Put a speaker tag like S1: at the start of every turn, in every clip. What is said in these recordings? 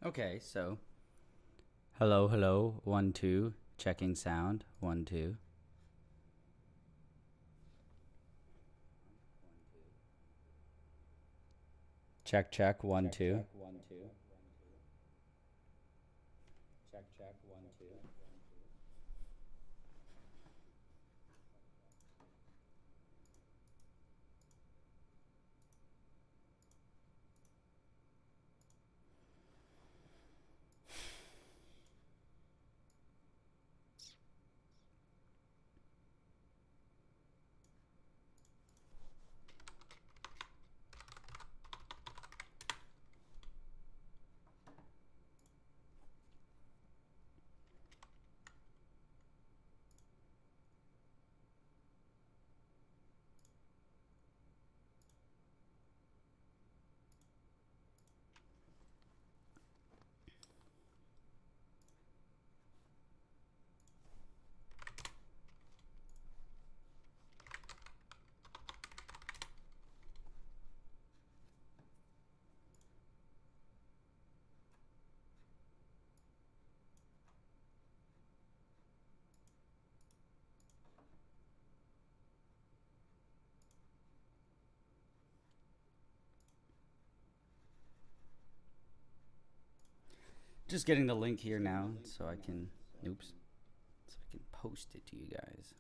S1: Okay, so hello, hello, 1 2, checking sound, 1 2. Check, check, 1 2. Just getting the link here now so I can, oops, so I can post it to you guys.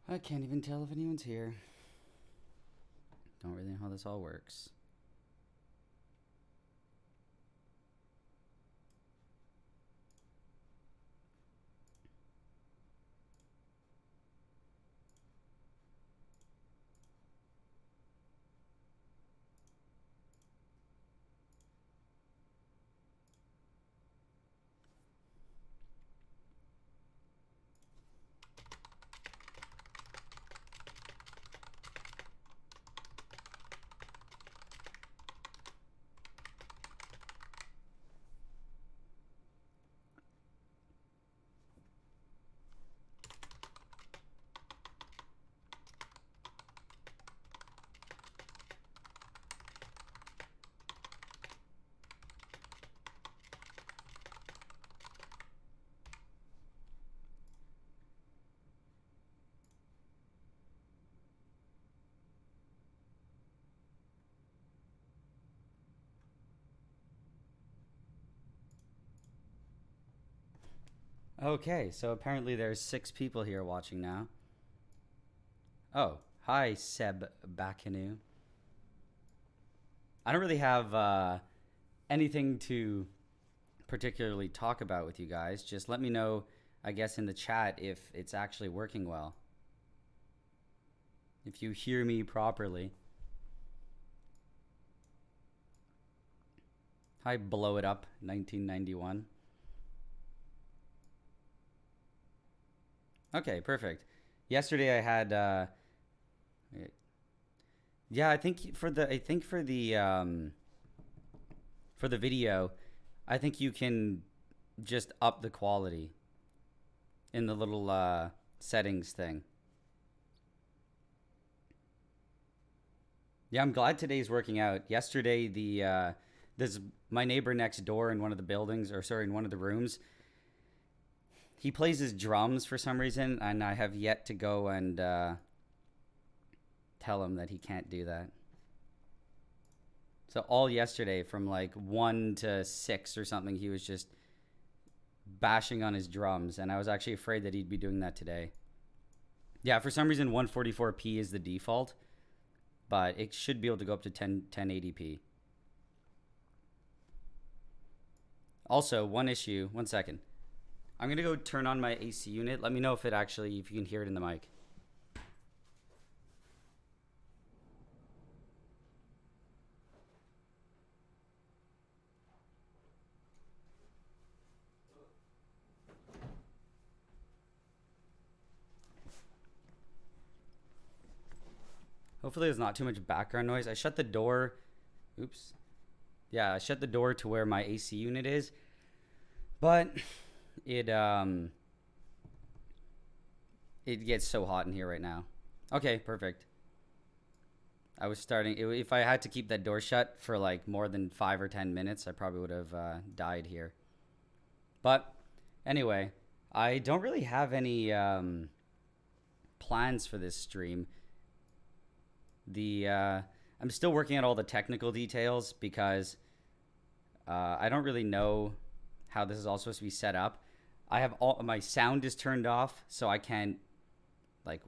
S1: I can't even tell if anyone's here. Don't really know how this all works. Okay, so apparently there's 6 people here watching now. Oh, hi, Seb Bakanu. I don't really have anything to particularly talk about with you guys. Just let me know, I guess, in the chat if it's actually working well. If you hear me properly. Hi, Blow It Up 1991. Okay, perfect. Yesterday I had yeah, I think for the video, I think you can just up the quality in the little settings thing. Yeah, I'm glad today's working out. Yesterday, this my neighbor next door in one of the buildings, or sorry, in one of the rooms. he plays his drums for some reason, and I have yet to go and tell him that he can't do that. So all yesterday, from like 1 to 6 or something, he was just bashing on his drums, and I was actually afraid that he'd be doing that today. Yeah, for some reason 144p is the default, but it should be able to go up to 1080p. Also, one issue, 1 second. I'm gonna go turn on my AC unit. Let me know if you can hear it in the mic. Hopefully there's not too much background noise. I shut the door. Oops. Yeah, I shut the door to where my AC unit is. But it gets so hot in here right now. Okay, perfect. I was starting, if I had to keep that door shut for like more than 5 or 10 minutes, I probably would have died here. But anyway, I don't really have any plans for this stream. I'm still working on all the technical details because I don't really know how this is all supposed to be set up. I have my sound is turned off, so I can't like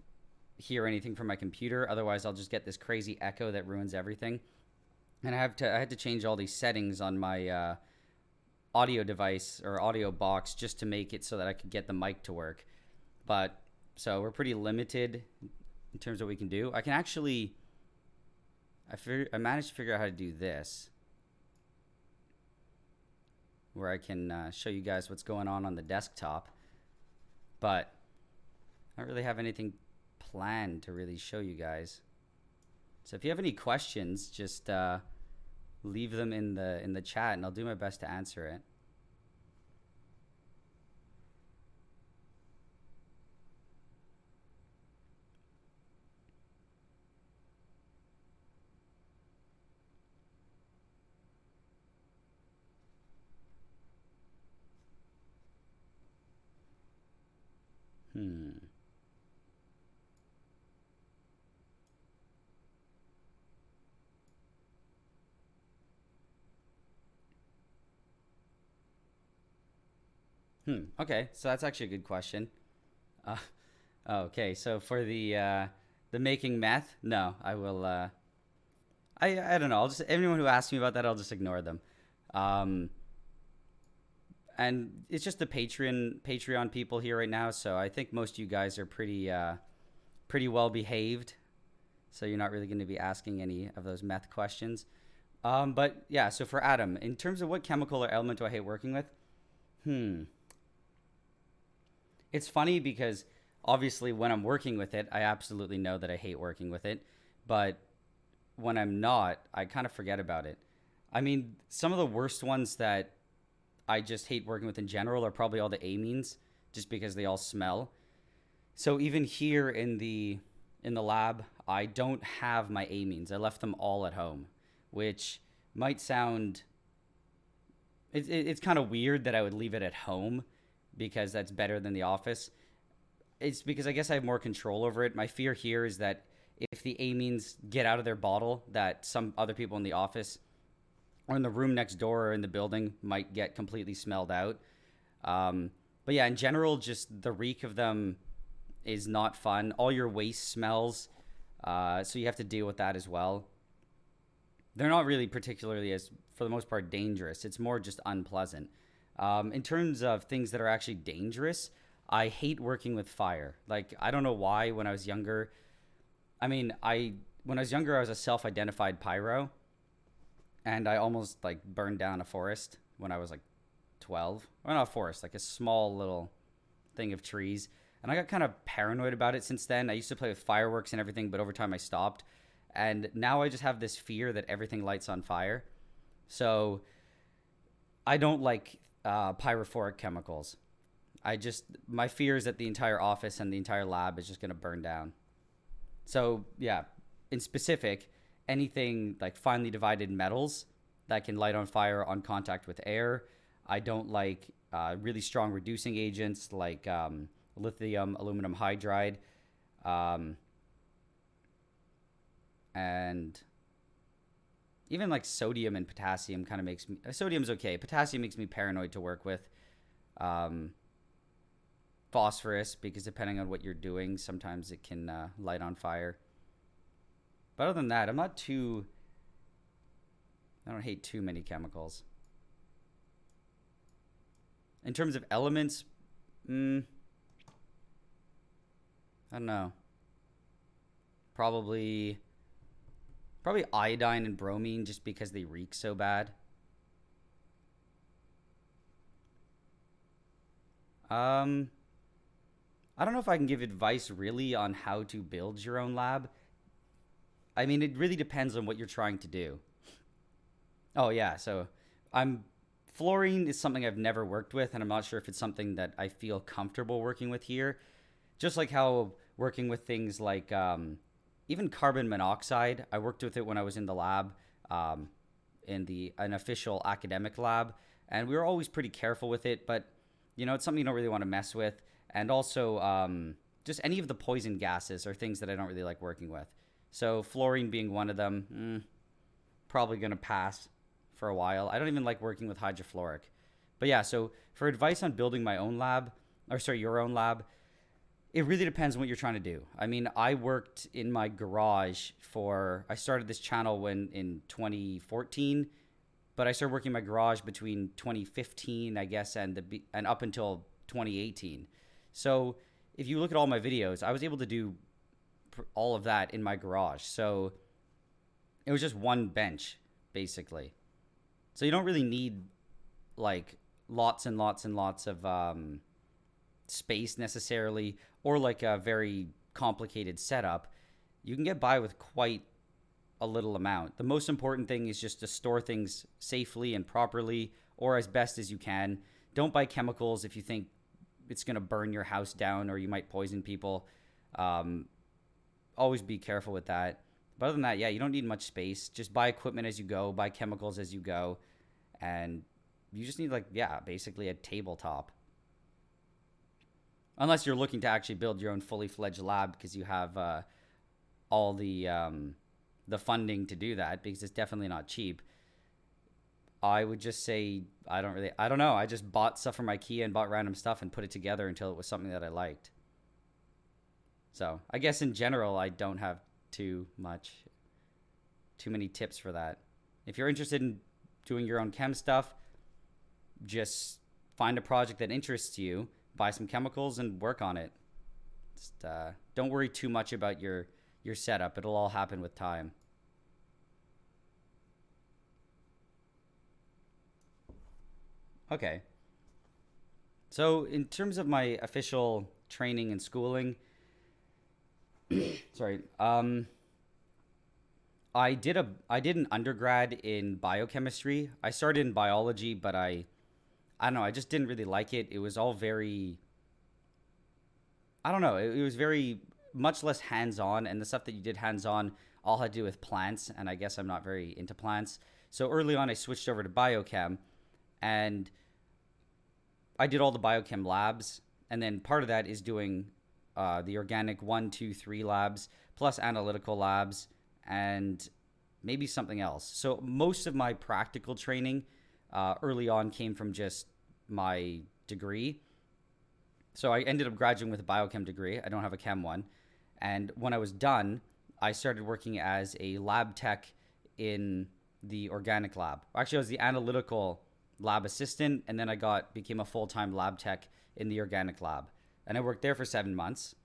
S1: hear anything from my computer. Otherwise, I'll just get this crazy echo that ruins everything. And I had to change all these settings on my audio device or audio box just to make it so that I could get the mic to work. But so we're pretty limited in terms of what we can do. I can actually, I managed to figure out how to do this, where I can show you guys what's going on the desktop, but I don't really have anything planned to really show you guys. So if you have any questions, just leave them in the chat, and I'll do my best to answer it. Okay, so that's actually a good question. Uh, okay, so for the making meth, no, I will. I don't know. I'll just anyone who asks me about that, I'll just ignore them. Um, and it's just the Patreon people here right now, so I think most of you guys are pretty well behaved. So you're not really going to be asking any of those meth questions. But yeah, so for Adam, in terms of what chemical or element do I hate working with? It's funny because obviously when I'm working with it, I absolutely know that I hate working with it. But when I'm not, I kind of forget about it. I mean, some of the worst ones that I just hate working with in general are probably all the amines, just because they all smell. So even here in the lab, I don't have my amines. I left them all at home, which might sound it's kind of weird that I would leave it at home because that's better than the office. It's because I guess I have more control over it. My fear here is that if the amines get out of their bottle, that some other people in the office or in the room next door or in the building might get completely smelled out. But yeah, in general, just the reek of them is not fun. All your waste smells, so you have to deal with that as well. They're not really particularly, as for the most part, dangerous. It's more just unpleasant. In terms of things that are actually dangerous, I hate working with fire. Like, I don't know why when I was younger. I mean, when I was younger, I was a self-identified pyro, and I almost like burned down a forest when I was like 12. Or not a forest, like a small little thing of trees. And I got kind of paranoid about it since then. I used to play with fireworks and everything, but over time I stopped. And now I just have this fear that everything lights on fire. So I don't like pyrophoric chemicals. My fear is that the entire office and the entire lab is just going to burn down. So yeah, in specific, anything like finely divided metals that can light on fire on contact with air. I don't like really strong reducing agents like lithium aluminum hydride, um, and even like sodium and potassium kind of makes me. Sodium's okay. Potassium makes me paranoid to work with. Um, Phosphorus, because depending on what you're doing, sometimes it can light on fire. But other than that, I'm not too. I don't hate too many chemicals. In terms of elements, I don't know. Probably, probably iodine and bromine, just because they reek so bad. Um, I don't know if I can give advice really on how to build your own lab. I mean, it really depends on what you're trying to do. Oh yeah, so I'm fluorine is something I've never worked with, and I'm not sure if it's something that I feel comfortable working with here. Just like how working with things like even carbon monoxide, I worked with it when I was in the lab, um, in the an official academic lab, and we were always pretty careful with it. But it's something you don't really want to mess with, and also just any of the poison gases are things that I don't really like working with. So fluorine being one of them, probably gonna pass for a while. I don't even like working with hydrofluoric. But yeah, so for advice on building my own lab, or sorry, your own lab, it really depends on what you're trying to do. I mean, I worked in my garage I started this channel when in 2014, but I started working in my garage between 2015, I guess, and up until 2018. So if you look at all my videos, I was able to do all of that in my garage. So it was just one bench, basically. So you don't really need like lots and lots and lots of space necessarily, or like a very complicated setup. You can get by with quite a little amount. The most important thing is just to store things safely and properly, or as best as you can. Don't buy chemicals if you think it's going to burn your house down or you might poison people. Um, Always be careful with that. But other than that, yeah, you don't need much space. Just buy equipment as you go, buy chemicals as you go, and you just need like, yeah, basically a tabletop. Unless you're looking to actually build your own fully fledged lab because you have all the funding to do that, because it's definitely not cheap. I would just say I don't know. I just bought stuff from IKEA and bought random stuff and put it together until it was something that I liked. So I guess in general, I don't have too many tips for that. If you're interested in doing your own chem stuff, just find a project that interests you, buy some chemicals, and work on it. Just don't worry too much about your setup. It'll all happen with time. Okay. So in terms of my official training and schooling, sorry, I did an undergrad in biochemistry. I started in biology, but I don't know, I just didn't really like it. It was all very, I don't know, it was very much less hands-on, and the stuff that you did hands-on all had to do with plants, and I guess I'm not very into plants. So early on I switched over to biochem, and I did all the biochem labs, and then part of that is doing the organic one, two, three labs, plus analytical labs, and maybe something else. So most of my practical training early on came from just my degree. So I ended up graduating with a biochem degree. I don't have a chem one. And when I was done, I started working as a lab tech in the organic lab. Actually, I was the analytical lab assistant, and then I became a full-time lab tech in the organic lab. And I worked there for 7 months,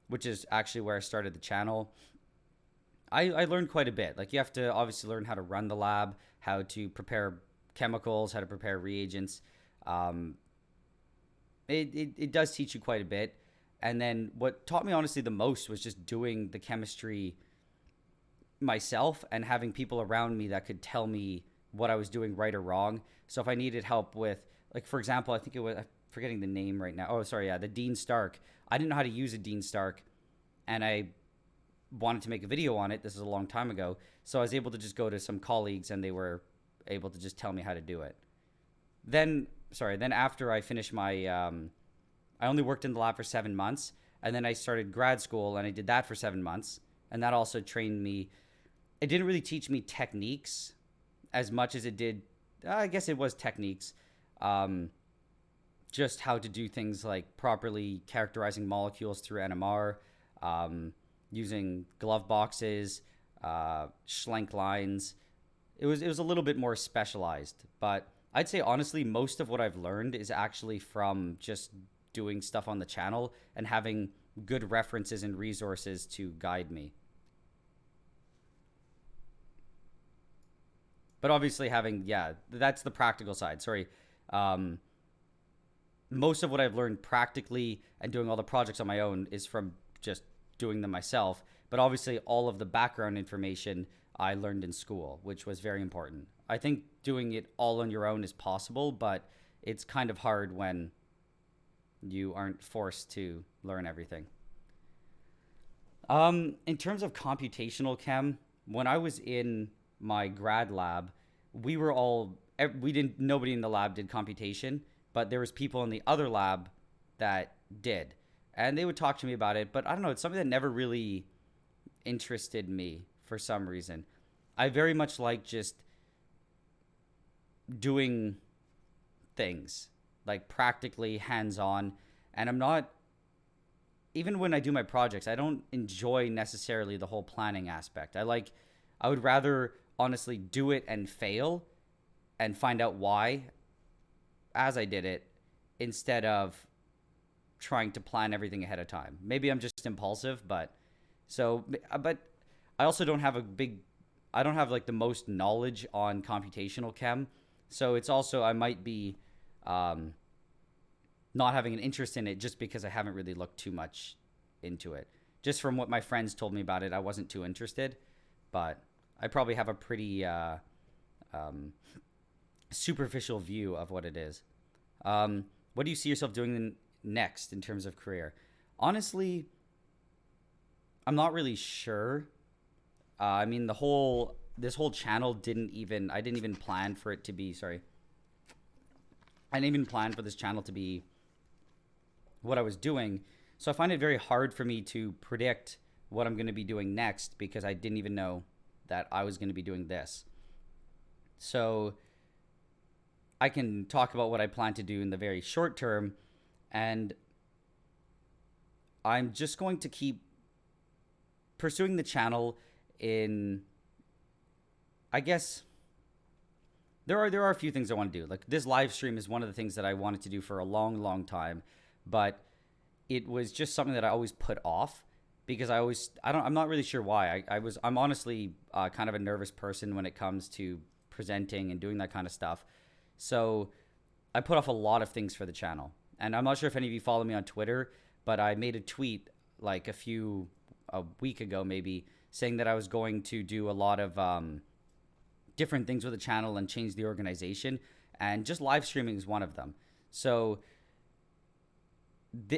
S1: which is actually where I started the channel. I learned quite a bit. Like, you have to obviously learn how to run the lab, how to prepare chemicals, how to prepare reagents. Um, it does teach you quite a bit. And then what taught me honestly the most was just doing the chemistry myself and having people around me that could tell me what I was doing right or wrong. So if I needed help with, like, for example, I think it was, I'm forgetting the name right now. Oh, sorry, yeah, the Dean Stark. I didn't know how to use a Dean Stark, and I wanted to make a video on it. This is a long time ago. So I was able to just go to some colleagues, and they were able to just tell me how to do it. Then sorry, then after I finished my, I only worked in the lab for 7 months, and then I started grad school, and I did that for 7 months, and that also trained me. It didn't really teach me techniques as much as it did. I guess it was techniques, um, just how to do things like properly characterizing molecules through NMR, um, using glove boxes, Schlenk lines. It was a little bit more specialized, but I'd say honestly most of what I've learned is actually from just doing stuff on the channel and having good references and resources to guide me. But obviously having, yeah, that's the practical side. Sorry. Um, Most of what I've learned practically and doing all the projects on my own is from just doing them myself. But obviously, all of the background information I learned in school, which was very important. I think doing it all on your own is possible, but it's kind of hard when you aren't forced to learn everything. In terms of computational chem, when I was in my grad lab, we were all we didn't nobody in the lab did computation, but there was people in the other lab that did, and they would talk to me about it. But I don't know, it's something that never really interested me for some reason. I very much like just doing things like practically hands on, and I'm not even when I do my projects, I don't enjoy necessarily the whole planning aspect. I would rather honestly do it and fail and find out why as I did it instead of trying to plan everything ahead of time. Maybe I'm just impulsive, but I also don't have I don't have like the most knowledge on computational chem. So it's also, I might be um, not having an interest in it just because I haven't really looked too much into it. Just from what my friends told me about it, I wasn't too interested, but I probably have a pretty um, superficial view of what it is. What do you see yourself doing next in terms of career? Honestly, I'm not really sure. I mean, the whole this whole channel didn't even I didn't even plan for it to be. Sorry, I didn't even plan for this channel to be what I was doing. So I find it very hard for me to predict what I'm going to be doing next because I didn't even know that I was going to be doing this. So I can talk about what I plan to do in the very short term, and I'm just going to keep pursuing the channel in, I guess there are a few things I want to do. Like this live stream is one of the things that I wanted to do for a long time, but it was just something that I always put off because I'm not really sure why. I'm honestly kind of a nervous person when it comes to presenting and doing that kind of stuff. So I put off a lot of things for the channel. And I'm not sure if any of you follow me on Twitter, but I made a tweet like a week ago maybe, saying that I was going to do a lot of different things with the channel and change the organization. And just live streaming is one of them. So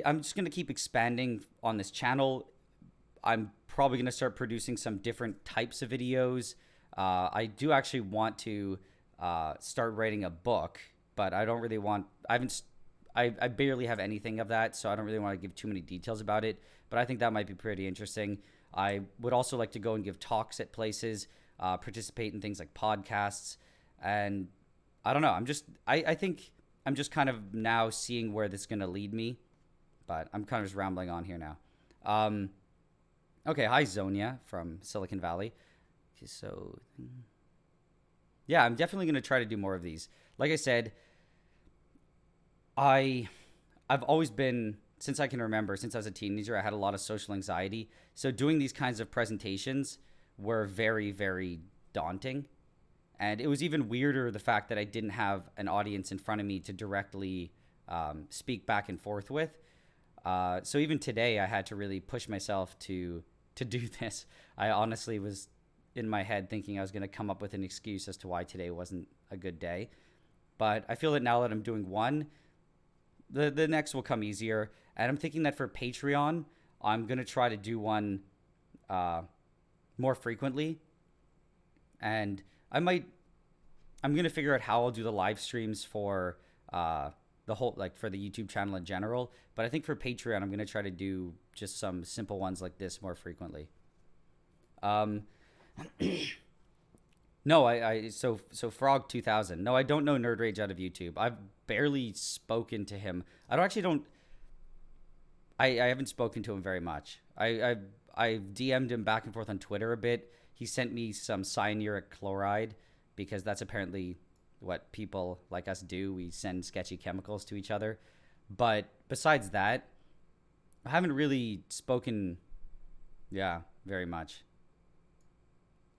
S1: I'm just going to keep expanding on this channel. I'm probably going to start producing some different types of videos. I do actually want to start writing a book, but I don't really want. I barely have anything of that, so I don't really want to give too many details about it. But I think that might be pretty interesting. I would also like to go and give talks at places, participate in things like podcasts, and I don't know. I think I'm just kind of now seeing where this is going to lead me, but I'm kind of just rambling on here now. Okay, hi Zonia from Silicon Valley. Okay, so yeah, I'm definitely going to try to do more of these. Like I said, I I've always been, since I can remember, since I was a teenager, I had a lot of social anxiety. So doing these kinds of presentations were very daunting. And it was even weirder the fact that I didn't have an audience in front of me to directly speak back and forth with. So even today, I had to really push myself to do this. I honestly was in my head thinking I was going to come up with an excuse as to why today wasn't a good day. But I feel that now that I'm doing one, the next will come easier. And I'm thinking that for Patreon, I'm going to try to do one more frequently. And I'm going to figure out how I'll do the live streams for uh, the whole, like for the YouTube channel in general. But I think for Patreon, I'm gonna try to do just some simple ones like this more frequently. Um, no, so Frog 2000. No, I don't know Nerd Rage out of YouTube. I've barely spoken to him. I don't actually don't. I haven't spoken to him very much. I DM'd him back and forth on Twitter a bit. He sent me some cyanuric chloride because that's apparently what people like us do. We send sketchy chemicals to each other. But besides that, I haven't really spoken, yeah, very much.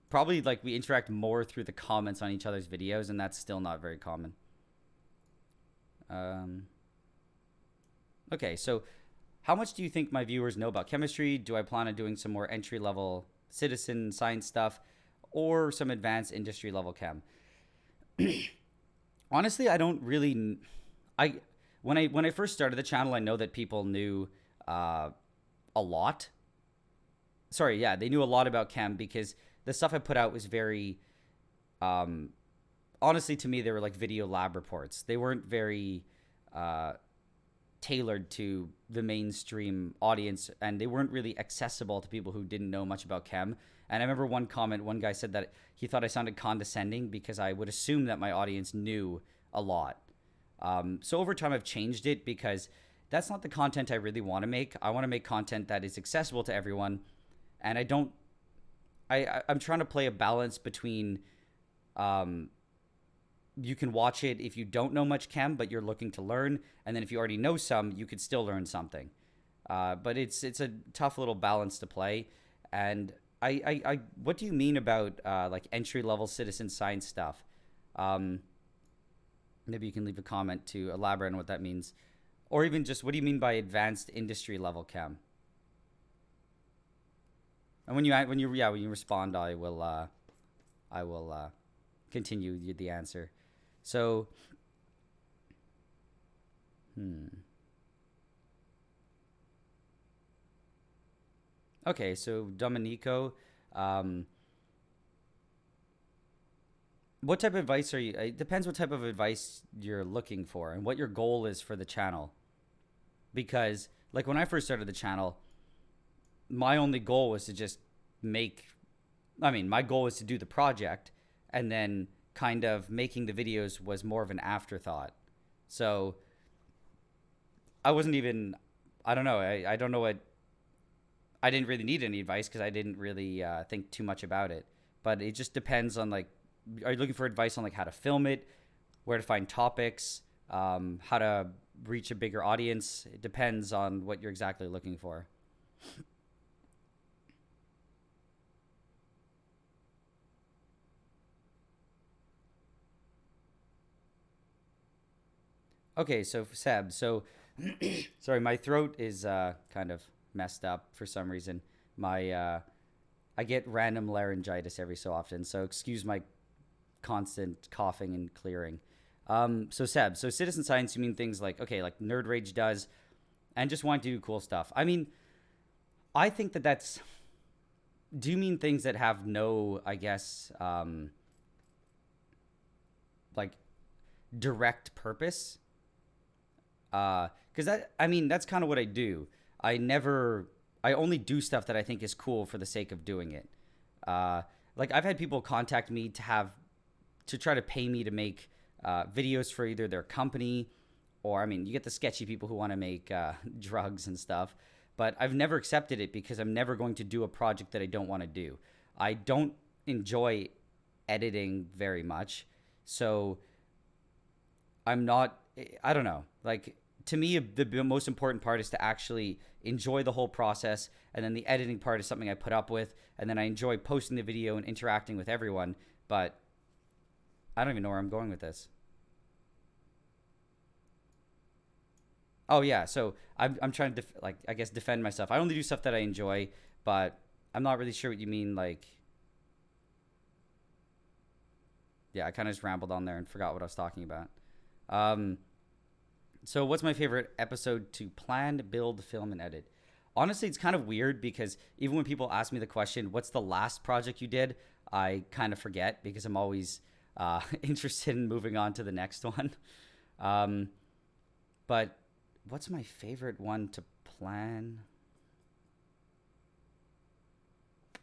S1: Probably like we interact more through the comments on each other's videos, and that's still not very common. Um, okay, so how much do you think my viewers know about chemistry? Do I plan on doing some more entry level citizen science stuff or some advanced industry level chem? Honestly, I don't really. I when I first started the channel, I know that people knew uh, a lot. Sorry, yeah, they knew a lot about chem because the stuff I put out was very um, honestly, to me, they were like video lab reports. They weren't very uh, tailored to the mainstream audience, and they weren't really accessible to people who didn't know much about chem. And I remember one comment, one guy said that he thought I sounded condescending because I would assume that my audience knew a lot. So over time, I've changed it because that's not the content I really want to make. I want to make content that is accessible to everyone, and I don't. I'm trying to play a balance between um, you can watch it if you don't know much chem, but you're looking to learn, and then if you already know some, you could still learn something. But it's a tough little balance to play. And what do you mean about like entry level citizen science stuff? Um, Maybe you can leave a comment to elaborate on what that means, or even just what do you mean by advanced industry level chem? And when you respond, I will continue the answer. So, hmm. Okay, so Domenico, um, what type of advice are you? It depends what type of advice you're looking for and what your goal is for the channel. Because, like, when I first started the channel, my only goal was to just make. I mean, my goal was to do the project, and then kind of making the videos was more of an afterthought. So I wasn't even. I don't know. I don't know what. I didn't really need any advice because I didn't really think too much about it. But it just depends on like, are you looking for advice on like how to film it, where to find topics, how to reach a bigger audience? It depends on what you're exactly looking for. Okay, so Seb, so sorry, my throat is kind of messed up for some reason. My I get random laryngitis every so often, so excuse my constant coughing and clearing. So Seb, so citizen science, you mean things like okay, like Nerd Rage does, and just want to do cool stuff. I mean, I think that that's. Do you mean things that have no, I guess, like direct purpose? Because that I mean that's kind of what I do. I only do stuff that I think is cool for the sake of doing it. Uh, like I've had people contact me to try to pay me to make videos for either their company or I mean you get the sketchy people who want to make drugs and stuff. But I've never accepted it because I'm never going to do a project that I don't want to do. I don't enjoy editing very much, so I'm not. I don't know. Like to me, the most important part is to actually enjoy the whole process, and then the editing part is something I put up with, and then I enjoy posting the video and interacting with everyone. But I don't even know where I'm going with this. Oh yeah, so I'm trying to like I guess defend myself. I only do stuff that I enjoy, but I'm not really sure what you mean. Like yeah, I kind of just rambled on there and forgot what I was talking about. Um, So, what's my favorite episode to plan, build, film, and edit? Honestly, it's kind of weird because even when people ask me the question, "What's the last project you did?" I kind of forget because I'm always interested in moving on to the next one. Um, but what's my favorite one to plan?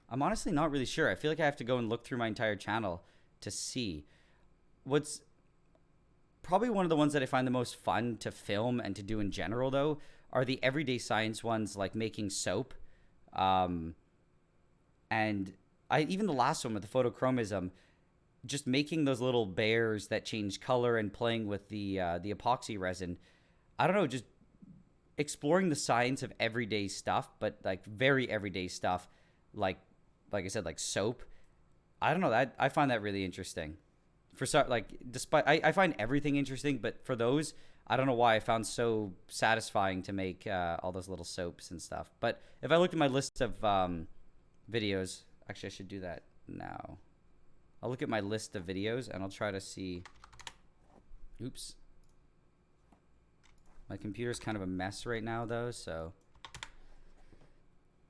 S1: I'm honestly not really sure. I feel like I have to go and look through my entire channel to see. What's probably one of the ones that I find the most fun to film and to do in general, though, are the everyday science ones, like making soap. Um, and I even the last one with the photochromism, just making those little bears that change color and playing with the epoxy resin. I don't know, just exploring the science of everyday stuff, but like very everyday stuff, like like I said, like soap. I don't know that I find that really interesting. For so like despite I find everything interesting, but for those I don't know why I found so satisfying to make all those little soaps and stuff. But if I looked at my list of videos, actually I should do that now. I'll look at my list of videos and I'll try to see. Oops. My computer's kind of a mess right now though, so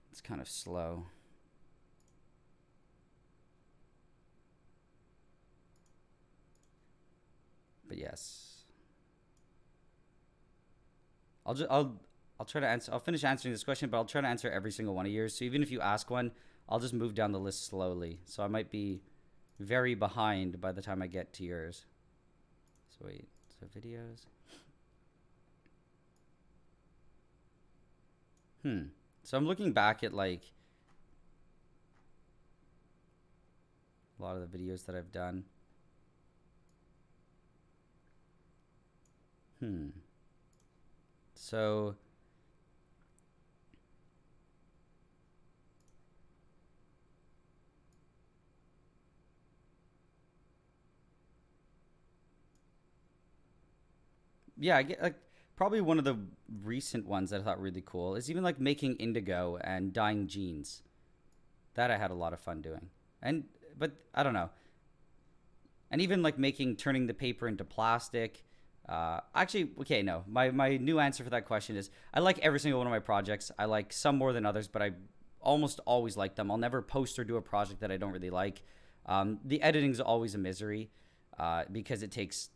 S1: it's kind of slow. But yes. I'll try to answer. I'll finish answering this question, but I'll try to answer every single one of yours. So even if you ask one, I'll just move down the list slowly. So I might be very behind by the time I get to yours. So wait, so videos. So I'm looking back at like a lot of the videos that I've done. So yeah, I get like probably one of the recent ones that I thought really cool is even like making indigo and dyeing jeans. That I had a lot of fun doing. And but I don't know. And even like making turning the paper into plastic. Actually, okay, no. My new answer for that question is I like every single one of my projects. I like some more than others, but I almost always like them. I'll never post or do a project that I don't really like. The editing is always a misery because it takes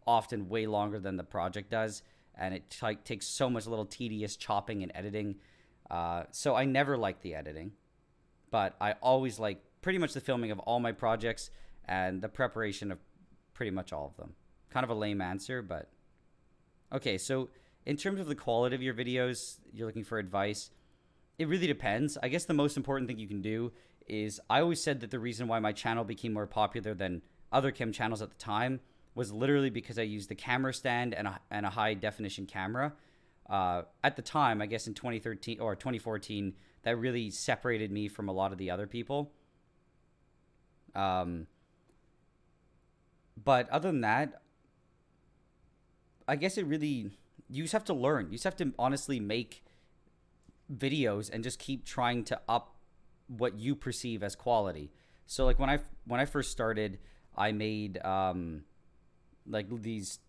S1: often way longer than the project does, and it like takes so much little tedious chopping and editing. So I never like the editing, but I always like pretty much the filming of all my projects and the preparation of pretty much all of them. Kind of a lame answer, but okay. So, in terms of the quality of your videos, you're looking for advice. It really depends. I guess the most important thing you can do is I always said that the reason why my channel became more popular than other chem channels at the time was literally because I used the camera stand and a high definition camera. At the time, I guess in 2013 or 2014, that really separated me from a lot of the other people. Um, but other than that, I guess it really you just have to learn. You just have to honestly make videos and just keep trying to up what you perceive as quality. So like when I first started, I made like these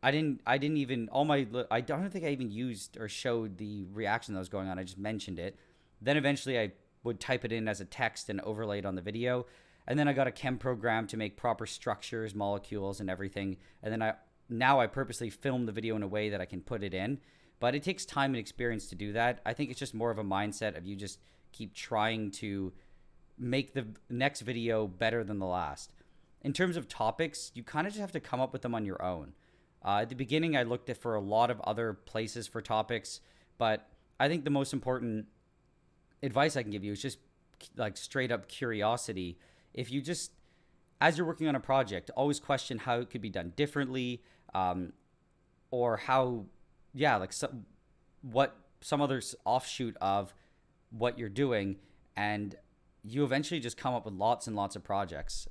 S1: I didn't even all my I don't think I even used or showed the reaction that was going on. I just mentioned it. Then eventually I would type it in as a text and overlay it on the video. And then I got a chem program to make proper structures, molecules, and everything. And then I purposely film the video in a way that I can put it in. But it takes time and experience to do that. I think it's just more of a mindset of you just keep trying to make the next video better than the last. In terms of topics, you kind of just have to come up with them on your own. At the beginning, I looked at for a lot of other places for topics, but I think the most important advice I can give you is just like straight up curiosity. If you just, as you're working on a project, always question how it could be done differently, or how, yeah, like what some other offshoot of what you're doing, and you eventually just come up with lots and lots of projects.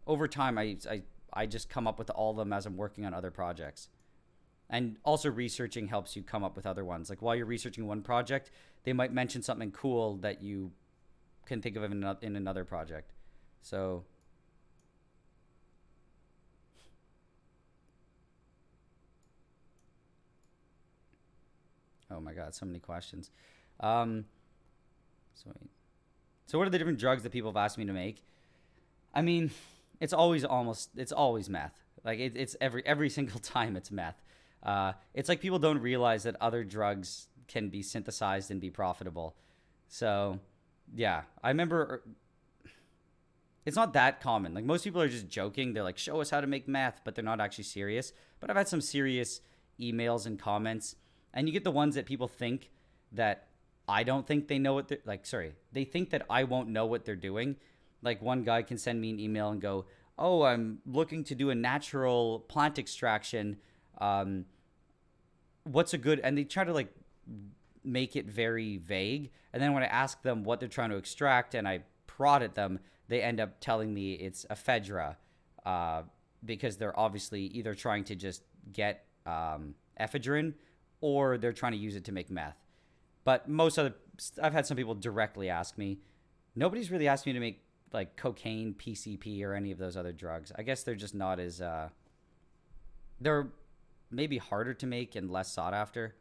S1: Over time, I just come up with all of them as I'm working on other projects. And also researching helps you come up with other ones. Like while you're researching one project, they might mention something cool that you can think of in another project. So oh my god, so many questions. Um, so wait. So what are the different drugs that people have asked me to make? I mean, it's always meth. Like it's every single time it's meth. It's like people don't realize that other drugs can be synthesized and be profitable. So, yeah, I remember it's not that common. Like most people are just joking. They're like, "Show us how to make meth," but they're not actually serious. But I've had some serious emails and comments, and you get the ones that people think that I don't think they know what they're like. Sorry, they think that I won't know what they're doing. Like one guy can send me an email and go, "Oh, I'm looking to do a natural plant extraction. Um, what's a good?" And they try to like make it very vague. And then when I ask them what they're trying to extract and I prod at them, they end up telling me it's ephedra, uh, because they're obviously either trying to just get ephedrine or they're trying to use it to make meth. But I've had some people directly ask me. Nobody's really asked me to make like cocaine, PCP, or any of those other drugs. I guess they're just not as, they're maybe harder to make and less sought after.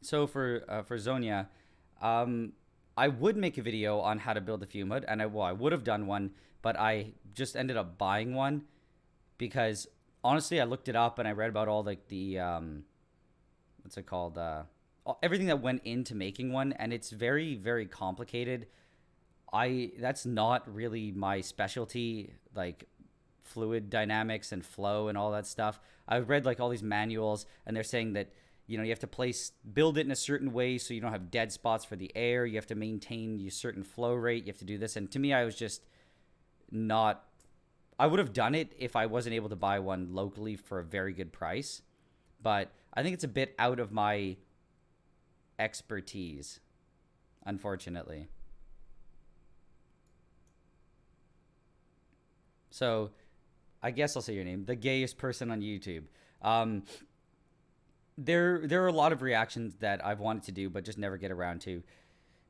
S1: So for Zonia, um, I would make a video on how to build a fume hood, and I would have done one, but I just ended up buying one because honestly, I looked it up and I read about all like the what's it called, everything that went into making one, and it's very complicated. I That's not really my specialty, like fluid dynamics and flow and all that stuff. I've read like all these manuals, and they're saying that you have to build it in a certain way so you don't have dead spots for the air. You have to maintain your certain flow rate. You have to do this, and to me, I was just not. I would have done it if I wasn't able to buy one locally for a very good price, but I think it's a bit out of my expertise, unfortunately. So I guess I'll say your name, the gayest person on YouTube. Um, there are a lot of reactions that I've wanted to do, but just never get around to.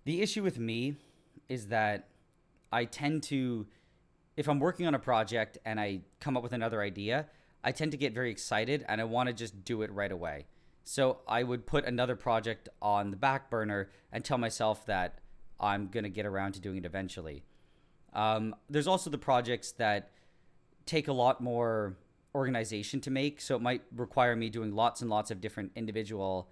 S1: The issue with me is that I tend to, if I'm working on a project and I come up with another idea, I tend to get very excited and I want to just do it right away. So I would put another project on the back burner and tell myself that I'm going to get around to doing it eventually. There's also the projects that take a lot more organization to make, so it might require me doing lots and lots of different individual,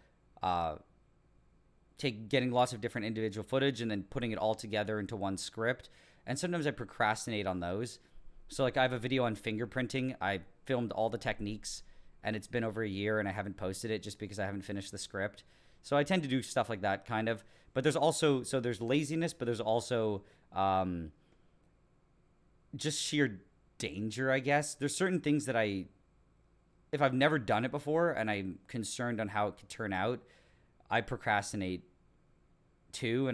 S1: getting lots of different individual footage and then putting it all together into one script. And sometimes I procrastinate on those. So like I have a video on fingerprinting. I filmed all the techniques and it's been over a year and I haven't posted it just because I haven't finished the script. So I tend to do stuff like that kind of. But there's also, so there's laziness, but there's also just sheer danger, I guess. There's certain things that if I've never done it before and I'm concerned on how it could turn out, I procrastinate too.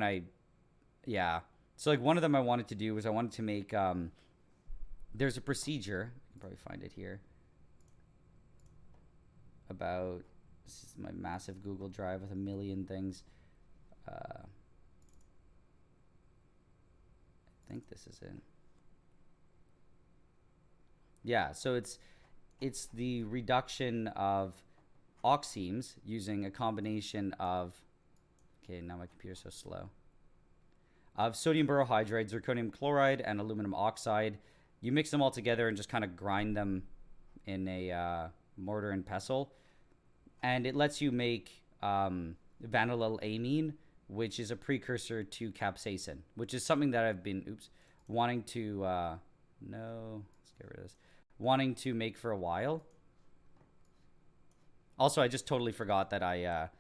S1: Yeah. So like one of them I wanted to do was I wanted to make, there's a procedure, you can probably find it here, about, this is my massive Google Drive with a million things. I think this is it. Yeah, so it's the reduction of oximes using a combination of, okay, now my computer's so slow, of sodium borohydride, zirconium chloride, and aluminum oxide. You mix them all together and just kind of grind them in a mortar and pestle, and it lets you make vanillylamine, which is a precursor to capsaicin, which is something that I've been wanting to no, let's get rid of this, wanting to make for a while. Also, I just totally forgot that I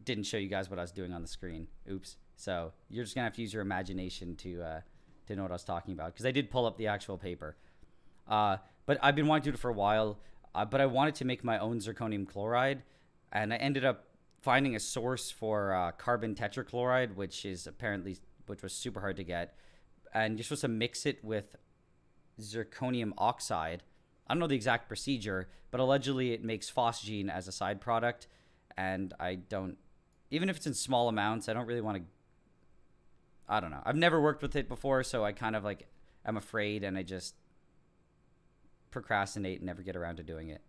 S1: didn't show you guys what I was doing on the screen. Oops. So you're just gonna have to use your imagination to know what I was talking about, because I did pull up the actual paper. But I've been wanting to do it for a while. But I wanted to make my own zirconium chloride, and I ended up finding a source for carbon tetrachloride, which was super hard to get. And you're supposed to mix it with zirconium oxide. I don't know the exact procedure, but allegedly it makes phosgene as a side product, and I don't, even if it's in small amounts, I don't really want to, I don't know. I've never worked with it before, so I kind of like, I'm afraid, and I just procrastinate and never get around to doing it.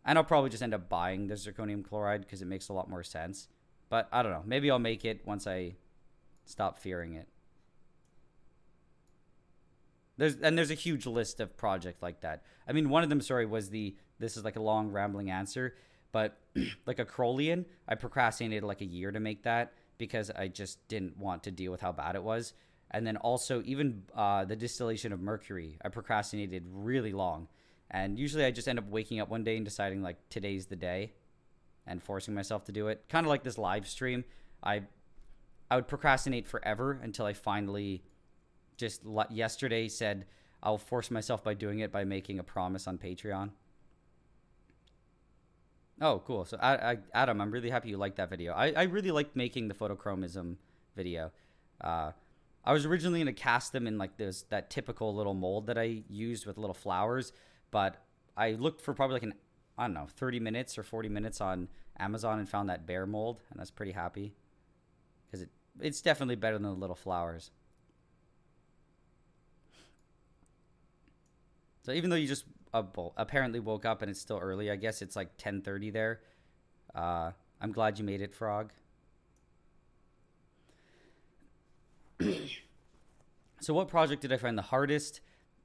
S1: And I'll probably just end up buying the zirconium chloride because it makes a lot more sense. But I don't know. Maybe I'll make it once I stop fearing it. There's a huge list of projects like that. I mean, one of them, sorry, was the this is like a long rambling answer, but like a Crolian, I procrastinated like a year to make that because I just didn't want to deal with how bad it was. And then also even the distillation of mercury, I procrastinated really long, and usually I just end up waking up one day and deciding like today's the day, and forcing myself to do it. Kind of like this live stream, I I would procrastinate forever until I finally just yesterday said I'll force myself by doing it by making a promise on Patreon. Oh, cool. So, Adam, I'm really happy you liked that video. I really liked making the photochromism video. Uh, I was originally going to cast them in like this that typical little mold that I used with little flowers, but I looked for probably like I don't know, 30 minutes or 40 minutes on Amazon and found that bear mold, and I was pretty happy because it's definitely better than the little flowers. So even though you just apparently woke up and it's still early, I guess it's like 10:30 there. Uh, I'm glad you made it, Frog. So what project did I find the hardest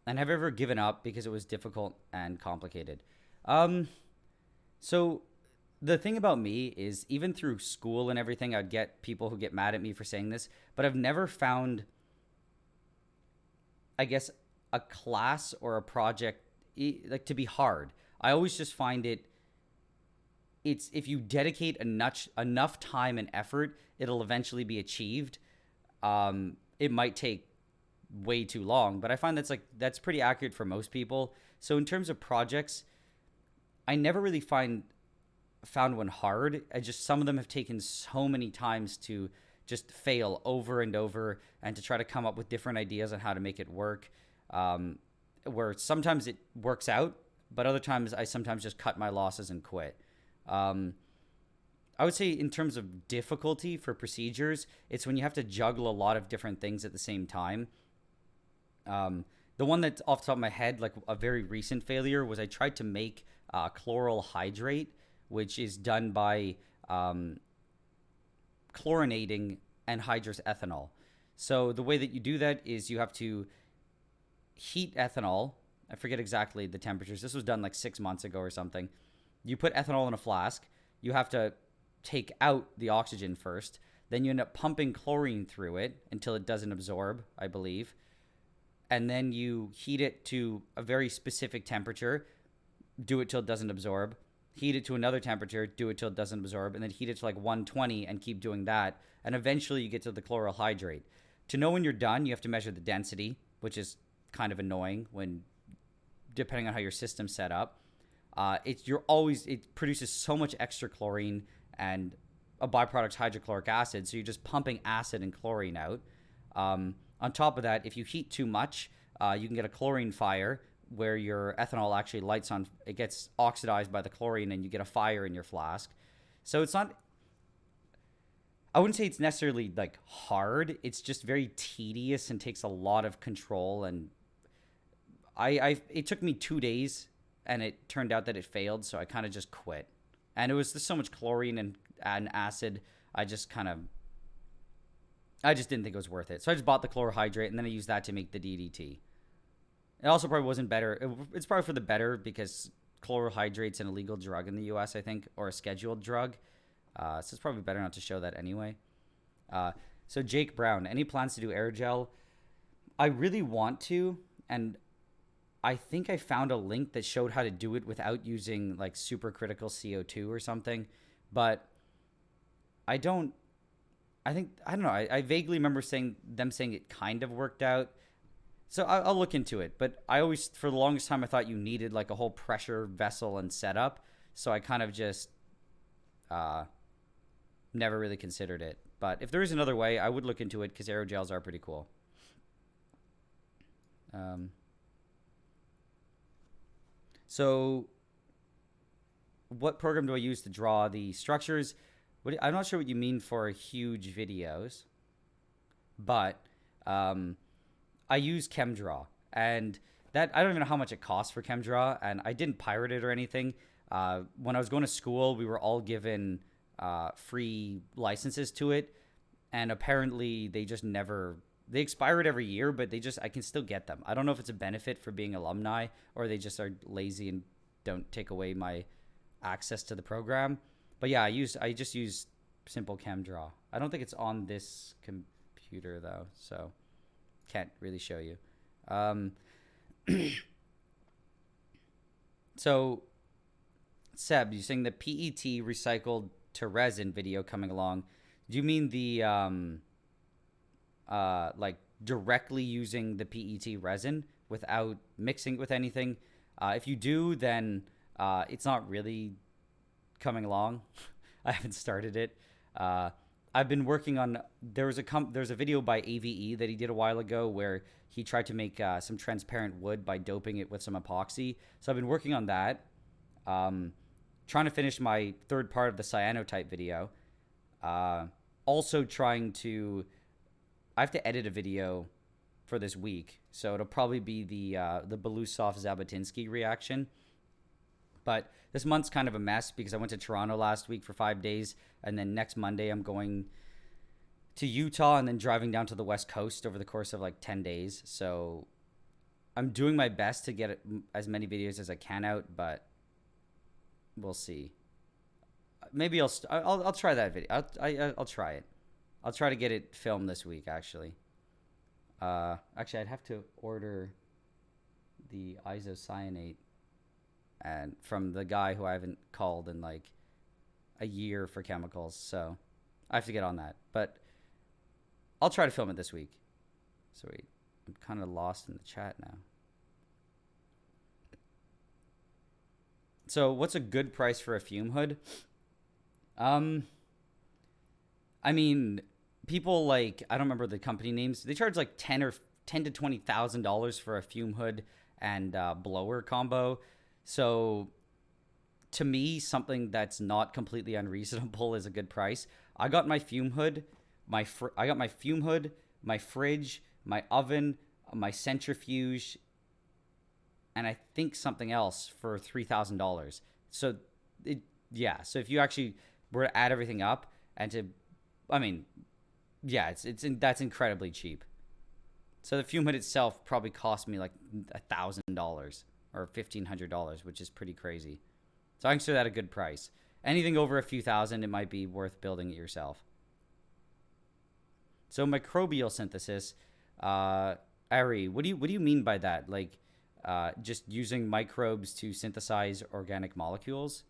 S1: and have ever given up because it was difficult and complicated? Um, so the thing about me is even through school and everything, I'd get people who get mad at me for saying this, but I've never found, I guess, a class or a project like to be hard. I always just find it's if you dedicate enough time and effort, it'll eventually be achieved. It might take way too long, but I find that's pretty accurate for most people. So in terms of projects, I never really found one hard. I just some of them have taken so many times to just fail over and over and to try to come up with different ideas on how to make it work. Where sometimes it works out, but other times I sometimes just cut my losses and quit. Um, I would say in terms of difficulty for procedures, it's when you have to juggle a lot of different things at the same time. The one that's off the top of my head, like a very recent failure, was I tried to make chloral hydrate, which is done by chlorinating anhydrous ethanol. So the way that you do that is you have to heat ethanol. I forget exactly the temperatures. This was done like 6 months ago or something. You put ethanol in a flask. You have to take out the oxygen first. Then you end up pumping chlorine through it until it doesn't absorb, I believe. And then you heat it to a very specific temperature. Do it till it doesn't absorb. Heat it to another temperature. Do it till it doesn't absorb. And then heat it to like 120 and keep doing that. And eventually you get to the chloral hydrate. To know when you're done, you have to measure the density, which is kind of annoying when depending on how your system's set up. It produces so much extra chlorine and a byproduct hydrochloric acid, so you're just pumping acid and chlorine out. On top of that, if you heat too much, you can get a chlorine fire where your ethanol actually lights on. It gets oxidized by the chlorine, and you get a fire in your flask. So it's not. I wouldn't say it's necessarily like hard. It's just very tedious and takes a lot of control. And it took me 2 days, and it turned out that it failed, so I kind of just quit. And it was just so much chlorine and acid. I just didn't think it was worth it. So I just bought the chlorohydrate, and then I used that to make the DDT. It also probably wasn't better. It's probably for the better because chlorohydrate's an illegal drug in the U.S., I think, or a scheduled drug. So it's probably better not to show that anyway. So Jake Brown, any plans to do aerogel? I really want to, and I think I found a link that showed how to do it without using like supercritical CO2 or something, but I don't know. I vaguely remember saying it kind of worked out. So I'll look into it. But I always, for the longest time, I thought you needed like a whole pressure vessel and setup. So I kind of just never really considered it. But if there is another way, I would look into it because aerogels are pretty cool. So what program do I use to draw the structures? I'm not sure what you mean for huge videos, but I use ChemDraw, and that I don't even know how much it costs for ChemDraw, and I didn't pirate it or anything. When I was going to school, we were all given free licenses to it, and apparently they just never they expire it every year, but I can still get them. I don't know if it's a benefit for being alumni or they just are lazy and don't take away my access to the program. But yeah, I just use Simple Cam Draw. I don't think it's on this computer though, so can't really show you. Um, so Seb, you saying the PET recycled to resin video coming along? Do you mean the like directly using the PET resin without mixing it with anything? If you do, then it's not really coming along. I haven't started it. I've been working on. There's a video by AVE that he did a while ago where he tried to make some transparent wood by doping it with some epoxy. So I've been working on that. Trying to finish my third part of the cyanotype video. Also trying to. I have to edit a video for this week, so it'll probably be the Belousov Zhabotinsky reaction. But this month's kind of a mess because I went to Toronto last week for 5 days, and then next Monday I'm going to Utah and then driving down to the West Coast over the course of like 10 days. So I'm doing my best to get as many videos as I can out, but we'll see. Maybe I'll try that video. I'll try it. I'll try to get it filmed this week, actually. Actually, I'd have to order the isocyanate and from the guy who I haven't called in like a year for chemicals, so I have to get on that. But I'll try to film it this week. Sweet. I'm kind of lost in the chat now. So, what's a good price for a fume hood? I mean, people like I don't remember the company names. They charge like $10 to $20,000 for a fume hood and blower combo. So, to me, something that's not completely unreasonable is a good price. I got my fume hood, my fridge, my oven, my centrifuge, and I think something else for $3,000. So, so if you actually were to add everything up and to, I mean, yeah, that's incredibly cheap. So the fume hood itself probably cost me like $1,000 or $1,500, which is pretty crazy. So I consider that a good price. Anything over a few thousand, it might be worth building it yourself. So microbial synthesis, Ari, what do you mean by that? Like, just using microbes to synthesize organic molecules?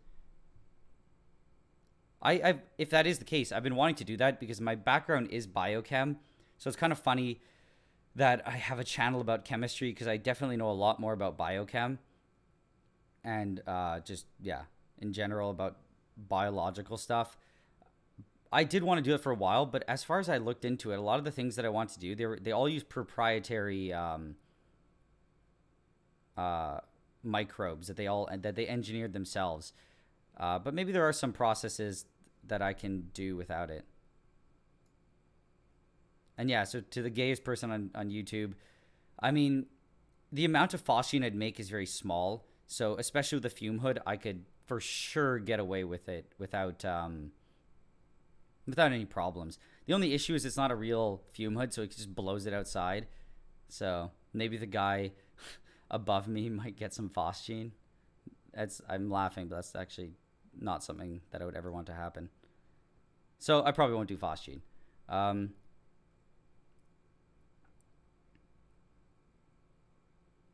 S1: If that is the case, I've been wanting to do that because my background is biochem. So it's kind of funny that I have a channel about chemistry because I definitely know a lot more about biochem and in general about biological stuff. I did want to do it for a while, but as far as I looked into it, a lot of the things that I want to do, they all use proprietary microbes that they engineered themselves. But maybe there are some processes that I can do without it. And yeah, so to the gayest person on YouTube, I mean, the amount of phosgene I'd make is very small. So especially with the fume hood, I could for sure get away with it without any problems. The only issue is it's not a real fume hood, so it just blows it outside. So maybe the guy above me might get some phosgene. I'm laughing, but that's actually not something that I would ever want to happen. So I probably won't do phosgene.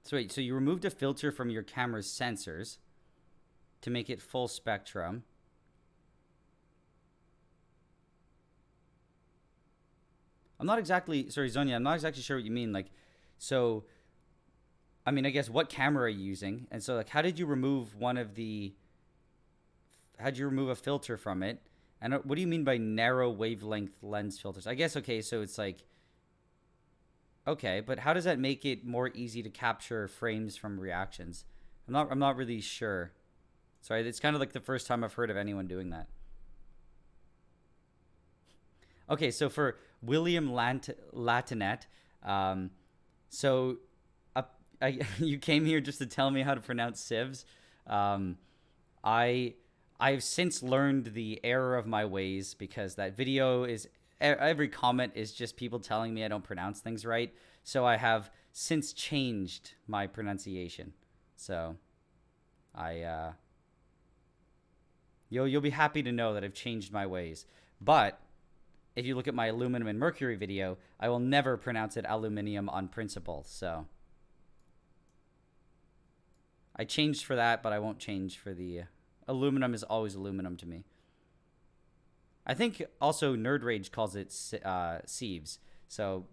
S1: So wait, so you removed a filter from your camera's sensors to make it full spectrum. I'm not exactly, sorry, Zonia, I'm not exactly sure what you mean. Like, so, I mean, I guess what camera are you using? And so, like, how'd you remove a filter from it? And what do you mean by narrow wavelength lens filters? I guess, okay, so it's like, okay, but how does that make it more easy to capture frames from reactions? I'm not really sure. Sorry, it's kind of like the first time I've heard of anyone doing that. Okay, so for William Latinet, you came here just to tell me how to pronounce sieves. I've since learned the error of my ways because that video is every comment is just people telling me I don't pronounce things right. So I have since changed my pronunciation. So I you'll be happy to know that I've changed my ways. But if you look at my aluminum and mercury video, I will never pronounce it aluminium on principle. So I changed for that, but I won't change for the aluminum is always aluminum to me. I think also Nerd Rage calls it sieves. So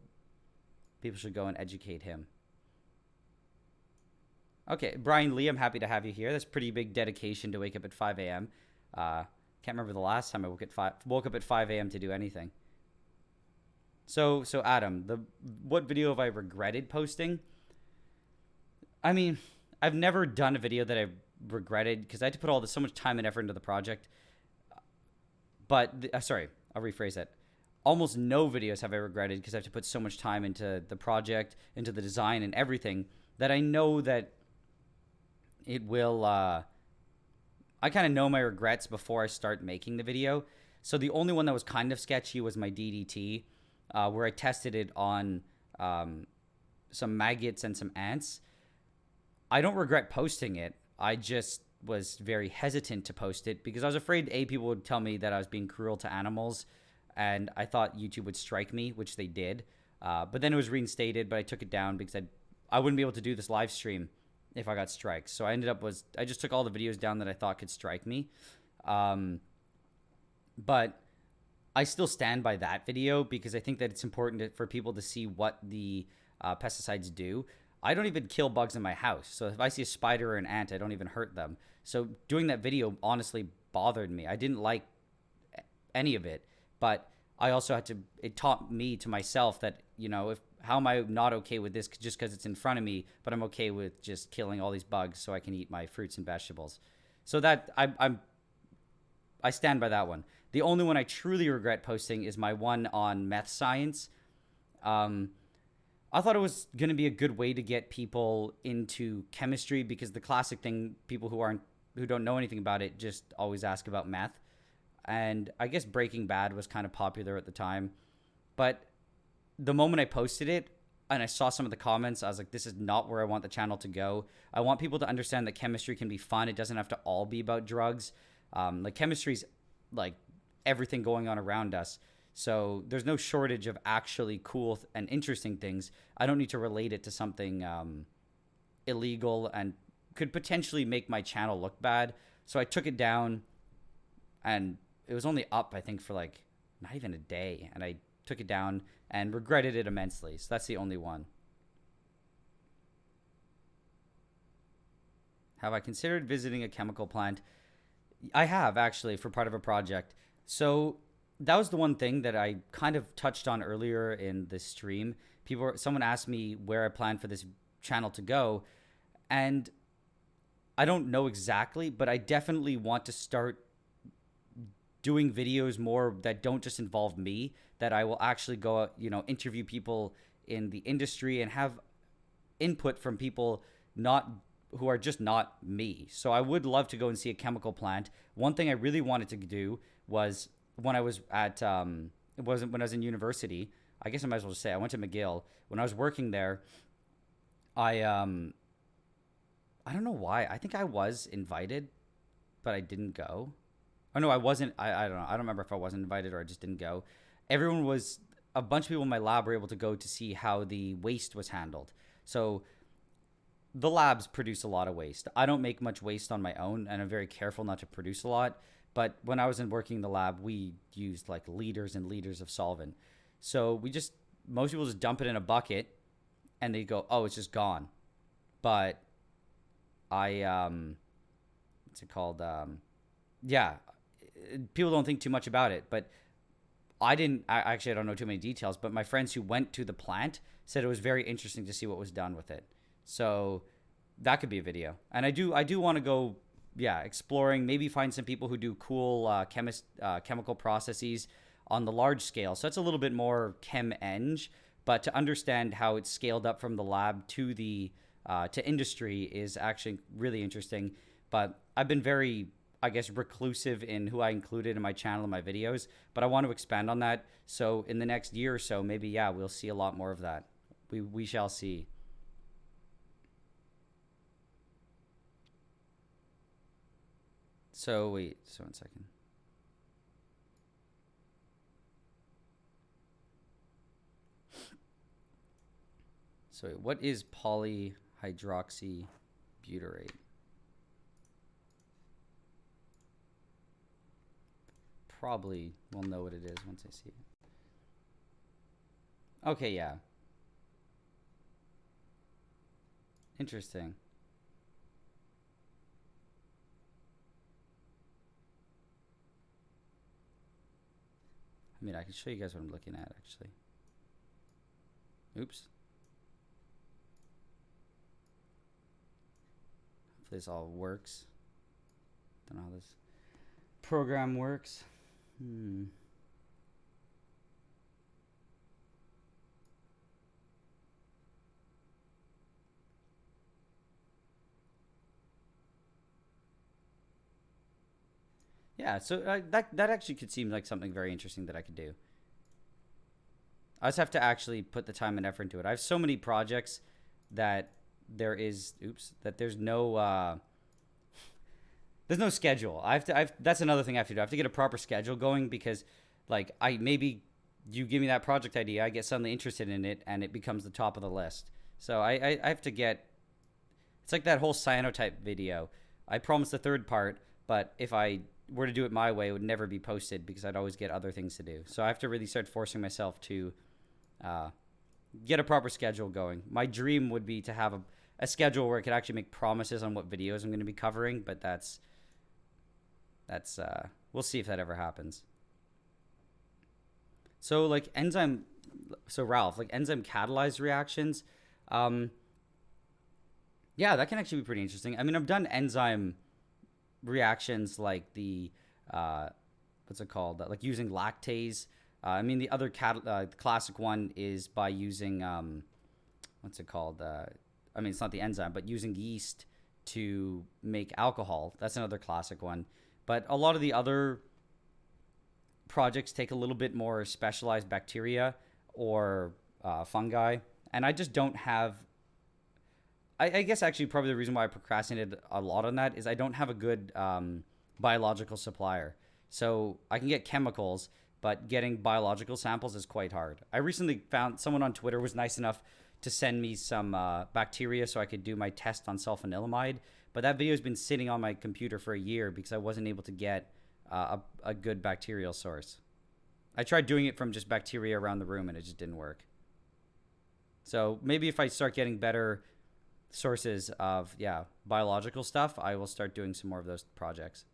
S1: people should go and educate him. Okay, Brian Lee, I'm happy to have you here. That's pretty big dedication to wake up at 5 a.m. Can't remember the last time I woke up at 5 a.m. to do anything. So Adam, what video have I regretted posting? I mean, I've never done a video that I regretted because I had to put so much time and effort into the project. But sorry, I'll rephrase that. Almost no videos have I regretted because I have to put so much time into the project, into the design and everything that I know that it will. I kind of know my regrets before I start making the video. So the only one that was kind of sketchy was my DDT, where I tested it on some maggots and some ants. I don't regret posting it. I just was very hesitant to post it because I was afraid people would tell me that I was being cruel to animals, and I thought YouTube would strike me, which they did. But then it was reinstated, but I took it down because I wouldn't be able to do this live stream if I got strikes. So I just took all the videos down that I thought could strike me. But I still stand by that video because I think that it's important for people to see what the pesticides do. I don't even kill bugs in my house. So if I see a spider or an ant, I don't even hurt them. So doing that video honestly bothered me. I didn't like any of it, but I also it taught me to myself that, how am I not okay with this just because it's in front of me, but I'm okay with just killing all these bugs so I can eat my fruits and vegetables. So that I stand by that one. The only one I truly regret posting is my one on meth science. I thought it was going to be a good way to get people into chemistry because the classic thing, people who don't know anything about it just always ask about meth. And I guess Breaking Bad was kind of popular at the time. But the moment I posted it and I saw some of the comments, I was like, this is not where I want the channel to go. I want people to understand that chemistry can be fun. It doesn't have to all be about drugs. Like chemistry's like everything going on around us. So there's no shortage of actually cool and interesting things. I don't need to relate it to something illegal and could potentially make my channel look bad. So I took it down, and it was only up, I think, for like not even a day. And I took it down and regretted it immensely. So that's the only one. Have I considered visiting a chemical plant? I have, actually, for part of a project. So that was the one thing that I kind of touched on earlier in the stream. Someone asked me where I plan for this channel to go, and I don't know exactly, but I definitely want to start doing videos more that don't just involve me, that I will actually go, interview people in the industry and have input from people who are just not me. So I would love to go and see a chemical plant. One thing I really wanted to do was when I was when I was in university, I guess I might as well just say I went to McGill. When I was working there, I don't know why. I think I was invited, but I didn't go. Oh no, I wasn't. I don't know. I don't remember if I wasn't invited or I just didn't go. A bunch of people in my lab were able to go to see how the waste was handled. So the labs produce a lot of waste. I don't make much waste on my own, and I'm very careful not to produce a lot. But when I was working in the lab, we used like liters and liters of solvent. So most people just dump it in a bucket and they go, oh, it's just gone. But what's it called? Yeah, people don't think too much about it. But I don't know too many details, but my friends who went to the plant said it was very interesting to see what was done with it. So that could be a video. And I do want to go, exploring, maybe find some people who do cool chemical processes on the large scale. So it's a little bit more chem-eng, but to understand how it's scaled up from the lab to the to industry is actually really interesting. But I've been very I guess, reclusive in who I included in my channel and my videos, but I want to expand on that. So in the next year or so, maybe, yeah, we'll see a lot more of that. We shall see. So wait, so 1 second. So wait, what is polyhydroxybutyrate? Probably will know what it is once I see it. Okay, yeah. Interesting. I mean, I can show you guys what I'm looking at, actually. Oops. Hopefully this all works. Don't know how this program works. Yeah, so that actually could seem like something very interesting that I could do. I just have to actually put the time and effort into it. I have so many projects that there's no schedule. That's another thing I have to do. I have to get a proper schedule going because, like, maybe you give me that project idea, I get suddenly interested in it, and it becomes the top of the list. So I have to get. It's like that whole cyanotype video. I promised the third part, but if I were to do it my way, it would never be posted because I'd always get other things to do. So I have to really start forcing myself to get a proper schedule going. My dream would be to have a schedule where I could actually make promises on what videos I'm going to be covering, but that's we'll see if that ever happens. So like Ralph, like enzyme catalyzed reactions, yeah, that can actually be pretty interesting. I mean, I've done enzyme reactions like the what's it called? Like using lactase. I mean, the other classic one is by using what's it called? I mean, it's not the enzyme, but using yeast to make alcohol. That's another classic one. But a lot of the other projects take a little bit more specialized bacteria or fungi, and I just don't have. I guess actually probably the reason why I procrastinated a lot on that is I don't have a good biological supplier. So I can get chemicals, but getting biological samples is quite hard. I recently found someone on Twitter was nice enough to send me some bacteria so I could do my test on sulfanilamide, but that video has been sitting on my computer for a year because I wasn't able to get a good bacterial source. I tried doing it from just bacteria around the room and it just didn't work. So maybe if I start getting better sources of biological stuff, I will start doing some more of those projects.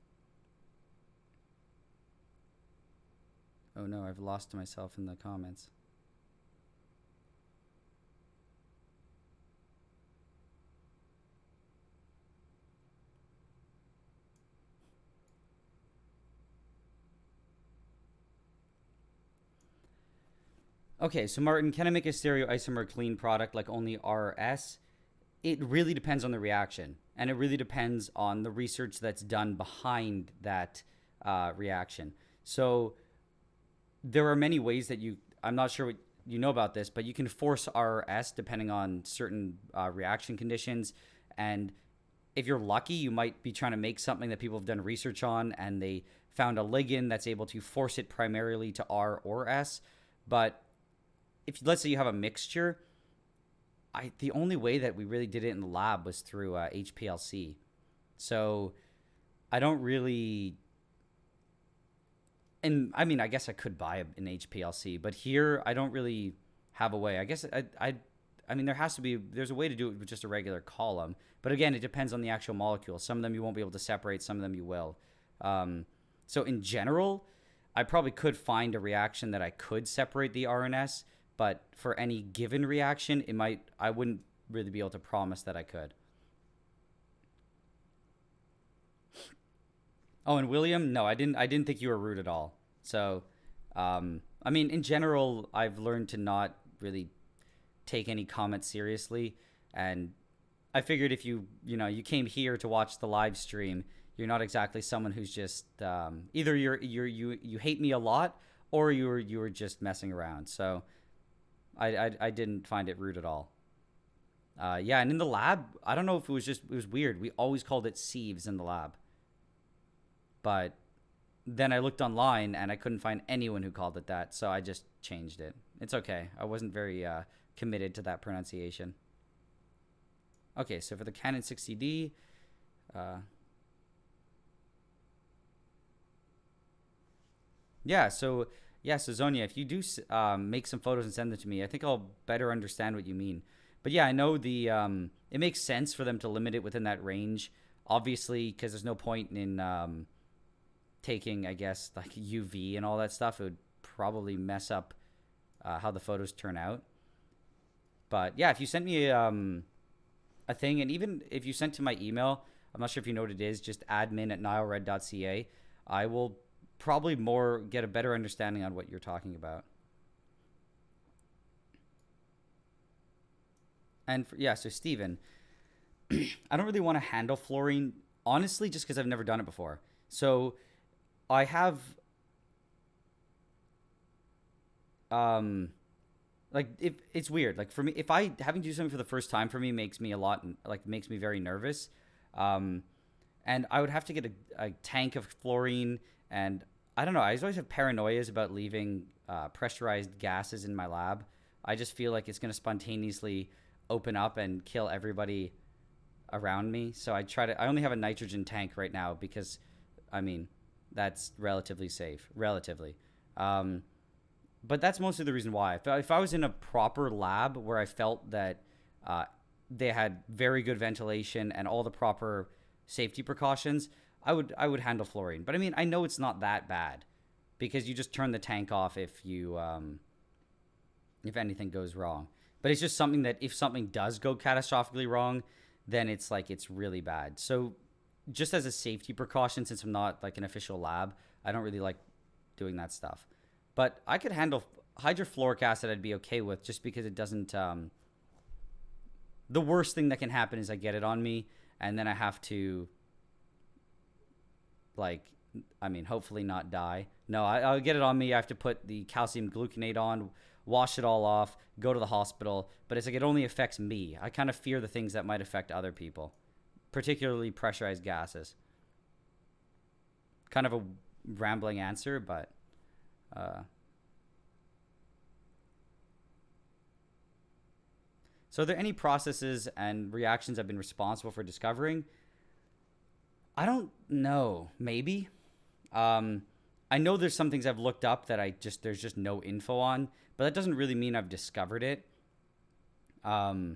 S1: Oh no, I've lost myself in the comments. Okay, so Martin, can I make a stereoisomer clean product like only RS? It really depends on the reaction, and it really depends on the research that's done behind that reaction. So there are many ways that I'm not sure what you know about this, but you can force RS depending on certain reaction conditions. And if you're lucky, you might be trying to make something that people have done research on, and they found a ligand that's able to force it primarily to R or S. But if let's say you have a mixture, the only way that we really did it in the lab was through HPLC. So I don't really, and I mean, I guess I could buy an HPLC, but here I don't really have a way. I guess I mean, there's a way to do it with just a regular column, but again, it depends on the actual molecule. Some of them you won't be able to separate, some of them you will. So in general, I probably could find a reaction that I could separate the RNS, but for any given reaction, I wouldn't really be able to promise that I could. Oh, and William, no, I didn't think you were rude at all. So, I mean, in general, I've learned to not really take any comments seriously, and I figured if you came here to watch the live stream, You're not exactly someone who's just either you hate me a lot, or you were just messing around. So I didn't find it rude at all. Yeah, and in the lab, I don't know if it was weird. We always called it sieves in the lab, but then I looked online and I couldn't find anyone who called it that, so I just changed it. It's okay. I wasn't very committed to that pronunciation. Okay, so for the Canon 60D, uh, yeah, so so Zonia, if you do make some photos and send them to me, I think I'll better understand what you mean. But yeah, I know it makes sense for them to limit it within that range, obviously, because there's no point in taking, I guess, like UV and all that stuff. It would probably mess up how the photos turn out. But yeah, if you sent me a thing, and even if you sent to my email, I'm not sure if you know what it is, just admin@nilered.ca, I will probably more get a better understanding on what you're talking about. And yeah, so Steven, I don't really want to handle fluorine, honestly, just because I've never done it before. So I have um like if it's weird. Like for me, if I having to do something for the first time for me makes me a lot like makes me very nervous. Um and I would have to get a tank of fluorine, and I don't know, I always have paranoias about leaving pressurized gases in my lab. I just feel like it's going to spontaneously open up and kill everybody around me. So I only have a nitrogen tank right now because, I mean, that's relatively safe, relatively. Um, but that's mostly the reason why. If I was in a proper lab where I felt that uh, they had very good ventilation and all the proper safety precautions, I would handle fluorine. But I mean, I know it's not that bad because you just turn the tank off if anything goes wrong. But it's just something that if something does go catastrophically wrong, then it's like it's really bad. So just as a safety precaution, since I'm not like an official lab, I don't really like doing that stuff. But I could handle hydrofluoric acid. I'd be okay with, just because it doesn't. The worst thing that can happen is I get it on me, and then I have to, like, I mean, hopefully not die. No, I'll get it on me. I have to put the calcium gluconate on, wash it all off, go to the hospital. But it's like it only affects me. I kind of fear the things that might affect other people, particularly pressurized gases. Kind of a rambling answer, but uh, so are there any processes and reactions I've been responsible for discovering? I don't know. Maybe. Um, I know there's some things I've looked up that there's just no info on, but that doesn't really mean I've discovered it. Um,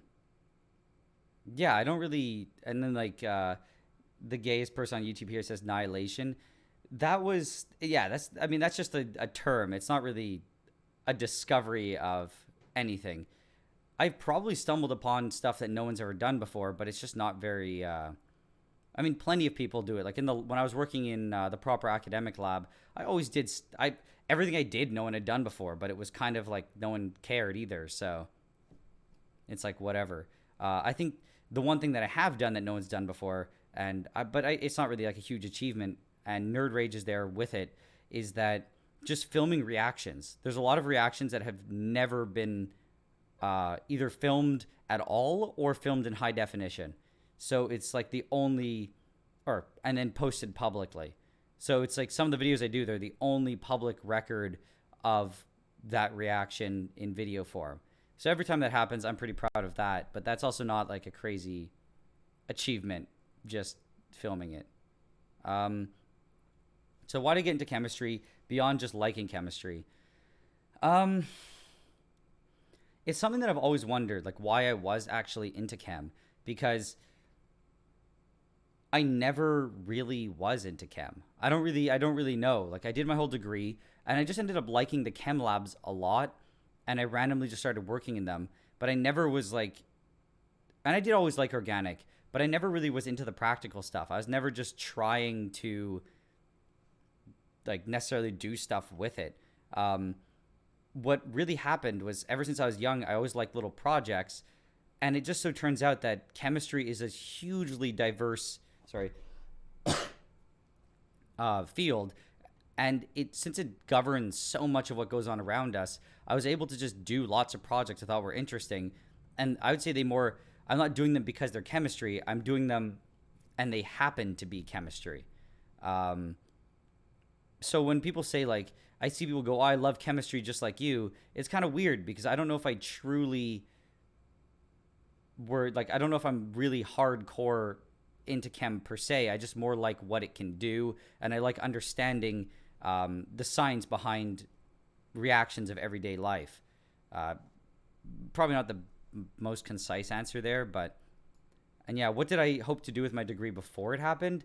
S1: yeah, I don't really. And then like the gayest person on YouTube here says annihilation. That was, yeah. That's, I mean, that's just a term. It's not really a discovery of anything. I've probably stumbled upon stuff that no one's ever done before, but it's just not very. I mean, plenty of people do it. Like when I was working in the proper academic lab, I always did. Everything I did, no one had done before, but it was kind of like no one cared either. So it's like whatever. I think the one thing that I have done that no one's done before, it's not really like a huge achievement, and Nerd Rage is there with it, is that just filming reactions. There's a lot of reactions that have never been either filmed at all or filmed in high definition. So it's like the only, and then posted publicly. So it's like some of the videos I do, they're the only public record of that reaction in video form. So every time that happens, I'm pretty proud of that. But that's also not like a crazy achievement, just filming it. So why did I get into chemistry beyond just liking chemistry? Um, it's something that I've always wondered, like why I was actually into chem, because I never really was into chem. I don't really know. Like I did my whole degree and I just ended up liking the chem labs a lot, and I randomly just started working in them, but I never was like, and I did always like organic, but I never really was into the practical stuff. I was never just trying to like necessarily do stuff with it. What really happened was, ever since I was young, I always liked little projects, and it just so turns out that chemistry is a hugely diverse, sorry, field, and since it governs so much of what goes on around us, I was able to just do lots of projects I thought were interesting, and I would say they more. I'm not doing them because they're chemistry. I'm doing them, and they happen to be chemistry. Um, so when people say like, I see people go, oh, I love chemistry just like you. It's kind of weird because I don't know if I truly were like, I don't know if I'm really hardcore into chem per se. I just more like what it can do, and I like understanding the science behind reactions of everyday life. Uh, Probably not the most concise answer there, but and yeah, what did I hope to do with my degree before it happened?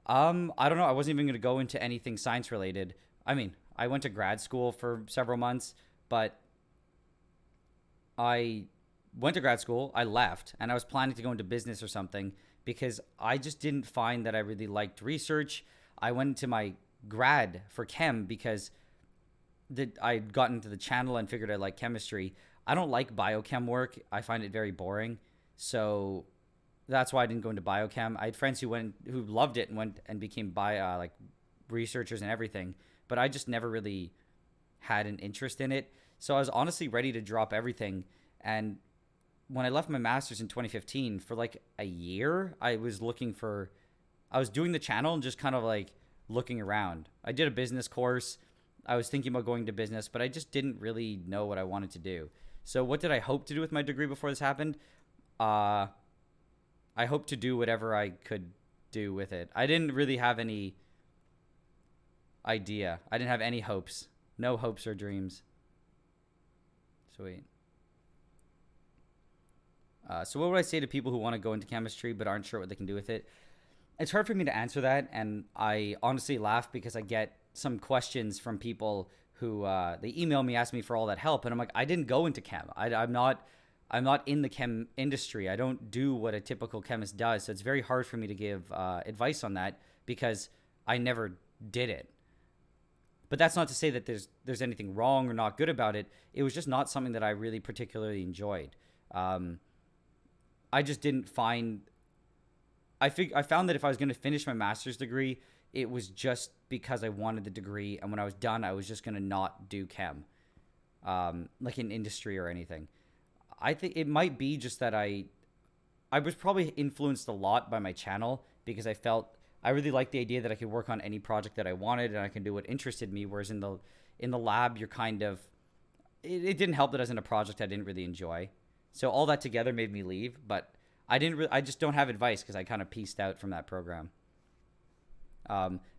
S1: I don't know. I wasn't even going to go into anything science related. I mean, I went to grad school for several months, but I went to grad school, I left, and I was planning to go into business or something because I just didn't find that I really liked research. I went into my grad for chem because I'd gotten into the channel and figured I like chemistry. I don't like biochem work. I find it very boring. So that's why I didn't go into biochem. I had friends who loved it and went and became like researchers and everything, but I just never really had an interest in it. So I was honestly ready to drop everything. And when I left my master's in 2015, for like a year, I was doing the channel and just kind of like looking around. I did a business course. I was thinking about going to business, but I just didn't really know what I wanted to do. So what did I hope to do with my degree before this happened? I hope to do whatever I could do with it. I didn't really have any idea. I didn't have any hopes. No hopes or dreams. Sweet. So what would I say to people who want to go into chemistry but aren't sure what they can do with it? It's hard for me to answer that, and I honestly laugh because I get some questions from people who they email me, ask me for all that help, and I'm like, I didn't go into chem. I'm not in the chem industry. I don't do what a typical chemist does, so it's very hard for me to give advice on that because I never did it. But that's not to say that there's anything wrong or not good about it. It was just not something that I really particularly enjoyed. I just didn't find. I found that if I was going to finish my master's degree, it was just because I wanted the degree, and when I was done, I was just going to not do chem, like in industry or anything. I think it might be just that I was probably influenced a lot by my channel because I really liked the idea that I could work on any project that I wanted and I can do what interested me. Whereas in the lab, you're kind of it didn't help that I was in a project I didn't really enjoy. So all that together made me leave, but I just don't have advice because I kind of pieced out from that program.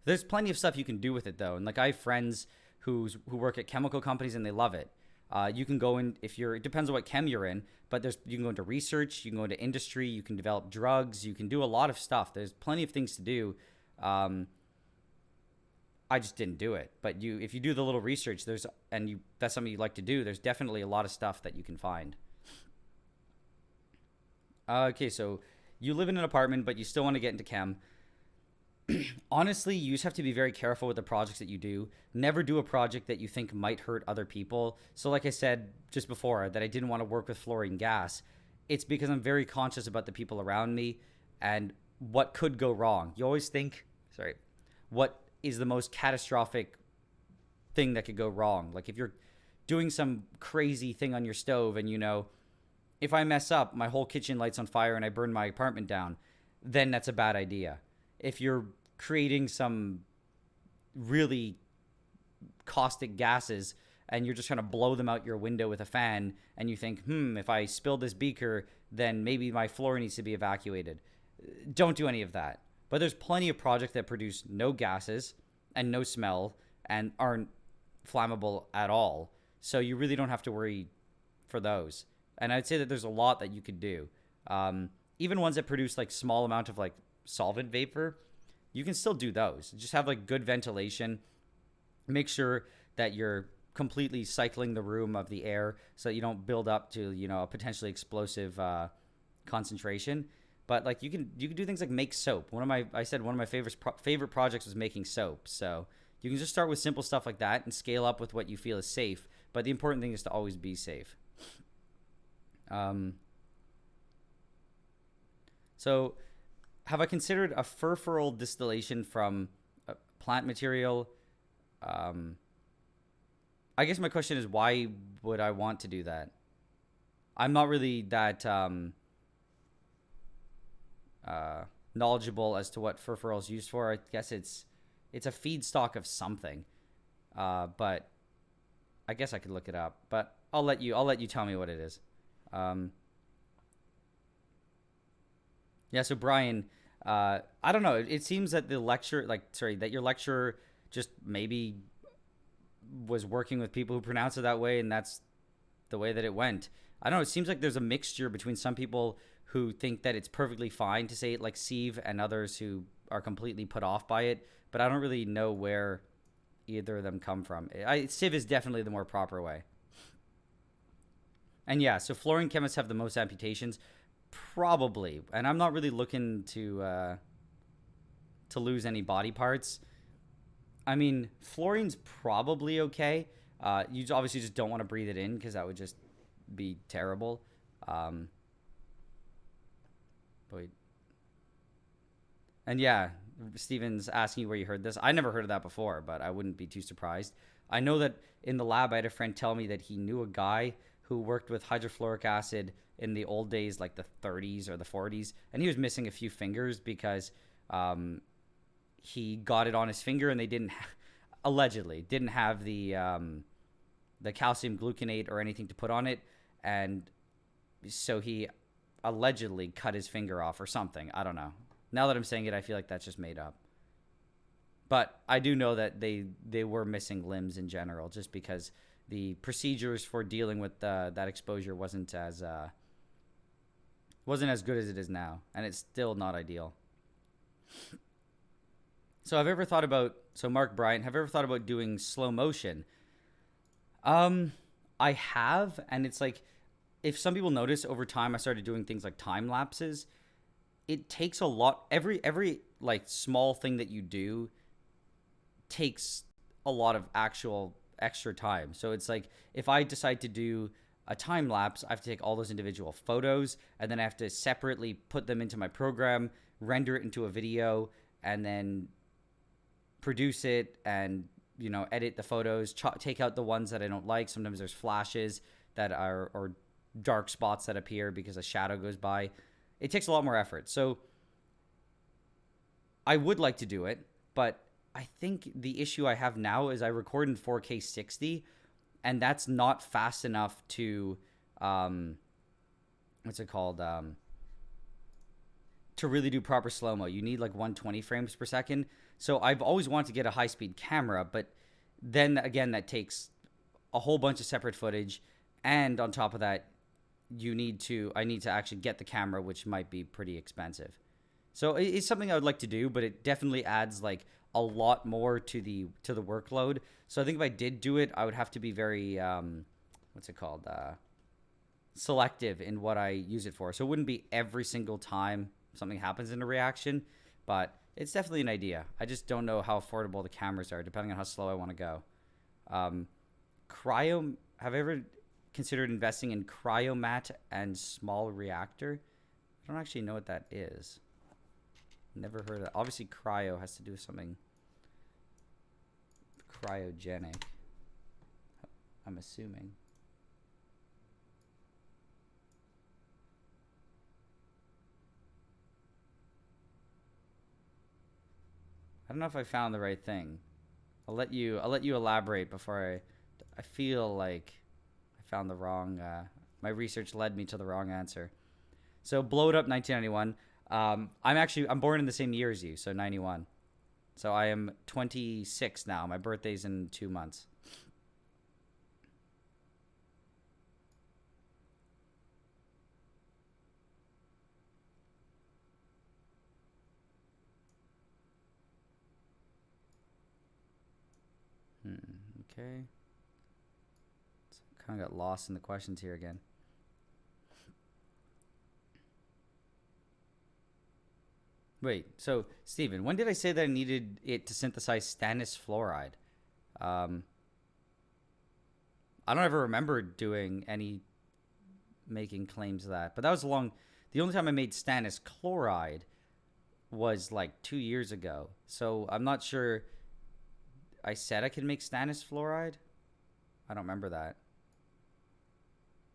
S1: There's plenty of stuff you can do with it though, and like I have friends who work at chemical companies and they love it. You can go in it depends on what chem you're in, but you can go into research, you can go into industry, you can develop drugs, you can do a lot of stuff. There's plenty of things to do. I just didn't do it, but if you do the little research, that's something you like to do. There's definitely a lot of stuff that you can find. Okay, so you live in an apartment, but you still want to get into chem. Honestly, you just have to be very careful with the projects that you do. Never do a project that you think might hurt other people. So like I said just before, that I didn't want to work with fluorine gas. It's because I'm very conscious about the people around me and what could go wrong. You always think, what is the most catastrophic thing that could go wrong? Like if you're doing some crazy thing on your stove and if I mess up, my whole kitchen lights on fire and I burn my apartment down, then that's a bad idea. If you're creating some really caustic gases and you're just trying to blow them out your window with a fan and you think, if I spill this beaker, then maybe my floor needs to be evacuated. Don't do any of that. But there's plenty of projects that produce no gases and no smell and aren't flammable at all. So you really don't have to worry for those. And I'd say that there's a lot that you could do. Even ones that produce like small amount of like solvent vapor, you can still do those. Just have like good ventilation. Make sure that you're completely cycling the room of the air so that you don't build up to a potentially explosive concentration. But like you can do things like make soap. One of my favorite projects was making soap. So you can just start with simple stuff like that and scale up with what you feel is safe. But the important thing is to always be safe. So have I considered a furfural distillation from plant material. Um, I guess my question is, why would I want to do that? I'm not really that uh, knowledgeable as to what furfural is used for. I guess it's a feedstock of something, but I guess I could look it up. But I'll let you tell me what it is. Um, yeah. So Brian, I don't know. It seems that the lecture, like, sorry, that your lecturer just maybe was working with people who pronounce it that way, and that's the way that it went. I don't know. It seems like there's a mixture between some people who think that it's perfectly fine to say it like sieve, and others who are completely put off by it. But I don't really know where either of them come from. Sieve is definitely the more proper way. And yeah, so fluorine chemists have the most amputations, probably. And I'm not really looking to lose any body parts. I mean, fluorine's probably okay. You obviously just don't want to breathe it in because that would just be terrible. Um, but and yeah, Steven's asking you where you heard this. I never heard of that before, but I wouldn't be too surprised. I know that in the lab, I had a friend tell me that he knew a guy who worked with hydrofluoric acid in the old days, like the 30s or the 40s, and he was missing a few fingers because um, he got it on his finger, and they didn't allegedly didn't have the calcium gluconate or anything to put on it, and so he allegedly cut his finger off or something. I don't know. Now that I'm saying it, I feel like that's just made up. But I do know that they were missing limbs in general, just because the procedures for dealing with that exposure wasn't as good as it is now, and it's still not ideal. So Mark Bryant, have you ever thought about doing slow motion? Um, I have, and it's like, if some people notice, over time I started doing things like time lapses. It takes a lot. Every like small thing that you do takes a lot of actual extra time. So it's like, if I decide to do a time lapse, I have to take all those individual photos, and then I have to separately put them into my program, render it into a video, and then produce it, and edit the photos, take out the ones that I don't like. Sometimes there's flashes that are, or dark spots that appear because a shadow goes by. It takes a lot more effort. So I would like to do it, but I think the issue I have now is I record in 4K 60, and that's not fast enough to what's it called? To really do proper slow mo. You need like 120 frames per second. So I've always wanted to get a high speed camera, but then again, that takes a whole bunch of separate footage, and on top of that, I need to actually get the camera, which might be pretty expensive. So it's something I would like to do, but it definitely adds like a lot more to the workload. So I think if I did do it, I would have to be very what's it called? Selective in what I use it for. So it wouldn't be every single time something happens in a reaction, but it's definitely an idea. I just don't know how affordable the cameras are, depending on how slow I want to go. Um, have I ever considered investing in cryomat and small reactor? I don't actually know what that is. Never heard of that. Obviously, cryo has to do with something cryogenic, I'm assuming. I don't know if I found the right thing. I'll let you elaborate before I feel like I found the wrong my research led me to the wrong answer. So blow it up 1991. I'm born in the same year as you, so 91. So I am 26 now. My birthday's in 2 months. Okay. So kind of got lost in the questions here again. Wait, so Steven, when did I say that I needed it to synthesize stannous fluoride? Um, I don't ever remember doing any making claims of that, but that was long. The only time I made stannous chloride was like 2 years ago. So I'm not sure I said I could make stannous fluoride. I don't remember that,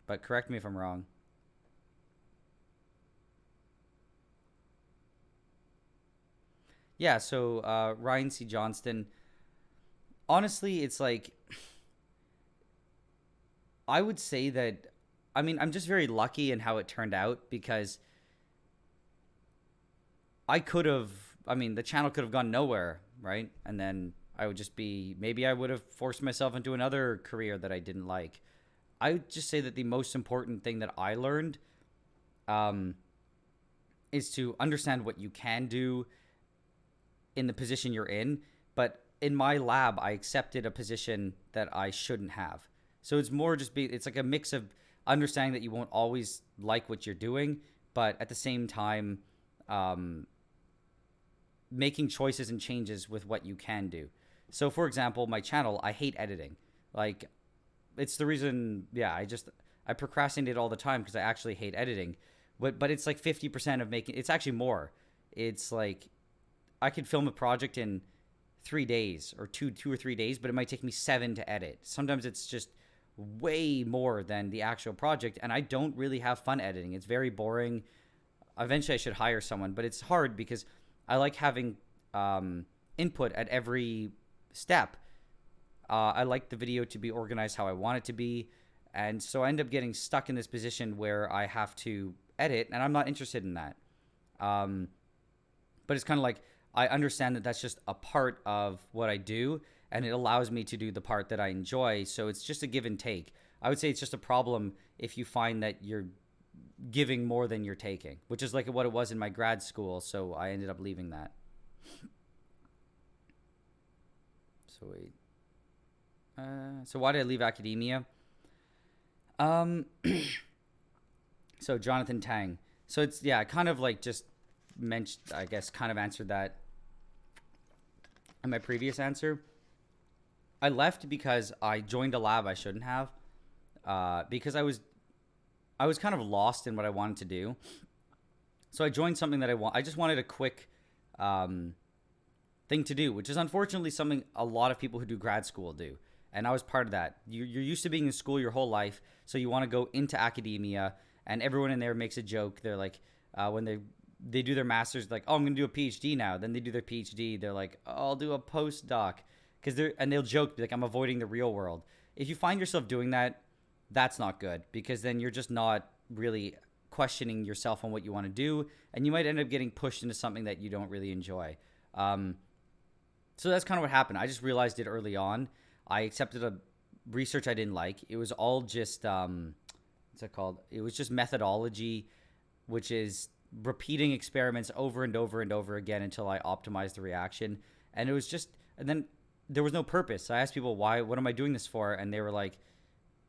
S1: but correct me if I'm wrong. Yeah, so Ryan C. Johnston. Honestly, it's like I would say that. I mean, I'm just very lucky in how it turned out because I could have. I mean, the channel could have gone nowhere, right? And then I would just be. Maybe I would have forced myself into another career that I didn't like. I would just say that the most important thing that I learned um, is to understand what you can do in the position you're in. But in my lab, I accepted a position that I shouldn't have. So it's more just be. It's like a mix of understanding that you won't always like what you're doing, but at the same time, um, making choices and changes with what you can do. So, for example, my channel, I hate editing. Like, it's the reason. Yeah, I procrastinate all the time because I actually hate editing. But it's like 50% of making. It's actually more. It's like I could film a project in 3 days or two or 3 days, but it might take me 7 to edit. Sometimes it's just way more than the actual project, and I don't really have fun editing. It's very boring. Eventually, I should hire someone, but it's hard because I like having input at every step. I like the video to be organized how I want it to be, and so I end up getting stuck in this position where I have to edit, and I'm not interested in that. Um, but it's kind of like I understand that that's just a part of what I do, and it allows me to do the part that I enjoy. So it's just a give and take. I would say it's just a problem if you find that you're giving more than you're taking, which is like what it was in my grad school. So I ended up leaving that. So wait. So why did I leave academia? Um, so Jonathan Tang. So it's yeah, I kind of like just mentioned. I guess kind of answered that in my previous answer. I left because I joined a lab I shouldn't have. Because I was kind of lost in what I wanted to do. So I joined something that I want. I just wanted a quick um, thing to do, which is unfortunately something a lot of people who do grad school do. And I was part of that. You're used to being in school your whole life, so you want to go into academia, and everyone in there makes a joke. They're like, when they do their masters, like, oh, I'm gonna do a PhD now. Then they do their PhD. They're like, oh, I'll do a postdoc, they'll joke like I'm avoiding the real world. If you find yourself doing that, that's not good because then you're just not really questioning yourself on what you want to do, and you might end up getting pushed into something that you don't really enjoy. Um, so that's kind of what happened. I just realized it early on. I accepted a research I didn't like. It was all just what's it called? It was just methodology, which is repeating experiments over and over and over again until I optimized the reaction. And it was just, and then there was no purpose. I asked people why, what am I doing this for? And they were like,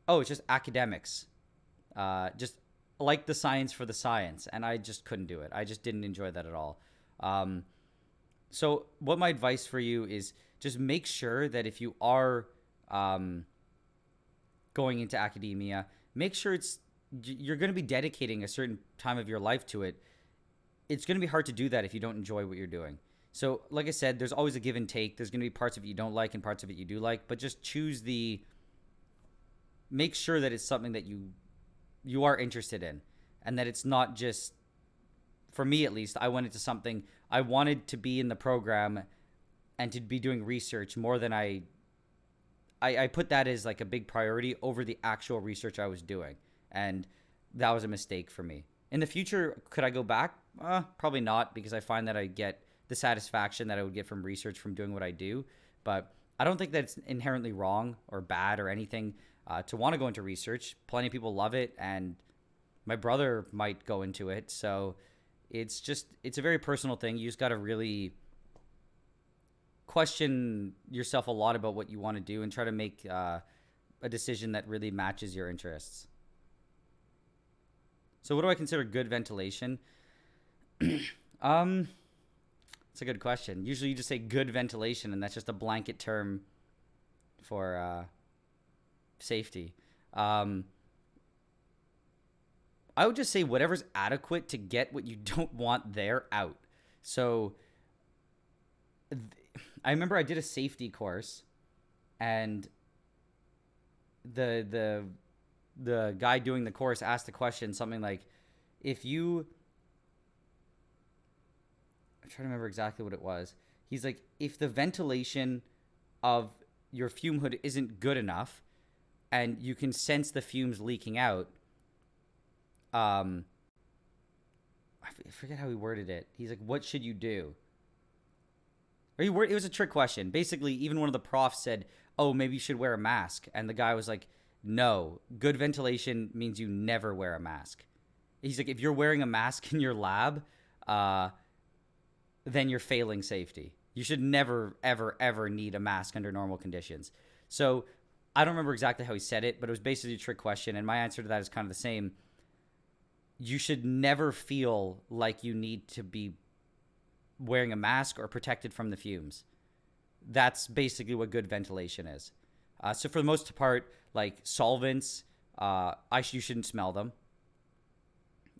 S1: oh, it's just academics. Just like the science for the science. And I just couldn't do it. I just didn't enjoy that at all. So what my advice for you is just make sure that if you are going into academia, make sure you're going to be dedicating a certain time of your life to it. It's going to be hard to do that if you don't enjoy what you're doing. So like I said, there's always a give and take. There's going to be parts of it you don't like and parts of it you do like, but just make sure that it's something that you are interested in, and that it's not just, for me at least, I went into something I wanted to be in the program and to be doing research more than I put that as like a big priority over the actual research I was doing. And that was a mistake for me. In the future, could I go back? Probably not, because I find that I get the satisfaction that I would get from research from doing what I do. But I don't think that it's inherently wrong or bad or anything to want to go into research. Plenty of people love it, and my brother might go into it. So it's a very personal thing. You just got to really question yourself a lot about what you want to do and try to make a decision that really matches your interests. So what do I consider good ventilation? um, it's a good question. Usually you just say good ventilation, and that's just a blanket term for safety. I would just say whatever's adequate to get what you don't want there out. So I remember I did a safety course, and the the the guy doing the course asked a question, something like, if you, I'm trying to remember exactly what it was. He's like, if the ventilation of your fume hood isn't good enough and you can sense the fumes leaking out, um I forget how he worded it. He's like, what should you do? It was a trick question. Basically, even one of the profs said, "Oh, maybe you should wear a mask." And the guy was like, "No, good ventilation means you never wear a mask." He's like, "If you're wearing a mask in your lab, uh, then you're failing safety. You should never, ever, ever need a mask under normal conditions." So I don't remember exactly how he said it, but it was basically a trick question. And my answer to that is kind of the same. You should never feel like you need to be wearing a mask or protected from the fumes. That's basically what good ventilation is. So for the most part, like solvents, you shouldn't smell them.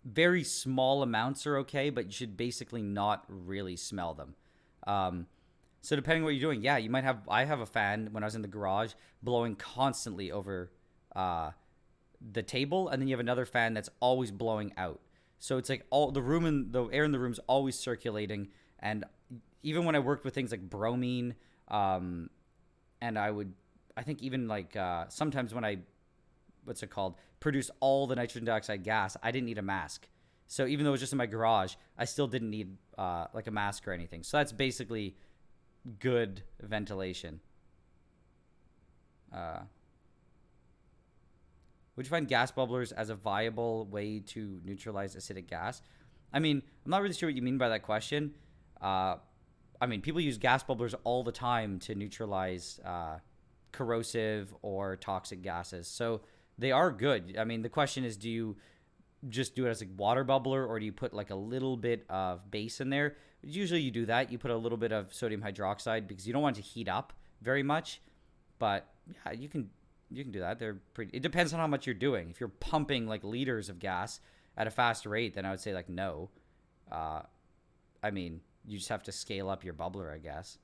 S1: Very small amounts are okay, but you should basically not really smell them. So depending on what you're doing, yeah, you might have. I have a fan when I was in the garage blowing constantly over the table, and then you have another fan that's always blowing out. So it's like all the room and the air in the room's always circulating. And even when I worked with things like bromine, and I think even like sometimes when I, what's it called, produce all the nitrogen dioxide gas, I didn't need a mask. So even though it was just in my garage, I still didn't need like a mask or anything. So that's basically good ventilation. Would you find gas bubblers as a viable way to neutralize acidic gas? I mean, I'm not really sure what you mean by that question. I mean, people use gas bubblers all the time to neutralize corrosive or toxic gases. So they are good. I mean, the question is, do you just do it as a water bubbler, or do you put like a little bit of base in there? Usually you do that. You put a little bit of sodium hydroxide because you don't want it to heat up very much. But yeah, you can do that. They're pretty. It depends on how much you're doing. If you're pumping like liters of gas at a fast rate, then I would say like no. I mean, you just have to scale up your bubbler, I guess.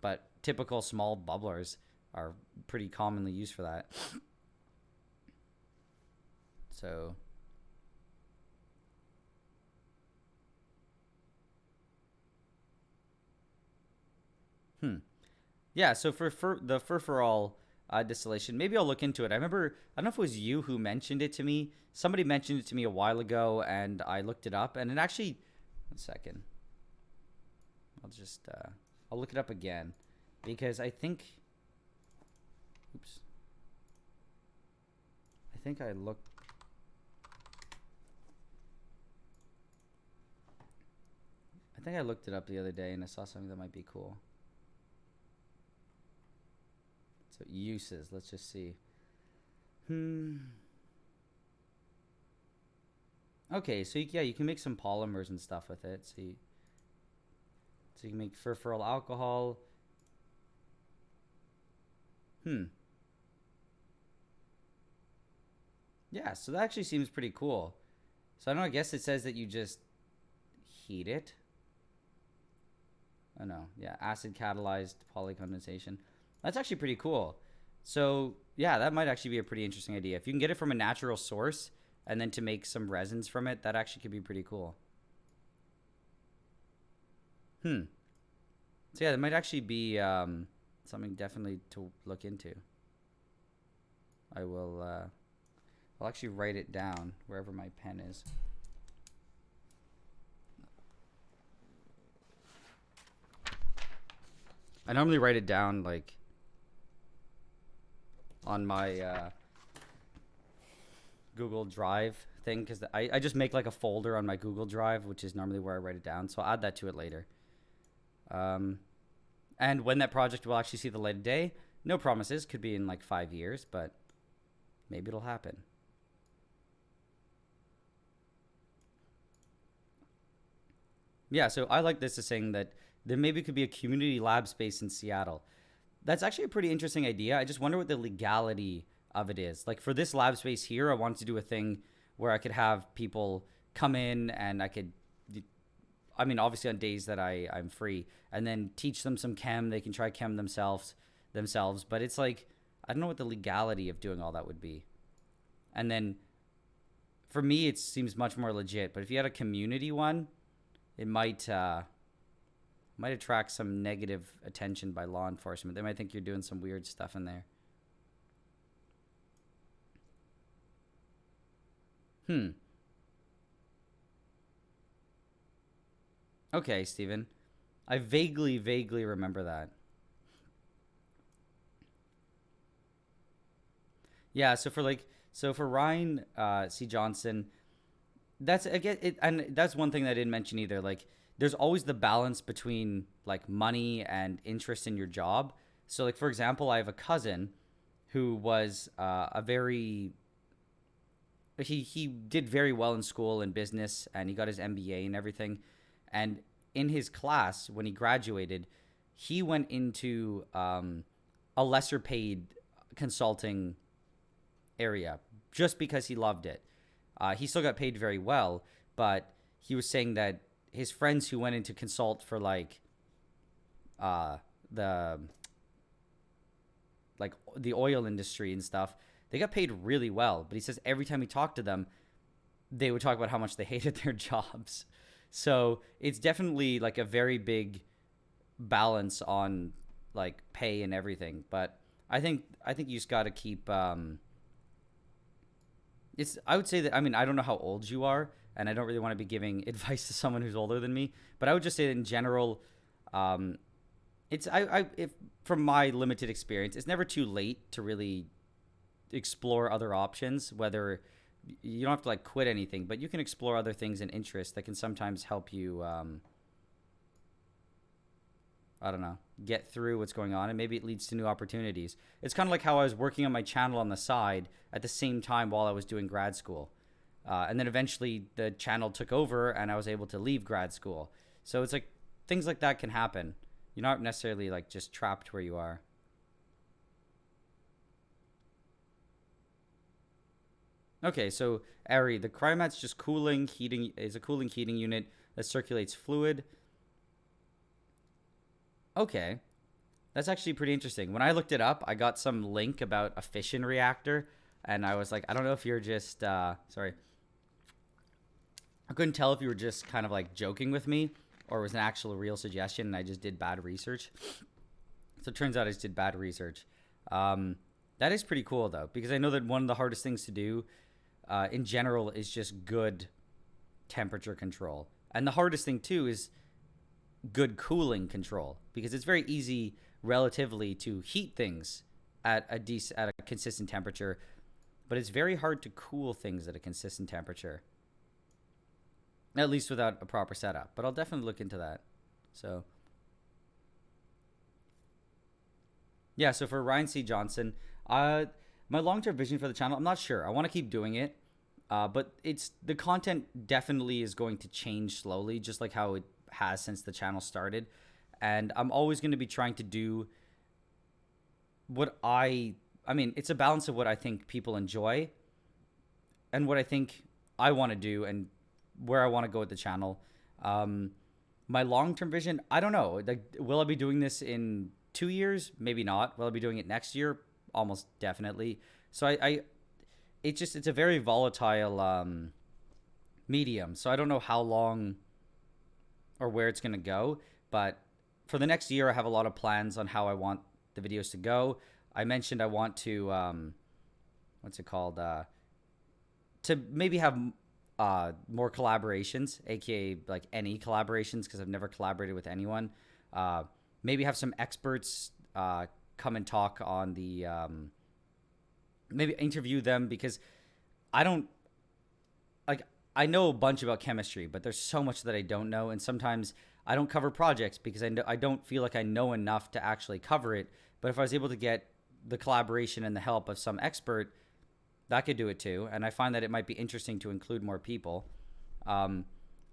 S1: But typical small bubblers are pretty commonly used for that. So yeah, so for the furfural distillation, maybe I'll look into it. I remember, I don't know if it was you who mentioned it to me. Somebody mentioned it to me a while ago, and I looked it up, and it actually, one second. I'll look it up again, because I think, oops. I think I looked, I think I looked it up the other day, and I saw something that might be cool. So uses, let's just see. Okay, so yeah, you can make some polymers and stuff with it. So you can make furfural alcohol. Yeah, so that actually seems pretty cool. So I don't know, I guess it says that you just heat it. Oh no, yeah, acid catalyzed polycondensation. That's actually pretty cool. So yeah, that might actually be a pretty interesting idea. If you can get it from a natural source and then to make some resins from it, that actually could be pretty cool. So yeah, that might actually be something definitely to look into. I will. I'll actually write it down wherever my pen is. I normally write it down like on my Google Drive thing, because I just make like a folder on my Google Drive, which is normally where I write it down. So I'll add that to it later. And when that project will actually see the light of day, no promises. Could be in like 5 years, but maybe it'll happen. Yeah, so I like this as saying that there maybe could be a community lab space in Seattle. That's actually a pretty interesting idea. I just wonder what the legality of it is. Like for this lab space here, I wanted to do a thing where I could have people come in and I mean, obviously on days that I'm free, and then teach them some chem. They can try chem themselves. But it's like, I don't know what the legality of doing all that would be. And then for me, it seems much more legit. But if you had a community one, it might attract some negative attention by law enforcement. They might think you're doing some weird stuff in there. Hmm. Okay, Steven. I vaguely remember that. Yeah, so for Ryan C. Johnson, that's again it, and that's one thing that I didn't mention either. Like, there's always the balance between like money and interest in your job. So, like for example, I have a cousin who was a very he did very well in school and business, and he got his MBA and everything. And in his class, when he graduated, he went into a lesser paid consulting area just because he loved it. He still got paid very well, but he was saying that his friends who went into consult for uh, the the oil industry and stuff, they got paid really well. But he says every time he talked to them, they would talk about how much they hated their jobs. So it's definitely like a very big balance on like pay and everything. But I think you just got to keep. It's I would say that, I mean, I don't know how old you are, and I don't really want to be giving advice to someone who's older than me. But I would just say that in general, um, it's I if from my limited experience, it's never too late to really explore other options. Whether you don't have to like quit anything, but you can explore other things and interests that can sometimes help you. I don't know, get through what's going on, and maybe it leads to new opportunities. It's kind of like how I was working on my channel on the side at the same time while I was doing grad school. And then eventually the channel took over and I was able to leave grad school. So it's like things like that can happen. You're not necessarily like just trapped where you are. Okay, so Ari, the Cryomat's just cooling heating is a cooling heating unit that circulates fluid. Okay, that's actually pretty interesting. When I looked it up, I got some link about a fission reactor, and I was like, I don't know if you're just sorry, I couldn't tell if you were just kind of like joking with me or it was an actual real suggestion and I just did bad research. So it turns out I just did bad research. That is pretty cool though, because I know that one of the hardest things to do in general is just good temperature control. And the hardest thing too is good cooling control, because it's very easy relatively to heat things at a consistent temperature, but it's very hard to cool things at a consistent temperature, at least without a proper setup. But I'll definitely look into that. So yeah, so for Ryan C. Johnson, my long-term vision for the channel, I'm not sure. I want to keep doing it, but it's the content definitely is going to change slowly, just like how it has since the channel started. And I'm always going to be trying to do what I mean, it's a balance of what I think people enjoy and what I think I want to do and where I want to go with the channel. My long-term vision, I don't know. Like, will I be doing this in 2 years? Maybe not. Will I be doing it next year? Almost definitely. So it's a very volatile medium. So I don't know how long or where it's going to go. But for the next year, I have a lot of plans on how I want the videos to go. I mentioned I want to, what's it called? To maybe have more collaborations, aka like any collaborations, because I've never collaborated with anyone. Maybe have some experts come and talk on the, maybe interview them, because I don't, like, I know a bunch about chemistry, but there's so much that I don't know. And sometimes I don't cover projects because I don't feel like I know enough to actually cover it. But if I was able to get the collaboration and the help of some expert, that could do it too. And I find that it might be interesting to include more people. I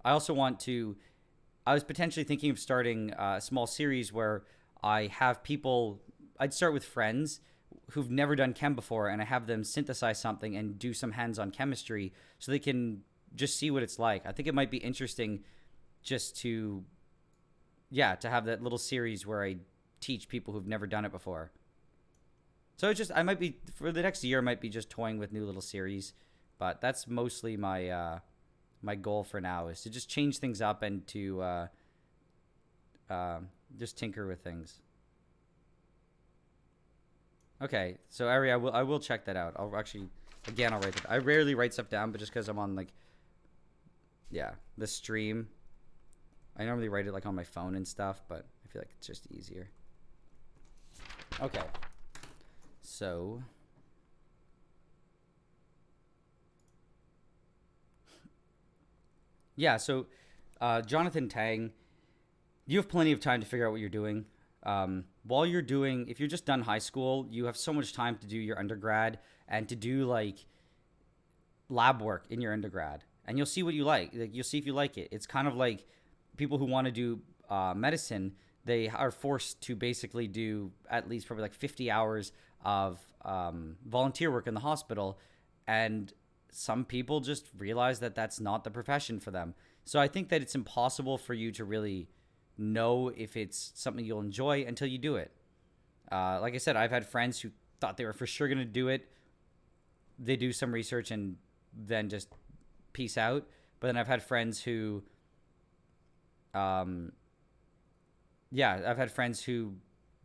S1: also want to, I was potentially thinking of starting a small series where I have people, I'd start with friends who've never done chem before, and I have them synthesize something and do some hands-on chemistry so they can just see what it's like. I think it might be interesting just to, yeah, to have that little series where I teach people who've never done it before. So it's just, I might be, for the next year, I might be just toying with new little series, but that's mostly my goal for now, is to just change things up and to just tinker with things. Okay, so Ari, I will check that out. I'll actually, again, I'll write it. I rarely write stuff down, but just because I'm on like, yeah, the stream, I normally write it like on my phone and stuff, but I feel like it's just easier. Okay, so yeah, so Jonathan Tang, you have plenty of time to figure out what you're doing. While you're doing, if you're just done high school, you have so much time to do your undergrad and to do like lab work in your undergrad, and you'll see what you like. Like, you'll see if you like it. It's kind of like people who want to do medicine. They are forced to basically do at least probably like 50 hours of volunteer work in the hospital, and some people just realize that that's not the profession for them. So I think that it's impossible for you to really know if it's something you'll enjoy until you do it. Like I said, I've had friends who thought they were for sure going to do it. They do some research and then just peace out. But then I've had friends who, yeah, I've had friends who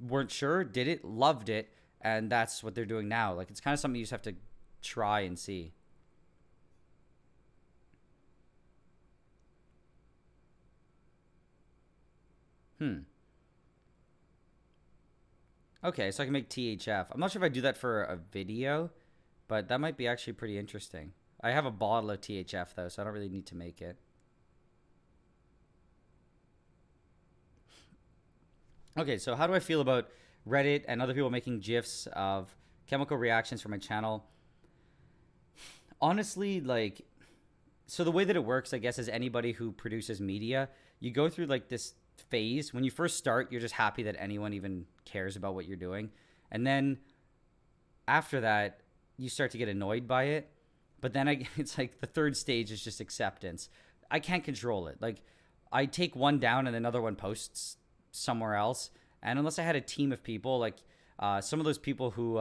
S1: weren't sure, did it, loved it, and that's what they're doing now. Like, it's kind of something you just have to try and see. Hmm. Okay, so I can make THF. I'm not sure if I do that for a video, but that might be actually pretty interesting. I have a bottle of THF though, so I don't really need to make it. Okay, so how do I feel about Reddit and other people making GIFs of chemical reactions for my channel? Honestly, like, so the way that it works, I guess, is anybody who produces media, you go through like this phase. When you first start, you're just happy that anyone even cares about what you're doing. And then after that, you start to get annoyed by it. But then it's like the third stage is just acceptance. I can't control it. Like, I take one down and another one posts somewhere else. And unless I had a team of people, like some of those people who,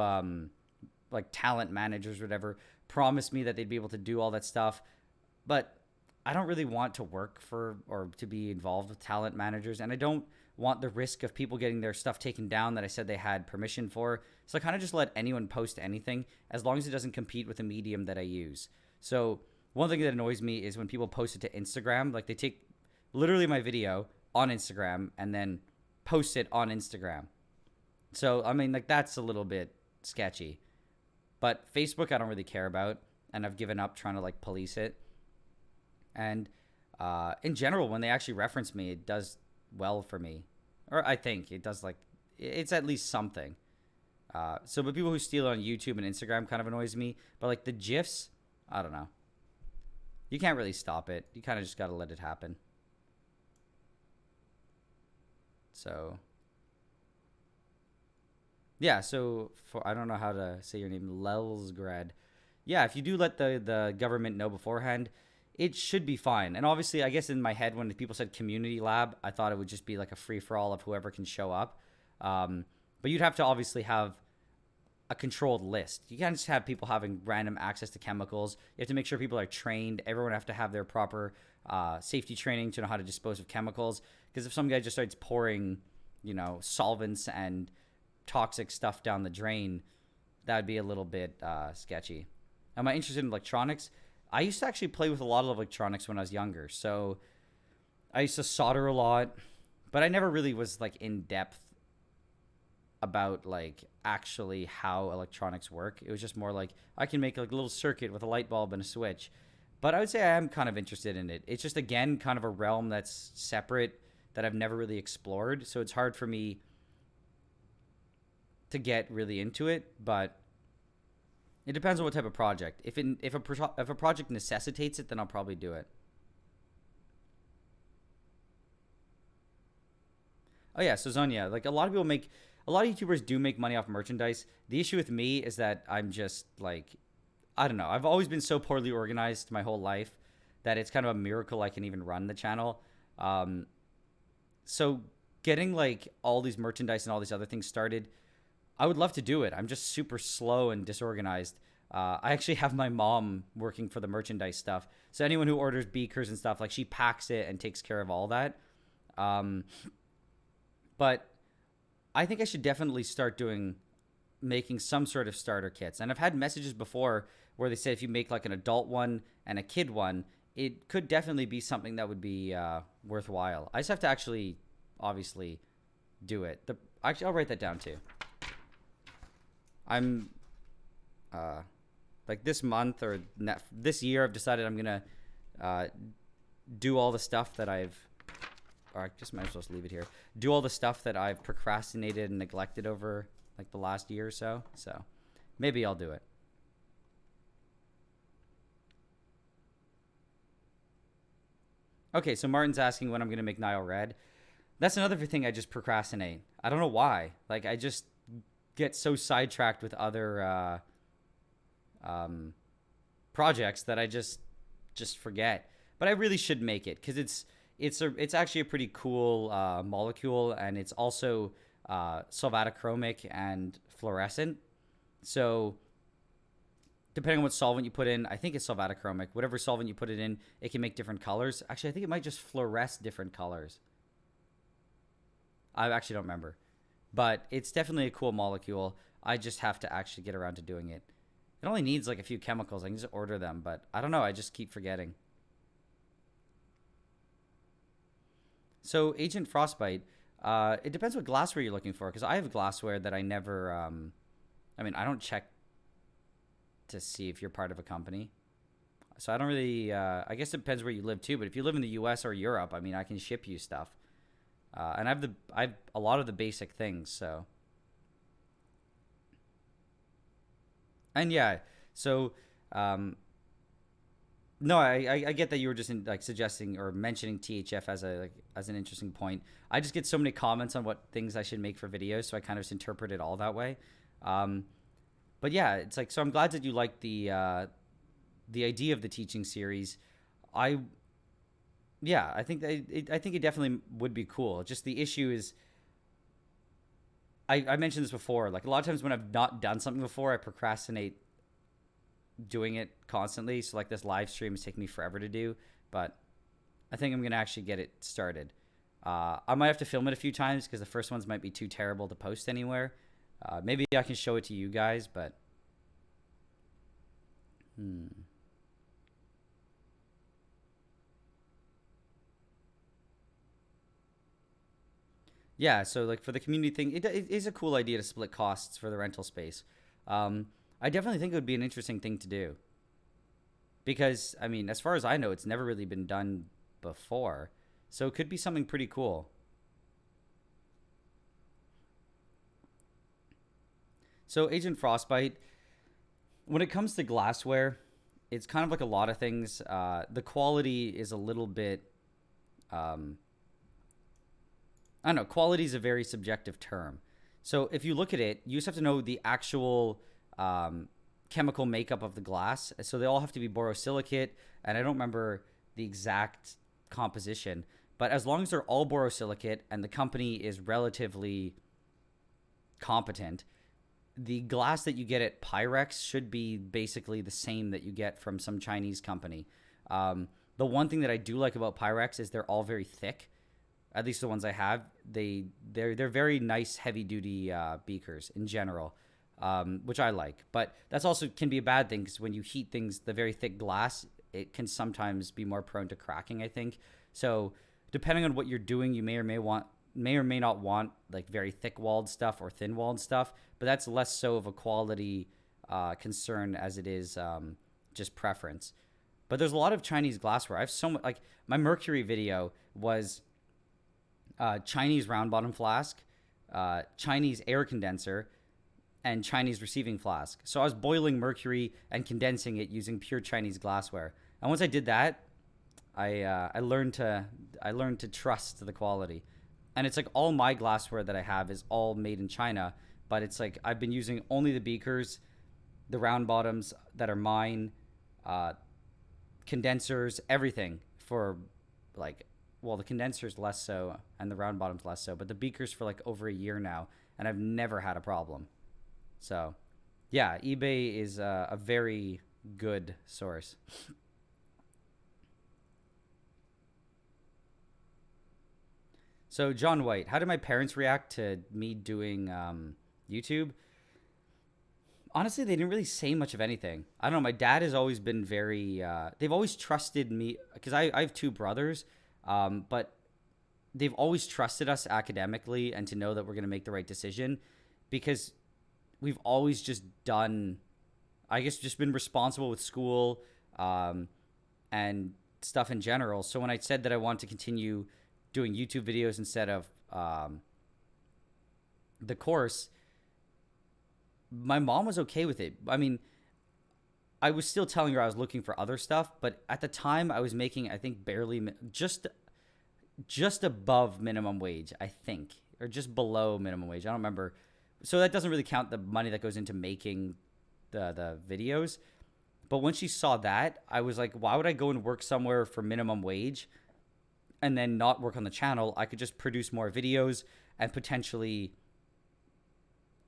S1: like talent managers or whatever, promised me that they'd be able to do all that stuff. But I don't really want to work for or to be involved with talent managers. And I don't want the risk of people getting their stuff taken down that I said they had permission for. So I kind of just let anyone post anything as long as it doesn't compete with the medium that I use. So one thing that annoys me is when people post it to Instagram, like they take literally my video on Instagram and then post it on Instagram. So, I mean, like, that's a little bit sketchy. But Facebook, I don't really care about, and I've given up trying to like police it. And in general, when they actually reference me, it does well for me, or I think it does. Like, it's at least something. But people who steal it on YouTube and Instagram kind of annoys me. But like the GIFs, I don't know. You can't really stop it. You kind of just got to let it happen. So yeah. So for, I don't know how to say your name, Lelsgrad. Yeah, if you do let the government know beforehand, it should be fine. And obviously, I guess in my head, when people said community lab, I thought it would just be like a free for all of whoever can show up. But you'd have to obviously have a controlled list. You can't just have people having random access to chemicals. You have to make sure people are trained. Everyone have to have their proper safety training to know how to dispose of chemicals. Because if some guy just starts pouring, solvents and toxic stuff down the drain, that would be a little bit sketchy. Am I interested in electronics? I used to actually play with a lot of electronics when I was younger. So I used to solder a lot, but I never really was like in depth about like actually how electronics work. It was just more like I can make like a little circuit with a light bulb and a switch. But I would say I am kind of interested in it. It's just, again, kind of a realm that's separate that I've never really explored. So it's hard for me to get really into it, but it depends on what type of project. If a project necessitates it, then I'll probably do it. Oh yeah, so Zonia, like a lot of YouTubers do make money off merchandise. The issue with me is that I'm just like, I don't know. I've always been so poorly organized my whole life that it's kind of a miracle I can even run the channel. Um, so getting like all these merchandise and all these other things started, I would love to do it. I'm just super slow and disorganized. I actually have my mom working for the merchandise stuff. So anyone who orders beakers and stuff, like she packs it and takes care of all that. Um, but I think I should definitely start doing making some sort of starter kits. And I've had messages before where they say if you make like an adult one and a kid one, it could definitely be something that would be worthwhile. I just have to actually, obviously, do it. Actually, I'll write that down too. I'm uh, like this month or this year, I've decided I'm gonna uh, do all the stuff that I've. Or I just might as well just leave it here. Do all the stuff that I've procrastinated and neglected over like the last year or so. So maybe I'll do it. Okay, so Martin's asking when I'm gonna make Nile red. That's another thing I just procrastinate. I don't know why. Like I just get so sidetracked with other um, projects that I just forget. But I really should make it because it's actually a pretty cool molecule, and it's also solvatochromic and fluorescent. So depending on what solvent you put in, I think it's solvatochromic. Whatever solvent you put it in, it can make different colors. Actually, I think it might just fluoresce different colors. I actually don't remember, but it's definitely a cool molecule. I just have to actually get around to doing it. It only needs like a few chemicals. I can just order them, but I don't know. I just keep forgetting. So Agent Frostbite, it depends what glassware you're looking for, because I have glassware that I never. I mean, I don't check to see if you're part of a company, so I don't really. I guess it depends where you live too. But if you live in the U.S. or Europe, I mean, I can ship you stuff, and I've a lot of the basic things. So and yeah, so um, no, I get that you were just like suggesting or mentioning THF as a like as an interesting point. I just get so many comments on what things I should make for videos, so I kind of just interpret it all that way. Um, but yeah, it's like so. I'm glad that you like the idea of the teaching series. I yeah, I think that I think it definitely would be cool. Just the issue is I mentioned this before. Like a lot of times when I've not done something before, I procrastinate doing it constantly. So like this live stream is taking me forever to do, but I think I'm gonna actually get it started. I might have to film it a few times because the first ones might be too terrible to post anywhere. Maybe I can show it to you guys, but hmm. Yeah. So like for the community thing, it is a cool idea to split costs for the rental space. Um, I definitely think it would be an interesting thing to do because I mean, as far as I know, it's never really been done before, so it could be something pretty cool. So Agent Frostbite, when it comes to glassware, it's kind of like a lot of things. The quality is a little bit, um, I don't know, quality is a very subjective term. So if you look at it, you just have to know the actual um, chemical makeup of the glass. So they all have to be borosilicate, and I don't remember the exact composition, but as long as they're all borosilicate and the company is relatively competent, the glass that you get at Pyrex should be basically the same that you get from some Chinese company. The one thing that I do like about Pyrex is they're all very thick. At least the ones I have, they're very nice, heavy duty beakers in general, which I like. But that's also can be a bad thing because when you heat things, the very thick glass, it can sometimes be more prone to cracking. I think so. Depending on what you're doing, you may or may not want like very thick walled stuff or thin walled stuff, but that's less so of a quality concern as it is just preference. But there's a lot of Chinese glassware. I have so much like my Mercury video was Chinese round bottom flask, Chinese air condenser, and Chinese receiving flask. So I was boiling mercury and condensing it using pure Chinese glassware. And once I did that, I learned to trust the quality. And it's like all my glassware that I have is all made in China, but it's like I've been using only the beakers, the round bottoms that are mine, uh, condensers, everything for like well, the condenser's less so, and the round bottom's less so, but the beakers for like over a year now, and I've never had a problem. So, yeah, eBay is a very good source. So, John White, how did my parents react to me doing YouTube? Honestly, they didn't really say much of anything. I don't know. My dad has always been very. They've always trusted me because I have two brothers, but they've always trusted us academically and to know that we're going to make the right decision because we've always just done, I guess, just been responsible with school and stuff in general. So when I said that I want to continue doing YouTube videos instead of the course, my mom was okay with it. I mean, I was still telling her I was looking for other stuff, but at the time I was making, I think, barely just above minimum wage, I think, or just below minimum wage. I don't remember. So that doesn't really count the money that goes into making the videos. But when she saw that, I was like, why would I go and work somewhere for minimum wage and then not work on the channel? I could just produce more videos and potentially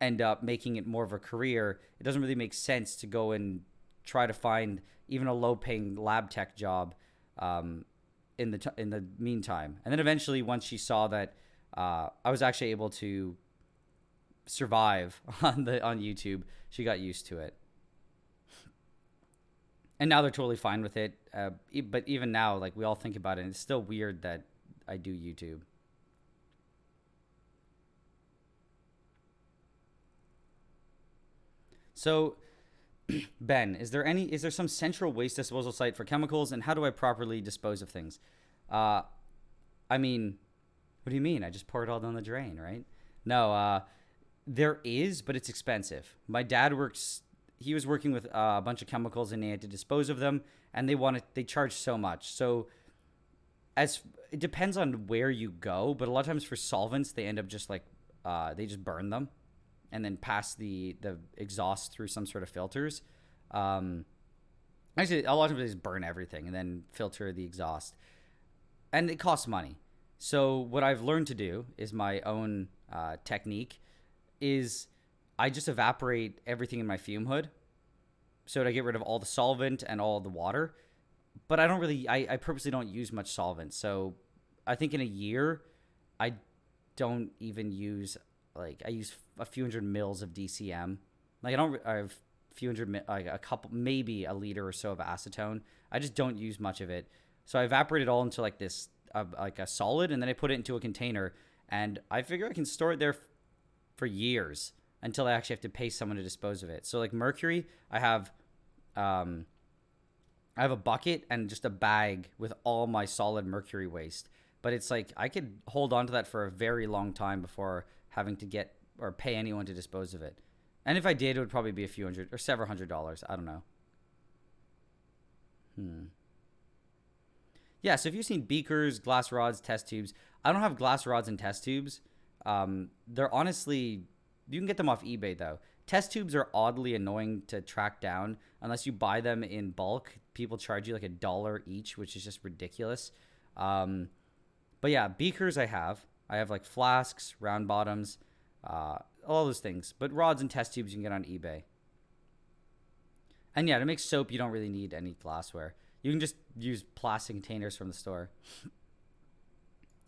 S1: end up making it more of a career. It doesn't really make sense to go and try to find even a low-paying lab tech job in the meantime. And then eventually, once she saw that I was actually able to survive on YouTube, she got used to it. And now they're totally fine with it. But even now, like, we all think about it, and it's still weird that I do YouTube. So, Ben, is there some central waste disposal site for chemicals, and how do I properly dispose of things? Uh, I mean, what do you mean? I just pour it all down the drain, right? No, there is, but it's expensive. My dad works. He was working with a bunch of chemicals, and they had to dispose of them, and they charge so much. So, as it depends on where you go, but a lot of times for solvents, they end up just like they just burn them and then pass the exhaust through some sort of filters. Actually, a lot of times they just burn everything and then filter the exhaust, and it costs money. So what I've learned to do is my own technique is I just evaporate everything in my fume hood so that I get rid of all the solvent and all the water. But I don't really, I purposely don't use much solvent. So I think in a year, I don't even use, like, I use a few hundred mils of DCM. Like, I have a few hundred, like a couple, maybe a liter or so of acetone. I just don't use much of it. So I evaporate it all into like this, like a solid, and then I put it into a container. And I figure I can store it there for years until I actually have to pay someone to dispose of it. So like mercury, I have a bucket and just a bag with all my solid mercury waste. But it's like I could hold on to that for a very long time before having to get or pay anyone to dispose of it. And if I did, it would probably be a few hundred or several $100s. I don't know. Yeah, so if you've seen beakers, glass rods, test tubes, I don't have glass rods and test tubes. They're honestly, you can get them off eBay though. Test tubes are oddly annoying to track down unless you buy them in bulk. People charge you like $1 each, which is just ridiculous. But yeah, beakers I have. I have like flasks, round bottoms, all those things. But rods and test tubes you can get on eBay. And yeah, to make soap, you don't really need any glassware. You can just use plastic containers from the store.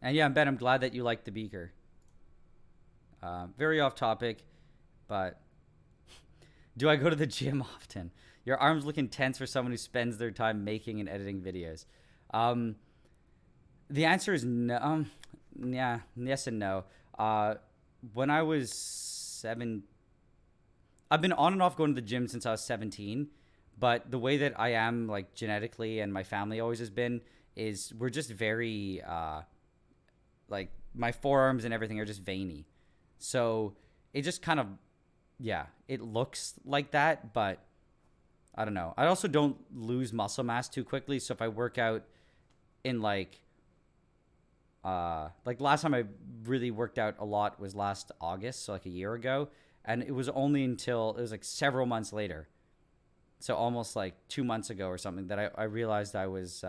S1: And yeah, Ben, I'm glad that you like the beaker. Very off topic, but do I go to the gym often? Your arms look intense for someone who spends their time making and editing videos. The answer is no. Yeah, yes and no. When I was I've been on and off going to the gym since I was 17. But the way that I am, like, genetically, and my family always has been, is we're just very, like, my forearms and everything are just veiny. So it just kind of, yeah, it looks like that, but I don't know. I also don't lose muscle mass too quickly. So if I work out in, like last time I really worked out a lot was last August, so like a year ago. And it was only until, it was like several months later. So almost like 2 months ago or something that I realized I was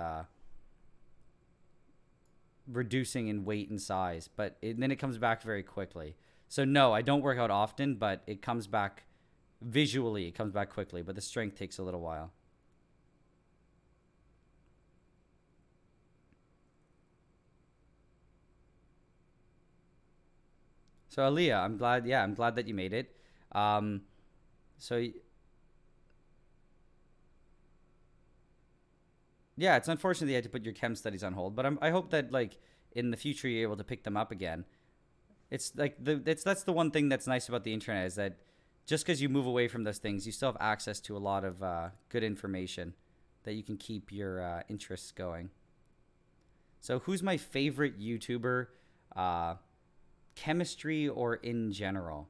S1: reducing in weight and size, but then it comes back very quickly. So no, I don't work out often, but it comes back visually. It comes back quickly, but the strength takes a little while. So Aaliyah, I'm glad. Yeah, I'm glad that you made it. Um, so yeah, it's unfortunate that you had to put your chem studies on hold, but I hope that like in the future you're able to pick them up again. It's like that's the one thing that's nice about the internet is that just because you move away from those things, you still have access to a lot of good information that you can keep your interests going. So, who's my favorite YouTuber? Uh, Chemistry or in general?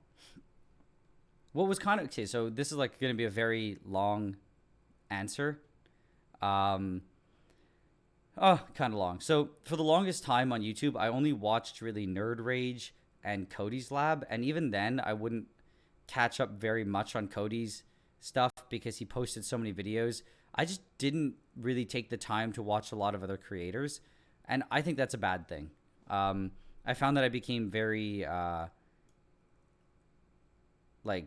S1: What was kind of okay? So this is like going to be a very long answer. Um, oh, kind of long. So for the longest time on YouTube, I only watched really Nerd Rage and Cody's Lab, and even then, I wouldn't catch up very much on Cody's stuff because he posted so many videos. I just didn't really take the time to watch a lot of other creators, and I think that's a bad thing. Um, I found that I became very like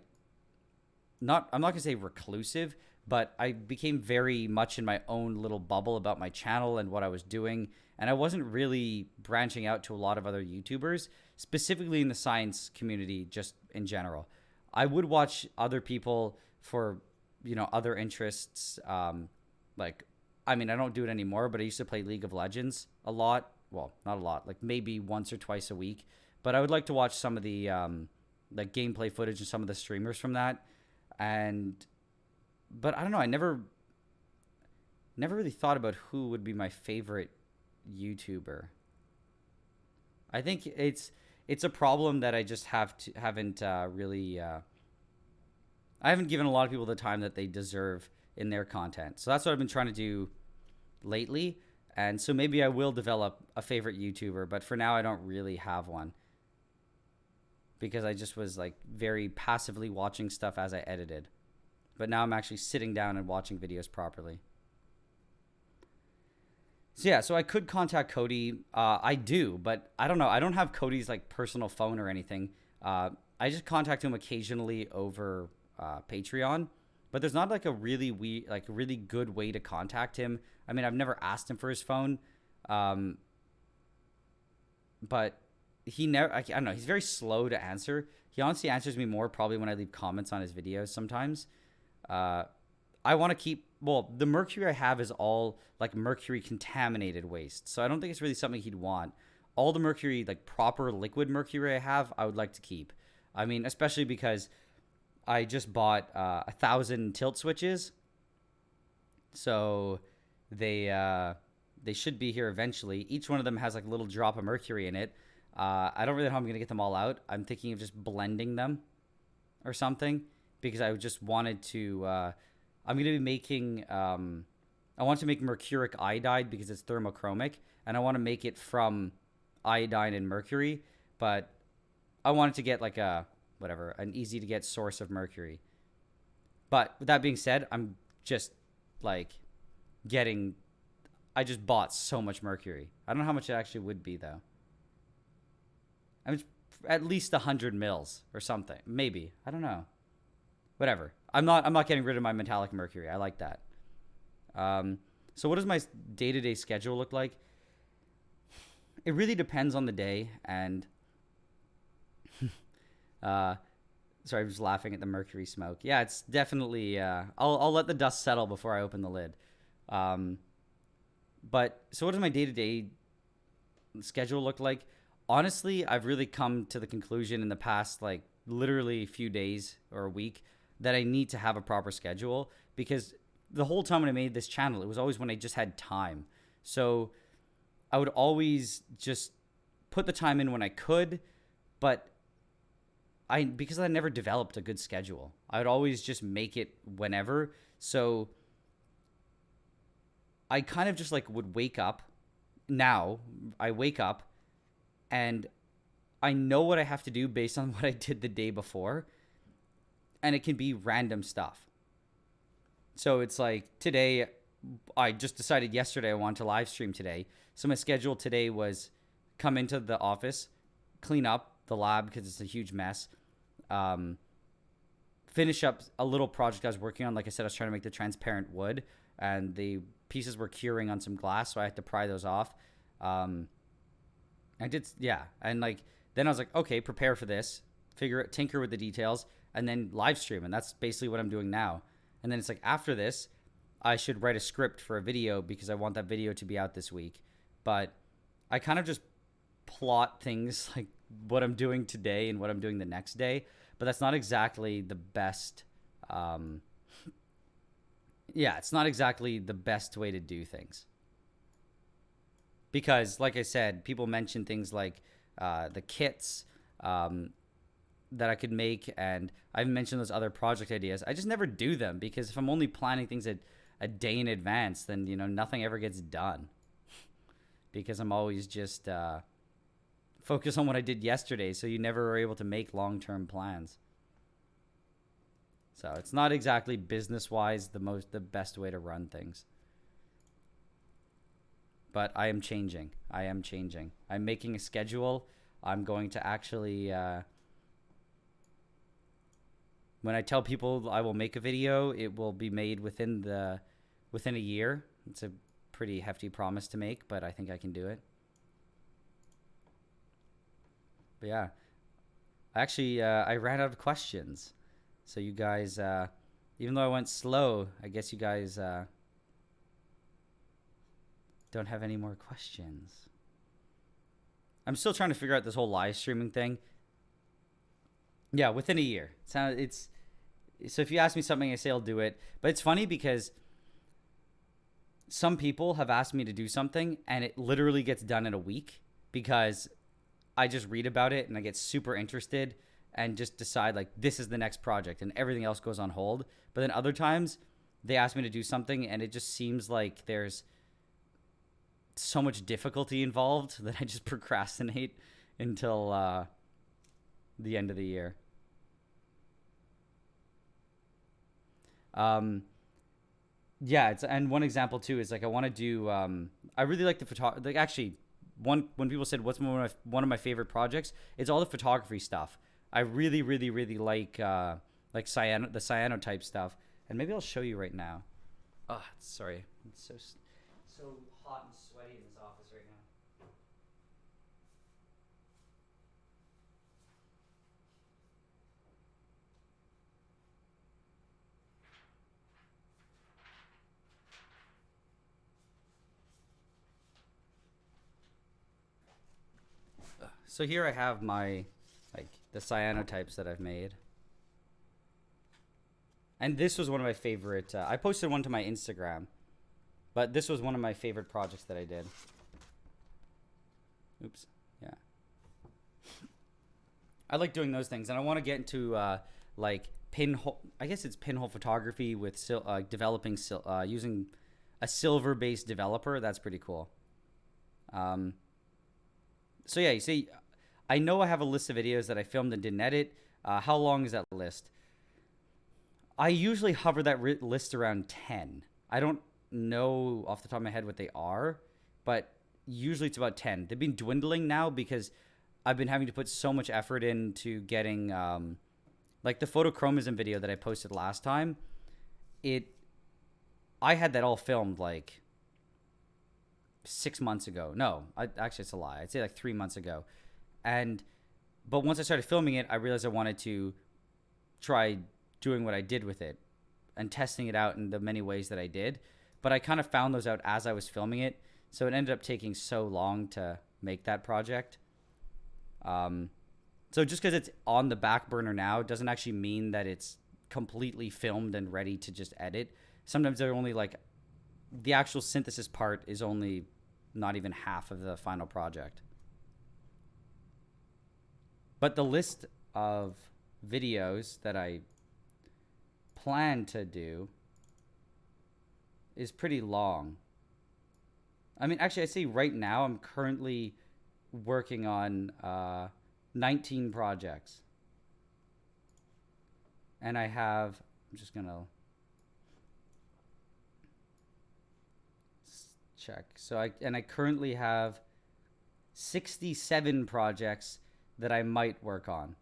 S1: not I'm not gonna say reclusive, but I became very much in my own little bubble about my channel and what I was doing, and I wasn't really branching out to a lot of other YouTubers, specifically in the science community, just in general. I would watch other people for other interests. Like, I mean, I don't do it anymore, but I used to play League of Legends a lot. Well, not a lot, like maybe once or twice a week. But I would like to watch some of the like gameplay footage and some of the streamers from that. And but I don't know. I never really thought about who would be my favorite YouTuber. I think it's a problem that I just haven't really I haven't given a lot of people the time that they deserve in their content. So that's what I've been trying to do lately. And so maybe I will develop a favorite YouTuber, but for now I don't really have one because I just was like very passively watching stuff as I edited. But now I'm actually sitting down and watching videos properly. So yeah, so I could contact Cody. I do, but I don't know. I don't have Cody's like personal phone or anything. I just contact him occasionally over Patreon, but there's not like like a really good way to contact him. I mean, I've never asked him for his phone, um, but he never. I don't know. He's very slow to answer. He honestly answers me more probably when I leave comments on his videos sometimes. Uh, I want to keep. Well, the mercury I have is all like mercury contaminated waste, so I don't think it's really something he'd want. All the mercury, like proper liquid mercury I have, I would like to keep. I mean, especially because I just bought 1,000 tilt switches, so they should be here eventually. Each one of them has like a little drop of mercury in it. I don't really know how I'm gonna get them all out. I'm thinking of just blending them or something because I just wanted to. I'm gonna be making. I want to make mercuric iodide because it's thermochromic, and I want to make it from iodine and mercury, but I wanted to get like an easy to get source of mercury. But with that being said, I'm just like getting. I just bought so much mercury. I don't know how much it actually would be though. I mean, at least 100 mils or something. Maybe I don't know. Whatever. I'm not getting rid of my metallic mercury. I like that. So what does my day-to-day schedule look like? It really depends on the day, and uh, sorry, I'm just laughing at the mercury smoke. Yeah, it's definitely. I'll let the dust settle before I open the lid. Um, but so what does my day-to-day schedule look like? Honestly, I've really come to the conclusion in the past, like literally few days or a week, that I need to have a proper schedule because the whole time when I made this channel, it was always when I just had time. So I would always just put the time in when I could, but because I never developed a good schedule, I would always just make it whenever. So I kind of just like would wake up. Now I wake up and I know what I have to do based on what I did the day before, and it can be random stuff. So it's like today, I just decided yesterday I wanted to live stream today. So my schedule today was come into the office, clean up the lab because it's a huge mess, um, finish up a little project I was working on. Like I said, I was trying to make the transparent wood, and the pieces were curing on some glass, so I had to pry those off. Um, I did, yeah, and like then I was like, okay, prepare for this, figure it, tinker with the details, and then live stream, and that's basically what I'm doing now. And then it's like after this, I should write a script for a video because I want that video to be out this week. But I kind of just plot things like what I'm doing today and what I'm doing the next day. But that's not exactly the best. Yeah, it's not exactly the best way to do things. Because, like I said, people mention things like the kits that I could make, and I've mentioned those other project ideas. I just never do them because if I'm only planning things a day in advance, then nothing ever gets done. Because I'm always just focused on what I did yesterday, so you never are able to make long-term plans. So it's not exactly business-wise the best way to run things. But I am changing. I'm making a schedule. I'm going to actually when I tell people I will make a video, it will be made within a year. It's a pretty hefty promise to make, but I think I can do it. But yeah, actually, I ran out of questions. So you guys, even though I went slow, I guess you guys don't have any more questions. I'm still trying to figure out this whole live streaming thing. Yeah, within a year. So if you ask me something, I say I'll do it. But it's funny because some people have asked me to do something and it literally gets done in a week because I just read about it and I get super interested and just decide like this is the next project and everything else goes on hold. But then other times they ask me to do something and it just seems like there's so much difficulty involved that I just procrastinate until the end of the year. Yeah, and one example too is like I want to do. I really like the photography. Like actually, when people said what's one of my favorite projects, it's all the photography stuff. I really, really, really like the cyanotype stuff, and maybe I'll show you right now. Oh, sorry, it's so hot and sweaty in this office right now. So here I have my the cyanotypes that I've made. And this was one of my favorite. I posted one to my Instagram, but this was one of my favorite projects that I did. Oops. Yeah. I like doing those things, and I want to get into like pinhole. I guess it's pinhole photography with developing using a silver-based developer. That's pretty cool. So yeah, you see, I know I have a list of videos that I filmed and didn't edit. How long is that list? I usually hover that list around 10. I don't know off the top of my head what they are, but usually it's about 10. They've been dwindling now because I've been having to put so much effort into getting like the photochromism video that I posted last time. I had that all filmed like 6 months ago. No, actually it's a lie. I'd say like 3 months ago. But once I started filming it, I realized I wanted to try doing what I did with it and testing it out in the many ways that I did. But I kind of found those out as I was filming it. So it ended up taking so long to make that project. So just because it's on the back burner now doesn't actually mean that it's completely filmed and ready to just edit. Sometimes they're only like the actual synthesis part is only not even half of the final project. But the list of videos that I plan to do is pretty long. I mean, actually, I say right now I'm currently working on 19 projects. And I'm just going to check. So I currently have 67 projects that I might work on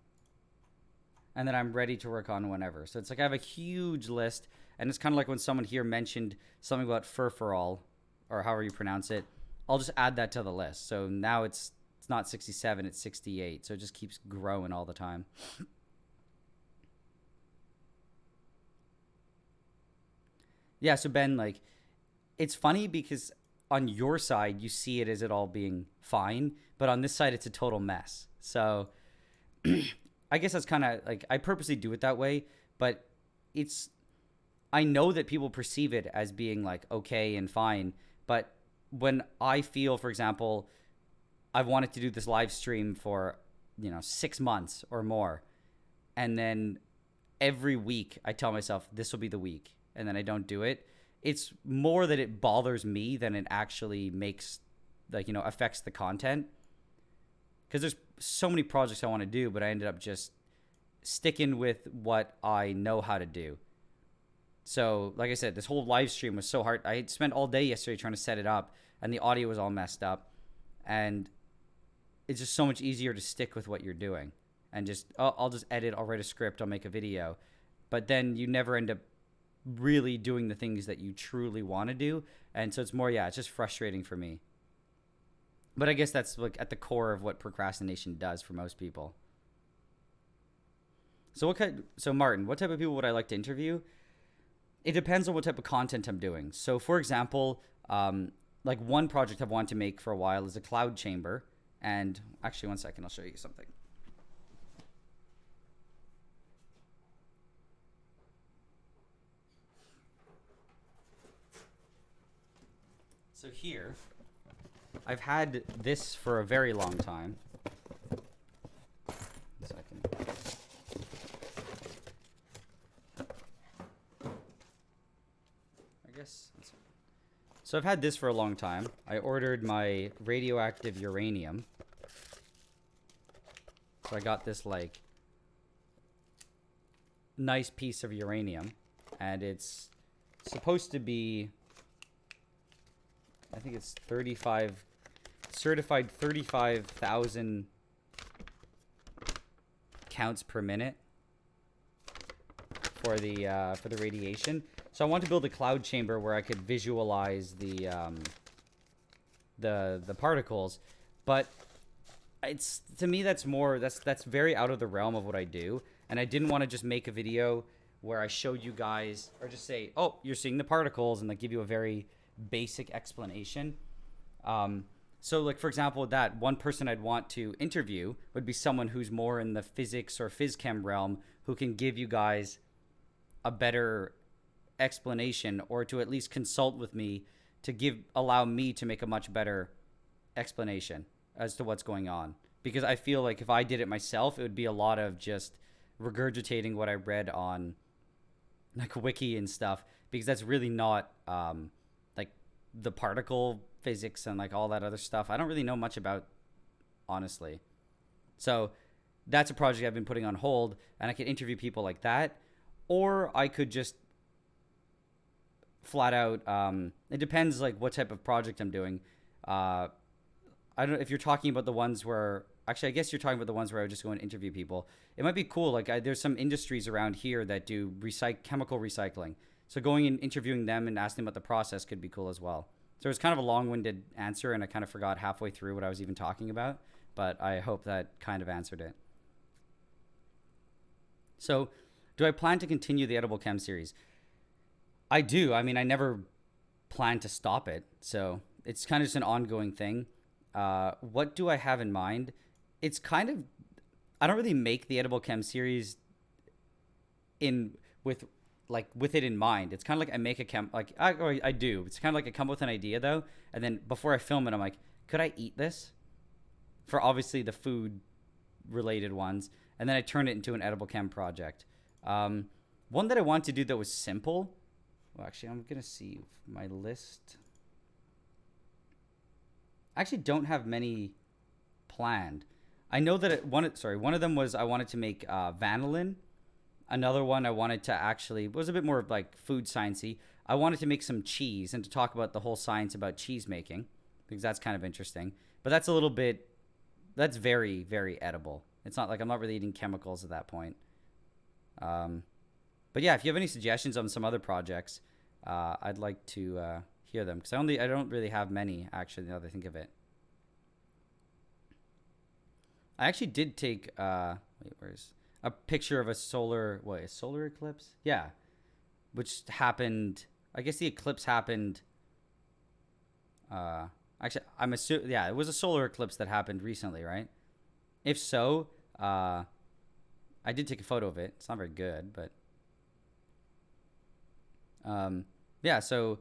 S1: and that I'm ready to work on whenever. So it's like I have a huge list, and it's kind of like when someone here mentioned something about furfural, or however you pronounce it. I'll just add that to the list. So now it's not 67, it's 68. So it just keeps growing all the time. Yeah, so Ben, like, it's funny because on your side you see it as it all being fine, but on this side it's a total mess. So I guess that's kind of like I purposely do it that way, but it's I know that people perceive it as being like okay and fine, but when I feel, for example, I've wanted to do this live stream for 6 months or more, and then every week I tell myself this will be the week, and then I don't do it. It's more that it bothers me than it actually makes affects the content, because there's so many projects I want to do, but I ended up just sticking with what I know how to do. So, like I said, this whole live stream was so hard. I spent all day yesterday trying to set it up, and the audio was all messed up. And it's just so much easier to stick with what you're doing. And just, I'll just edit, I'll write a script, I'll make a video. But then you never end up really doing the things that you truly want to do. And so it's more, yeah, it's just frustrating for me. But I guess that's like at the core of what procrastination does for most people. So Martin, what type of people would I like to interview? It depends on what type of content I'm doing. So for example, like one project I've wanted to make for a while is a cloud chamber. And actually, one second, I'll show you something. So here, I've had this for a very long time. One second. I guess. So I've had this for a long time. I ordered my radioactive uranium. So I got this like nice piece of uranium, and it's supposed to be, I think it's 35 certified 35,000 counts per minute for the radiation. So I want to build a cloud chamber where I could visualize the particles, but it's, to me, that's very out of the realm of what I do, and I didn't want to just make a video where I showed you guys, or just say, oh, you're seeing the particles, and like give you a very basic explanation. So like, for example, that one person I'd want to interview would be someone who's more in the physics or phys chem realm, who can give you guys a better explanation, or to at least consult with me to allow me to make a much better explanation as to what's going on. Because I feel like if I did it myself, it would be a lot of just regurgitating what I read on like wiki and stuff, because that's really not like the particle physics and like all that other stuff I don't really know much about, honestly. So that's a project I've been putting on hold, and I could interview people like that, or I could just flat out it depends like what type of project I'm doing. I don't know if you're talking about the ones where, actually I guess you're talking about the ones where I would just go and interview people. It might be cool, like there's some industries around here that do chemical recycling, so going and interviewing them and asking about the process could be cool as well. So it's kind of a long-winded answer, and I kind of forgot halfway through what I was even talking about, but I hope that kind of answered it. So do I plan to continue the Edible Chem series? I do. I mean, I never plan to stop it, so it's kind of just an ongoing thing. What do I have in mind? It's kind of, I don't really make the Edible Chem series with it in mind. It's kind of like I make a I do. It's kind of like I come up with an idea though, and then before I film it, I'm like, could I eat this? For obviously the food related ones, and then I turn it into an Edible Chem project. One that I want to do that was simple. Well, actually, I'm gonna see my list. I actually don't have many planned. I know that one of them was I wanted to make vanillin. Another one I wanted to actually was a bit more like food sciencey. I wanted to make some cheese and to talk about the whole science about cheese making, because that's kind of interesting. But that's a little bit, that's very, very edible. It's not like I'm not really eating chemicals at that point. Um, but yeah, if you have any suggestions on some other projects, I'd like to hear them because I don't really have many actually. Now that I think of it, I actually did take wait, where's a picture of a solar eclipse? Yeah, which happened. I guess the eclipse happened. Uh, Actually, I'm assuming. Yeah, it was a solar eclipse that happened recently, right? If so, I did take a photo of it. It's not very good, but um, yeah. So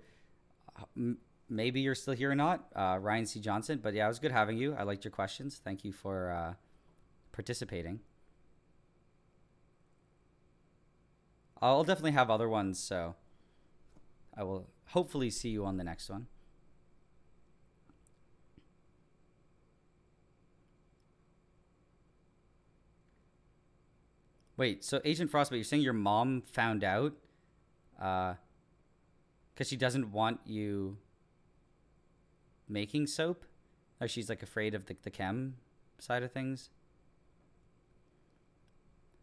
S1: maybe you're still here or not, Ryan C. Johnson. But yeah, it was good having you. I liked your questions. Thank you for participating. I'll definitely have other ones, so I will hopefully see you on the next one. Wait, so Agent Frostbite, you're saying your mom found out because she doesn't want you making soap? Or she's like afraid of the chem side of things?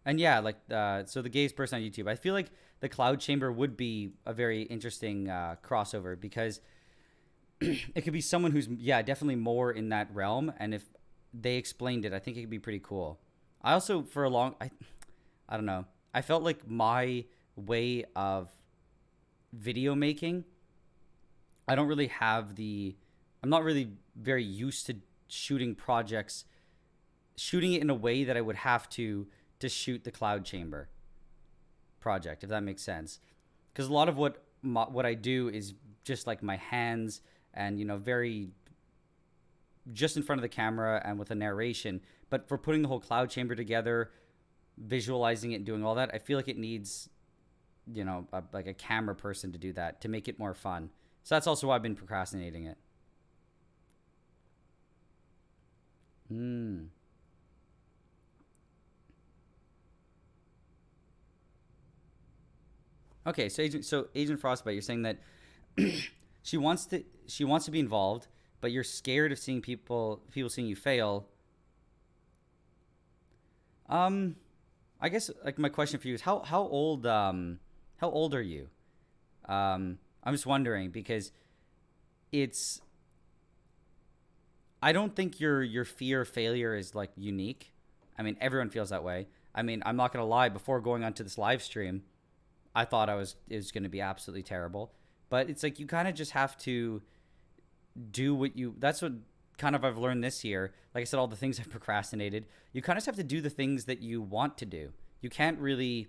S1: And yeah, like so the gayest person on YouTube. I feel like the Cloud Chamber would be a very interesting crossover because it could be someone who's yeah definitely more in that realm, and if they explained it, I think it could be pretty cool. I also for a long I don't know. I felt like my way of video making, I don't really have the I'm not really very used to shooting projects, shooting it in a way that I would have to shoot the Cloud Chamber project, if that makes sense. Because a lot of what I do is just like my hands and very just in front of the camera and with a narration. But for putting the whole Cloud Chamber together, visualizing it and doing all that, I feel like it needs like a camera person to do that to make it more fun. So that's also why I've been procrastinating it. Hmm. Okay, so Agent Frostbite, you're saying that she wants to be involved, but you're scared of seeing people seeing you fail. Um, I guess like my question for you is how old are you? I'm just wondering because it's I don't think your fear of failure is like unique. I mean, everyone feels that way. I mean, I'm not gonna lie. Before going onto this live stream, I thought it was gonna be absolutely terrible. But it's like you kind of just have to do what you. That's what kind of I've learned this year. Like I said, all the things I've procrastinated. You kind of just have to do the things that you want to do. You can't really,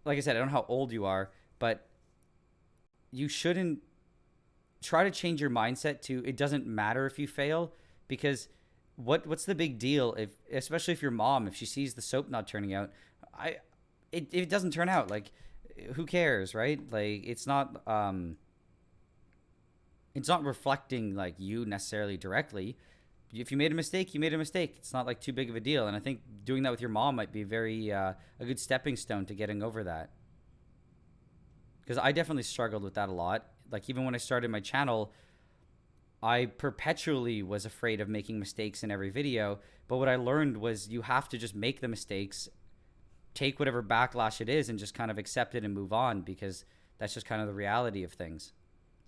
S1: like I said, I don't know how old you are, but you shouldn't try to change your mindset to it doesn't matter if you fail because what's the big deal if especially if your mom if she sees the soap not turning out I it doesn't turn out like who cares, right? Like it's not reflecting like you necessarily directly. If you made a mistake, you made a mistake. It's not like too big of a deal, and I think doing that with your mom might be very a good stepping stone to getting over that because I definitely struggled with that a lot. Like even when I started my channel, I perpetually was afraid of making mistakes in every video. But what I learned was you have to just make the mistakes, take whatever backlash it is, and just kind of accept it and move on because that's just kind of the reality of things.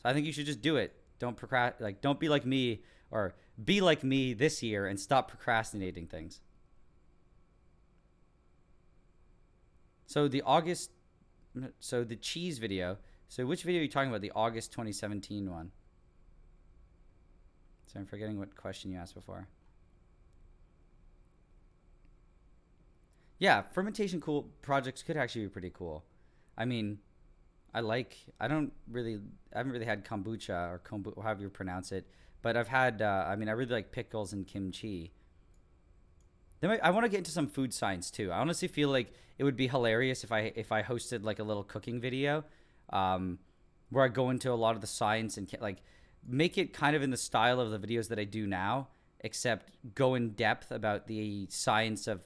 S1: So I think you should just do it. Don't procrastinate. Like don't be like me or be like me this year and stop procrastinating things. So the August, so the cheese video. So which video are you talking about? The August 2017 one. So I'm forgetting what question you asked before. Yeah, fermentation cool projects could actually be pretty cool. I mean, I don't really I haven't really had kombucha or kombu however you pronounce it, but I've had I mean I really like pickles and kimchi. I want to get into some food science too. I honestly feel like it would be hilarious if I hosted like a little cooking video, um, where I go into a lot of the science and like make it kind of in the style of the videos that I do now, except go in depth about the science of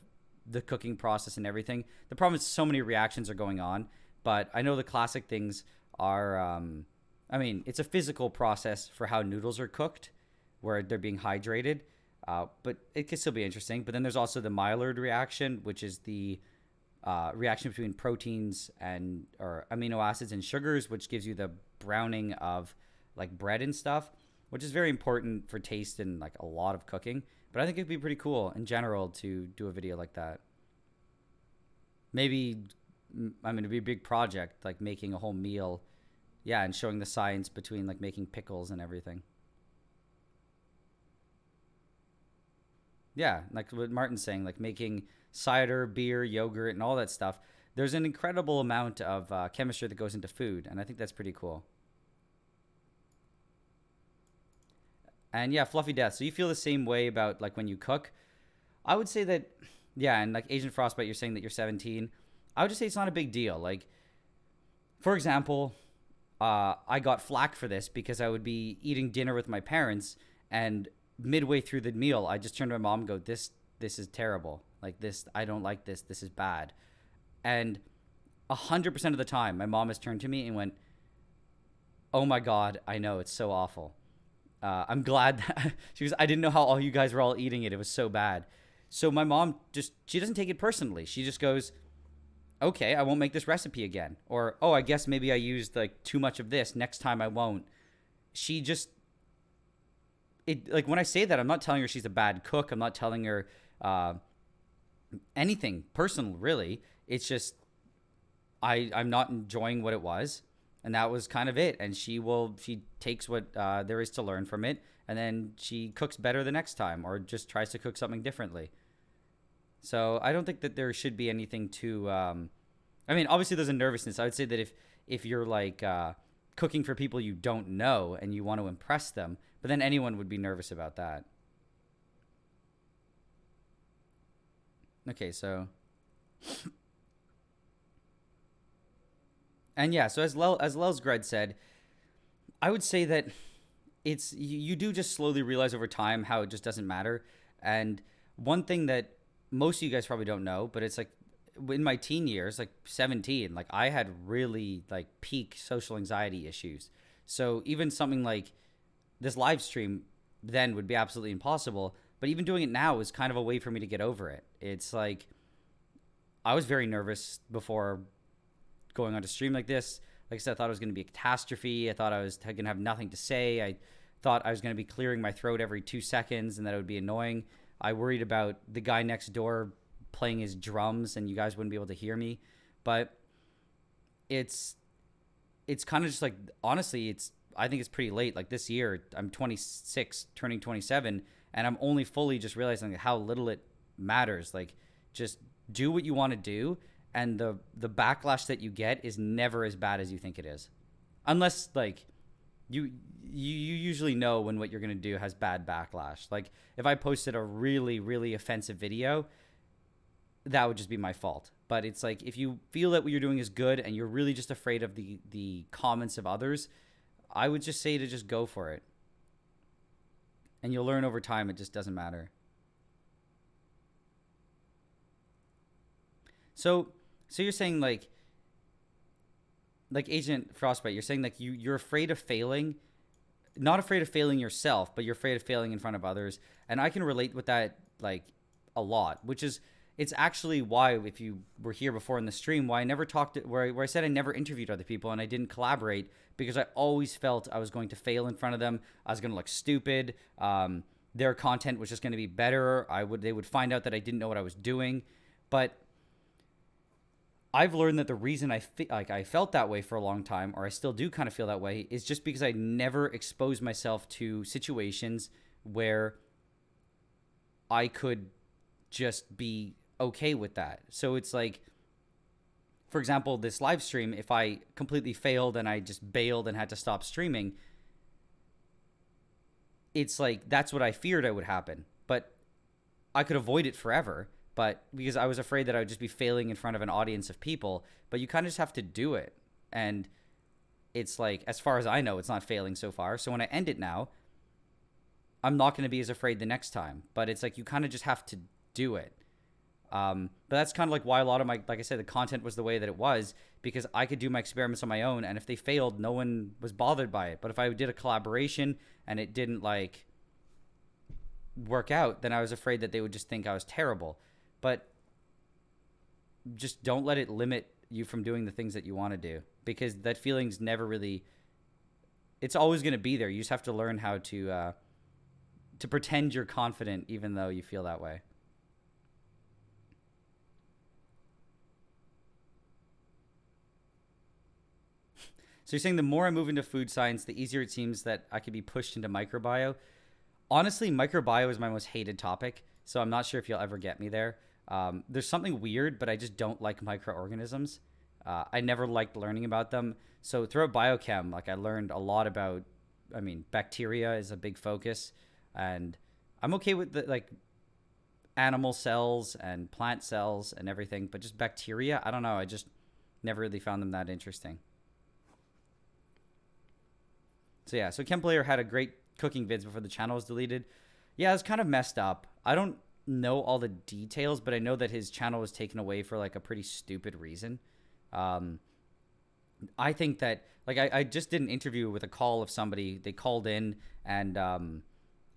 S1: the cooking process and everything. The problem is so many reactions are going on, but I know the classic things are. I mean, it's a physical process for how noodles are cooked, where they're being hydrated. But it can still be interesting. But then there's also the Maillard reaction, which is the reaction between proteins and or amino acids and sugars, which gives you the browning of like bread and stuff, which is very important for taste and like a lot of cooking. But I think it'd be pretty cool in general to do a video like that. Maybe, I mean, it'd be a big project, like making a whole meal. Yeah, and showing the science between like making pickles and everything. Yeah, like what Martin's saying, like making cider, beer, yogurt, and all that stuff. There's an incredible amount of chemistry that goes into food, and I think that's pretty cool. And yeah, Fluffy Death. So you feel the same way about like when you cook? I would say that, yeah, and like Agent Frostbite, you're saying that you're 17. I would just say it's not a big deal. Like, for example, I got flack for this because I would be eating dinner with my parents, and midway through the meal, I just turned to my mom and go, this is terrible. Like this, I don't like this. This is bad. And 100% of the time, my mom has turned to me and went, "Oh my God, I know it's so awful. I'm glad that," she goes, "I didn't know how all you guys were all eating it. It was so bad." So my mom just, she doesn't take it personally. She just goes, "Okay, I won't make this recipe again." Or, "Oh, I guess maybe I used like too much of this. Next time I won't." She just, it like when I say that, I'm not telling her she's a bad cook. I'm not telling her uh, anything personal, really. It's just I'm not enjoying what it was, and that was kind of it. And she takes what there is to learn from it, and then she cooks better the next time, or just tries to cook something differently. So I don't think that there should be anything too. I mean, obviously there's a nervousness. I would say that if you're like cooking for people you don't know and you want to impress them, but then anyone would be nervous about that. Okay, so and yeah, so as Lelsgred said, I would say that you do just slowly realize over time how it just doesn't matter. And one thing that most of you guys probably don't know, but it's like in my teen years, like 17, like I had really like peak social anxiety issues. So even something like this live stream then would be absolutely impossible. But even doing it now is kind of a way for me to get over it. It's like I was very nervous before going on to stream like this. Like I said, I thought it was going to be a catastrophe. I thought I was going to have nothing to say. I thought I was going to be clearing my throat every 2 seconds and that it would be annoying. I worried about the guy next door playing his drums and you guys wouldn't be able to hear me. But it's kind of just like, honestly, I think it's pretty late. Like this year, I'm 26, turning 27, and I'm only fully just realizing how little it matters. Like, just do what you want to do, and the backlash that you get is never as bad as you think it is, unless like you usually know when what you're gonna do has bad backlash. Like if I posted a really offensive video, that would just be my fault. But it's like if you feel that what you're doing is good and you're really just afraid of the comments of others, I would just say to just go for it. And you'll learn over time it just doesn't matter. So you're saying like Agent Frostbite, you're saying like you're afraid of failing, not afraid of failing yourself, but you're afraid of failing in front of others. And I can relate with that like a lot, which is it's actually why, if you were here before in the stream, why I never talked to, where I said I never interviewed other people and I didn't collaborate, because I always felt I was going to fail in front of them. I was going to look stupid. Their content was just going to be better. They would find out that I didn't know what I was doing. But I've learned that the reason I felt that way for a long time, or I still do kind of feel that way, is just because I never exposed myself to situations where I could just be okay with that. So it's like, for example, this live stream, if I completely failed and I just bailed and had to stop streaming, it's like that's what I feared I would happen. But I could avoid it forever. But because I was afraid that I would just be failing in front of an audience of people. But you kind of just have to do it. And it's like, as far as I know, it's not failing so far. So when I end it now, I'm not going to be as afraid the next time. But it's like you kind of just have to do it. But that's kind of like why a lot of my, like I said, the content was the way that it was, because I could do my experiments on my own, and if they failed, no one was bothered by it. But if I did a collaboration and it didn't like work out, then I was afraid that they would just think I was terrible. But just don't let it limit you from doing the things that you want to do, because that feeling's never really, it's always going to be there. You just have to learn how to pretend you're confident even though you feel that way. So you're saying the more I move into food science, the easier it seems that I could be pushed into microbio. Honestly, microbio is my most hated topic, so I'm not sure if you'll ever get me there. There's something weird, but I just don't like microorganisms. I never liked learning about them. So throughout biochem, like I learned a lot about, I mean, bacteria is a big focus, and I'm okay with the like animal cells and plant cells and everything, but just bacteria, I don't know. I just never really found them that interesting. So yeah, so Chem Player had a great cooking vids before the channel was deleted. Yeah, it's kind of messed up. I don't know all the details, but I know that his channel was taken away for like a pretty stupid reason. Um, I think that like I just did an interview with a call of somebody. They called in and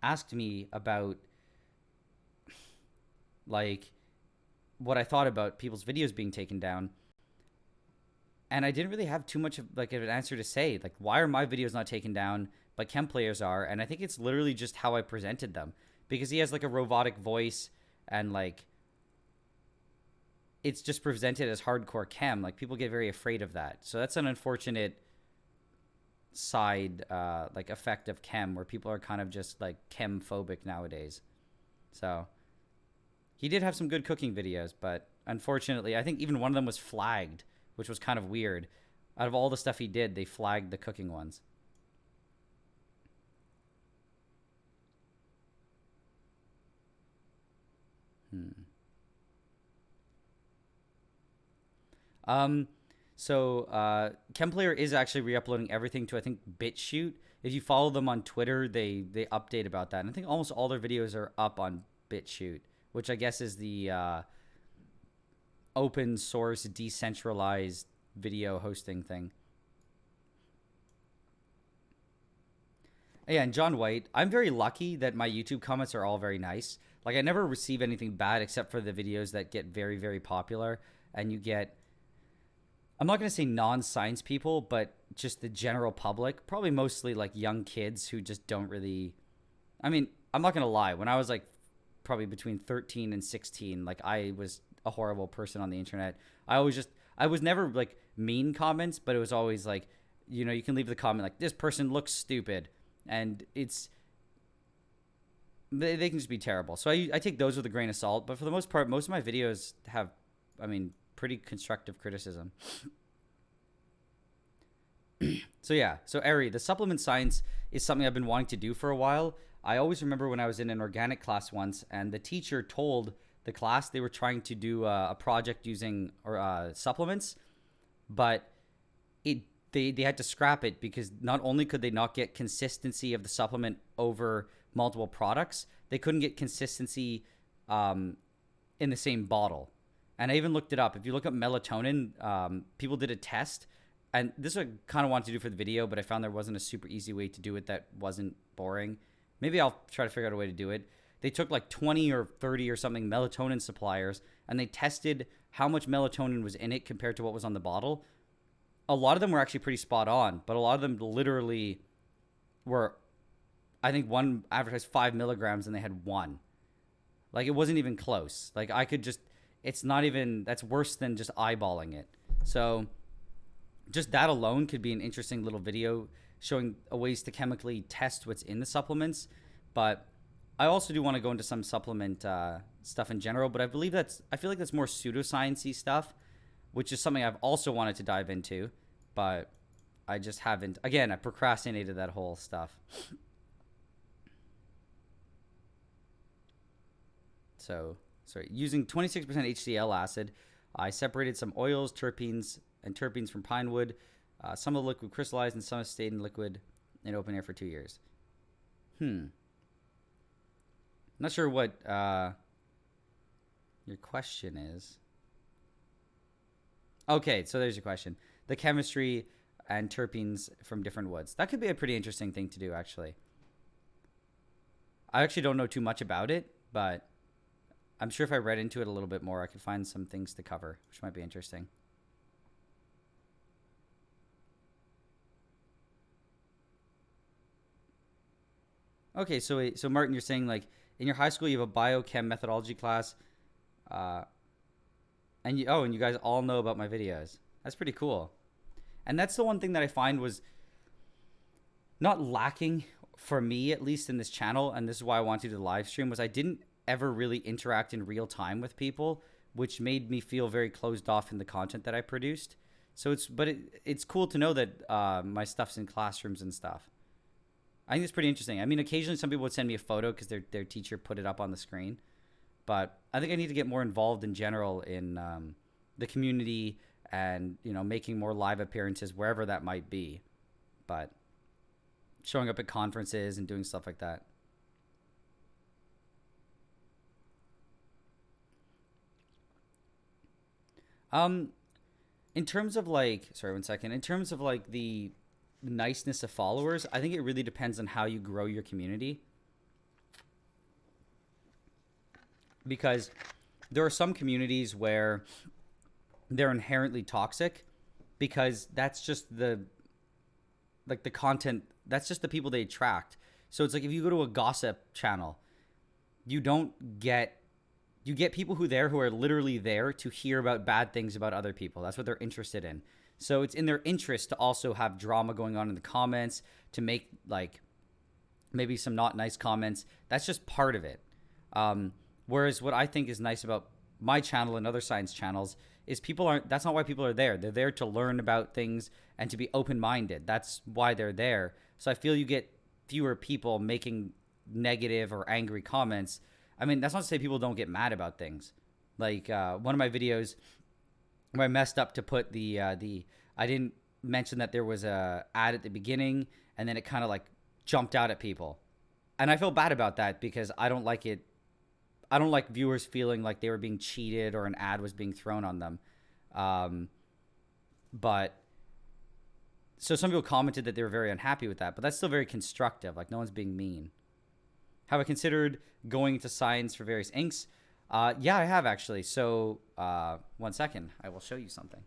S1: asked me about like what I thought about people's videos being taken down, and I didn't really have too much of like an answer to say. Like, why are my videos not taken down, but Chem Players are? And I think it's literally just how I presented them, because he has like a robotic voice, and like it's just presented as hardcore chem. Like people get very afraid of that, so that's an unfortunate side like effect of chem, where people are kind of just like chem phobic nowadays. So he did have some good cooking videos, but unfortunately, I think even one of them was flagged, which was kind of weird. Out of all the stuff he did, they flagged the cooking ones. Hmm. Um, Chemplayer is actually re-uploading everything to, I think, BitChute. If you follow them on Twitter, they update about that. And I think almost all their videos are up on BitChute, which I guess is the open source decentralized video hosting thing. Yeah, and John White, I'm very lucky that my YouTube comments are all very nice. Like I never receive anything bad except for the videos that get very, very popular, and you get, I'm not going to say non-science people, but just the general public, probably mostly like young kids who just don't really, I mean, I'm not going to lie. When I was like probably between 13 and 16, like I was a horrible person on the internet. I was never like mean comments, but it was always like, you can leave the comment like, this person looks stupid. And they can just be terrible. So I take those with a grain of salt. But for the most part, most of my videos have, I mean, pretty constructive criticism. So yeah, so Ari, the supplement science is something I've been wanting to do for a while. I always remember when I was in an organic class once, and the teacher told the class they were trying to do a project using supplements, but they had to scrap it because not only could they not get consistency of the supplement over multiple products, they couldn't get consistency in the same bottle. And I even looked it up. If you look up melatonin, people did a test, and this is what I kind of wanted to do for the video, but I found there wasn't a super easy way to do it that wasn't boring. Maybe I'll try to figure out a way to do it. They took like 20 or 30 or something melatonin suppliers, and they tested how much melatonin was in it compared to what was on the bottle. A lot of them were actually pretty spot on, but a lot of them literally were, I think one advertised 5 milligrams and they had one. Like it wasn't even close. Like I could just, it's not even, that's worse than just eyeballing it. So just that alone could be an interesting little video showing ways to chemically test what's in the supplements. But I also do want to go into some supplement stuff in general, but I feel like that's more pseudoscience-y stuff, which is something I've also wanted to dive into, but I just haven't. Again, I procrastinated that whole stuff. So, sorry, using 26% HCl acid, I separated some oils, terpenes from pine wood. Some of the liquid crystallized and some have stayed in liquid in open air for 2 years. Not sure what your question is. Okay, so there's your question. The chemistry and terpenes from different woods. That could be a pretty interesting thing to do, actually. I actually don't know too much about it, but I'm sure if I read into it a little bit more, I could find some things to cover, which might be interesting. Okay, so Martin, you're saying like in your high school you have a biochem methodology class, uh, and you guys all know about my videos. That's pretty cool. And that's the one thing that I find was not lacking for me, at least in this channel, and this is why I wanted to do the live stream, was I didn't ever really interact in real time with people, which made me feel very closed off in the content that I produced. So it's cool to know that my stuff's in classrooms and stuff. I think it's pretty interesting. I mean, occasionally some people would send me a photo because their teacher put it up on the screen, but I think I need to get more involved in general in the community and making more live appearances wherever that might be. But showing up at conferences and doing stuff like that. Um, in terms of like, sorry, one second. In terms of like the niceness of followers, I think it really depends on how you grow your community. Because there are some communities where they're inherently toxic because that's just the content, that's just the people they attract. So it's like if you go to a gossip channel, you don't get you get people who are literally there to hear about bad things about other people. That's what they're interested in. So it's in their interest to also have drama going on in the comments, to make like maybe some not nice comments. That's just part of it. Whereas what I think is nice about my channel and other science channels is that's not why people are there. They're there to learn about things and to be open-minded. That's why they're there. So I feel you get fewer people making negative or angry comments. I mean, that's not to say people don't get mad about things. Like one of my videos where I messed up to put I didn't mention that there was a ad at the beginning, and then it kind of like jumped out at people. And I feel bad about that because I don't like it. I don't like viewers feeling like they were being cheated or an ad was being thrown on them. But so some people commented that they were very unhappy with that, but that's still very constructive. Like no one's being mean. Have I considered going into science for various inks? Yeah, I have actually. So one second, I will show you something.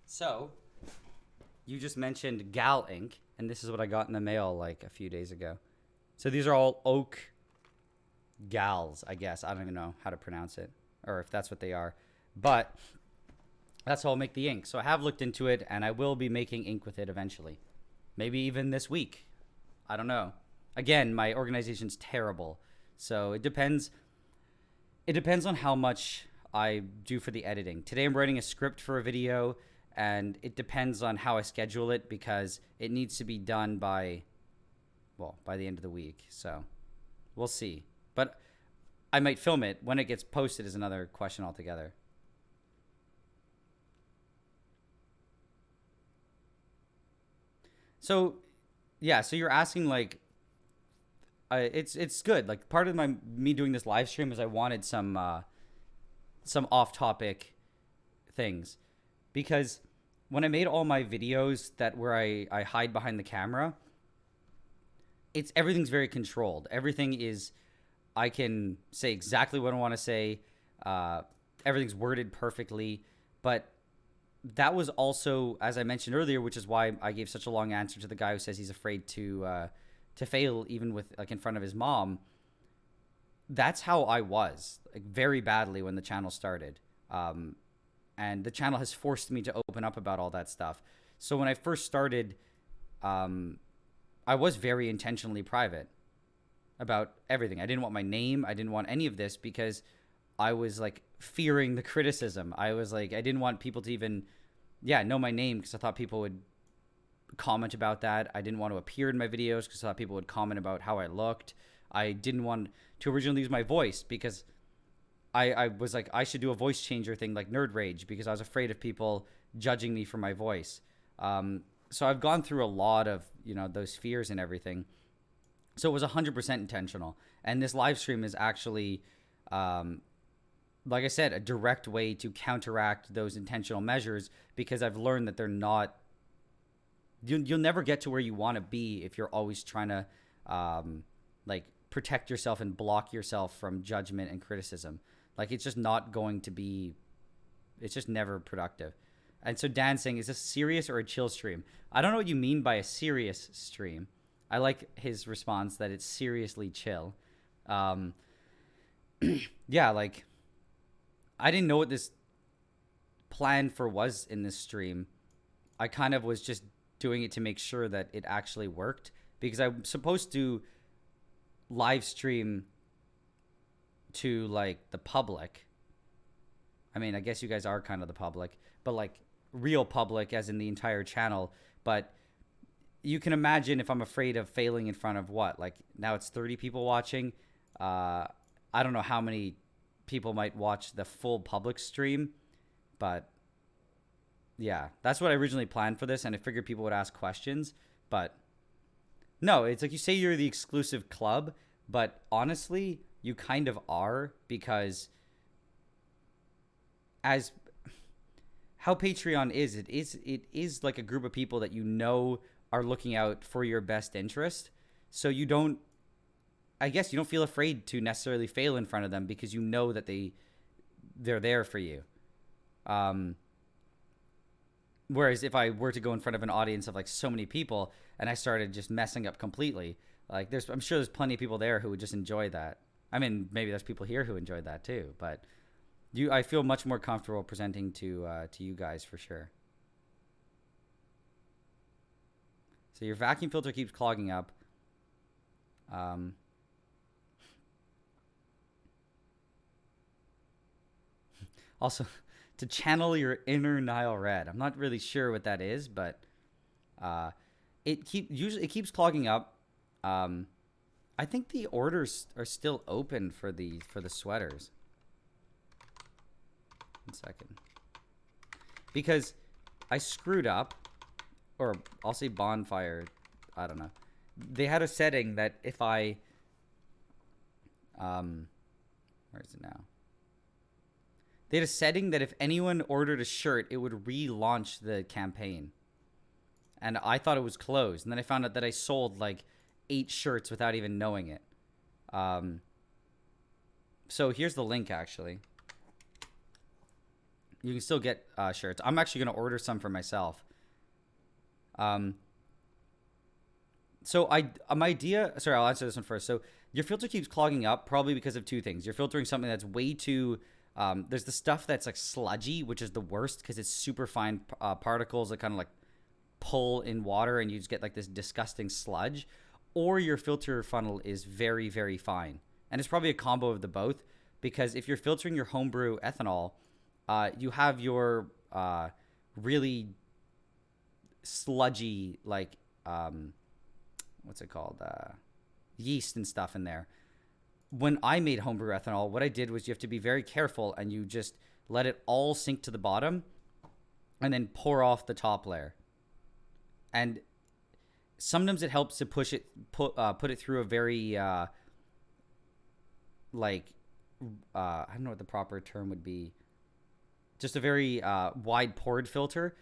S1: So you just mentioned Gal ink, and this is what I got in the mail like a few days ago. So these are all oak gals, I guess. I don't even know how to pronounce it or if that's what they are. But that's how I'll make the ink. So I have looked into it, and I will be making ink with it eventually. Maybe even this week. I don't know. Again, my organization's terrible. So it depends. It depends on how much I do for the editing. Today I'm writing a script for a video, and it depends on how I schedule it because it needs to be done by the end of the week. So we'll see. But I might film it. When it gets posted is another question altogether. So, yeah, so you're asking like it's good. Like part of me doing this live stream is I wanted some off-topic things because when I made all my videos where I hide behind the camera, everything's very controlled. Everything is I can say exactly what I want to say. Everything's worded perfectly, but that was also, as I mentioned earlier, which is why I gave such a long answer to the guy who says he's afraid to fail even with like in front of his mom. That's how I was, like very badly when the channel started, and the channel has forced me to open up about all that stuff. So when I first started, I was very intentionally private about everything. I didn't want my name. I didn't want any of this because I was like fearing the criticism. I was like, I didn't want people to even, know my name because I thought people would comment about that. I didn't want to appear in my videos because I thought people would comment about how I looked. I didn't want to originally use my voice because I was like, I should do a voice changer thing like Nerd Rage because I was afraid of people judging me for my voice. So I've gone through a lot of, those fears and everything. So it was 100% intentional. And this live stream is actually like I said, a direct way to counteract those intentional measures, because I've learned that they're not. You'll never get to where you want to be if you're always trying to like protect yourself and block yourself from judgment and criticism. Like it's just not going to be. It's just never productive. And so Dan's saying, is this serious or a chill stream? I don't know what you mean by a serious stream. I like his response that it's seriously chill. Yeah, like I didn't know what this plan for was in this stream. I kind of was just doing it to make sure that it actually worked, because I'm supposed to live stream to like the public. I mean, I guess you guys are kind of the public, but like real public as in the entire channel. But you can imagine if I'm afraid of failing in front of what? Like now it's 30 people watching. I don't know how many people might watch the full public stream, but yeah, that's what I originally planned for this. And I figured people would ask questions, but no, it's like you say you're the exclusive club, but honestly, you kind of are, because as how Patreon is, it is like a group of people that you know are looking out for your best interest. So you don't, I guess you don't feel afraid to necessarily fail in front of them, because you know that they're there for you. Whereas if I were to go in front of an audience of like so many people and I started just messing up completely, like I'm sure there's plenty of people there who would just enjoy that. I mean, maybe there's people here who enjoyed that too, but I feel much more comfortable presenting to you guys for sure. So your vacuum filter keeps clogging up. Also, to channel your inner Nile Red. I'm not really sure what that is, but it keeps clogging up. I think the orders are still open for the sweaters. 1 second. Because I screwed up, or I'll say Bonfire, I don't know. They had a setting that if I where is it now? They had a setting that if anyone ordered a shirt, it would relaunch the campaign. And I thought it was closed. And then I found out that I sold like 8 shirts without even knowing it. So here's the link, actually. You can still get shirts. I'm actually going to order some for myself. So my idea... Sorry, I'll answer this one first. So your filter keeps clogging up probably because of 2 things. You're filtering something that's way too... there's the stuff that's like sludgy, which is the worst because it's super fine particles that kind of like pull in water and you just get like this disgusting sludge. Or your filter funnel is very, very fine. And it's probably a combo of the both, because if you're filtering your homebrew ethanol, you have your really sludgy, like, what's it called? Yeast and stuff in there. When I made homebrew ethanol, what I did was you have to be very careful and you just let it all sink to the bottom and then pour off the top layer. And sometimes it helps to put it through a very I don't know what the proper term would be. Just a very wide poured filter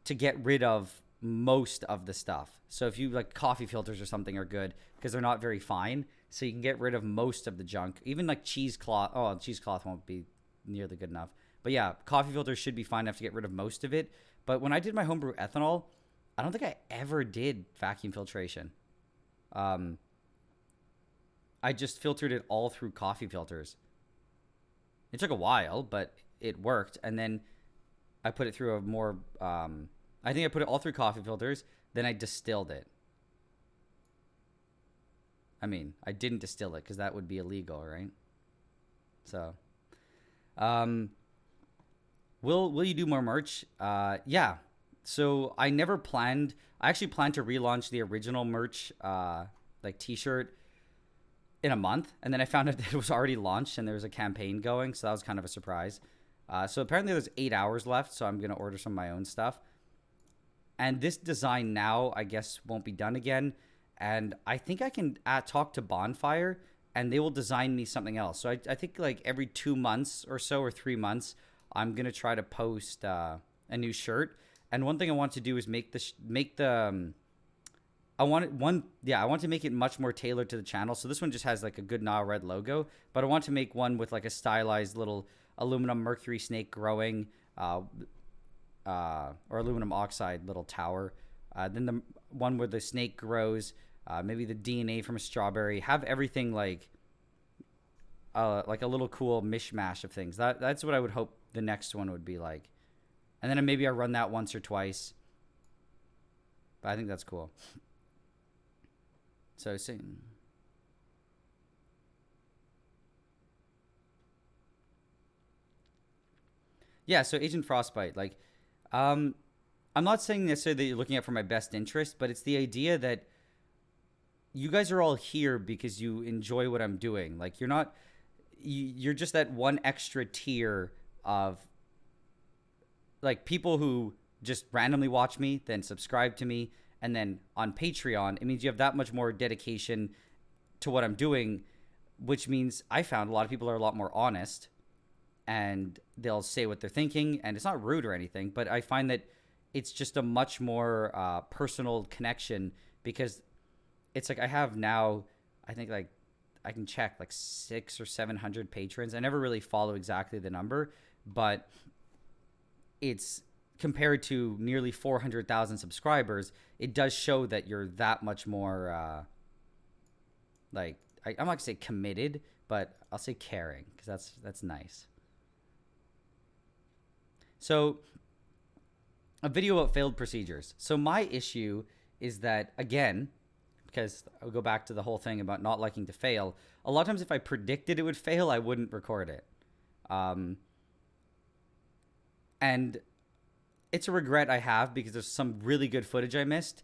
S1: to get rid of most of the stuff. So if you like coffee filters or something are good because they're not very fine. So you can get rid of most of the junk. Even like cheesecloth. Oh, cheesecloth won't be nearly good enough. But yeah, coffee filters should be fine enough to get rid of most of it. But when I did my homebrew ethanol, I don't think I ever did vacuum filtration. I just filtered it all through coffee filters. It took a while, but it worked. And then I put it through a more... I think I put it all through coffee filters. Then I distilled it. I mean, I didn't distill it because that would be illegal, right? So, will you do more merch? Yeah. So I never planned. I actually planned to relaunch the original merch, like T-shirt, in a month, and then I found out that it was already launched and there was a campaign going. So that was kind of a surprise. So apparently there's 8 hours left. So I'm gonna order some of my own stuff. And this design now, I guess, won't be done again. And I think I can talk to Bonfire and they will design me something else. So I think like every 2 months or so, or 3 months, I'm gonna try to post a new shirt. And one thing I want to do is make the I want it one yeah, I want to make it much more tailored to the channel. So this one just has like a good Nile Red logo, but I want to make one with like a stylized little aluminum mercury snake growing or aluminum oxide little tower. Then the one where the snake grows, maybe the DNA from a strawberry. Have everything like a little cool mishmash of things. That's what I would hope the next one would be like. And then maybe I run that once or twice. But I think that's cool. So yeah, so Agent Frostbite, like, I'm not saying necessarily that you're looking out for my best interest, but it's the idea that you guys are all here because you enjoy what I'm doing. Like, you're just that one extra tier of like people who just randomly watch me, then subscribe to me, and then on Patreon, it means you have that much more dedication to what I'm doing, which means I found a lot of people are a lot more honest and they'll say what they're thinking, and it's not rude or anything, but I find that it's just a much more personal connection because it's like I have now, I think like I can check like 600 or 700 patrons. I never really follow exactly the number, but it's compared to nearly 400,000 subscribers, it does show that you're that much more like I'm not gonna say committed, but I'll say caring because that's nice. So a video about failed procedures. So my issue is that, again, because I'll go back to the whole thing about not liking to fail. A lot of times if I predicted it would fail, I wouldn't record it. And it's a regret I have because there's some really good footage I missed.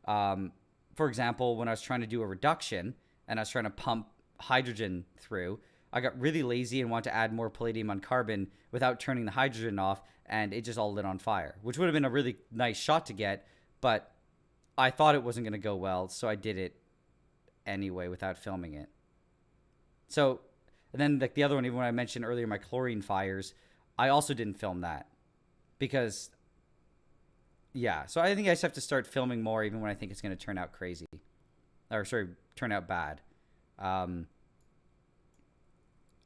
S1: For example, when I was trying to do a reduction and I was trying to pump hydrogen through, I got really lazy and wanted to add more palladium on carbon without turning the hydrogen off, and it just all lit on fire, which would have been a really nice shot to get, but I thought it wasn't going to go well, so I did it anyway without filming it. So, and then like the other one, even when I mentioned earlier my chlorine fires, I also didn't film that because, yeah. So I think I just have to start filming more even when I think it's going to turn out crazy. Or, sorry, turn out bad.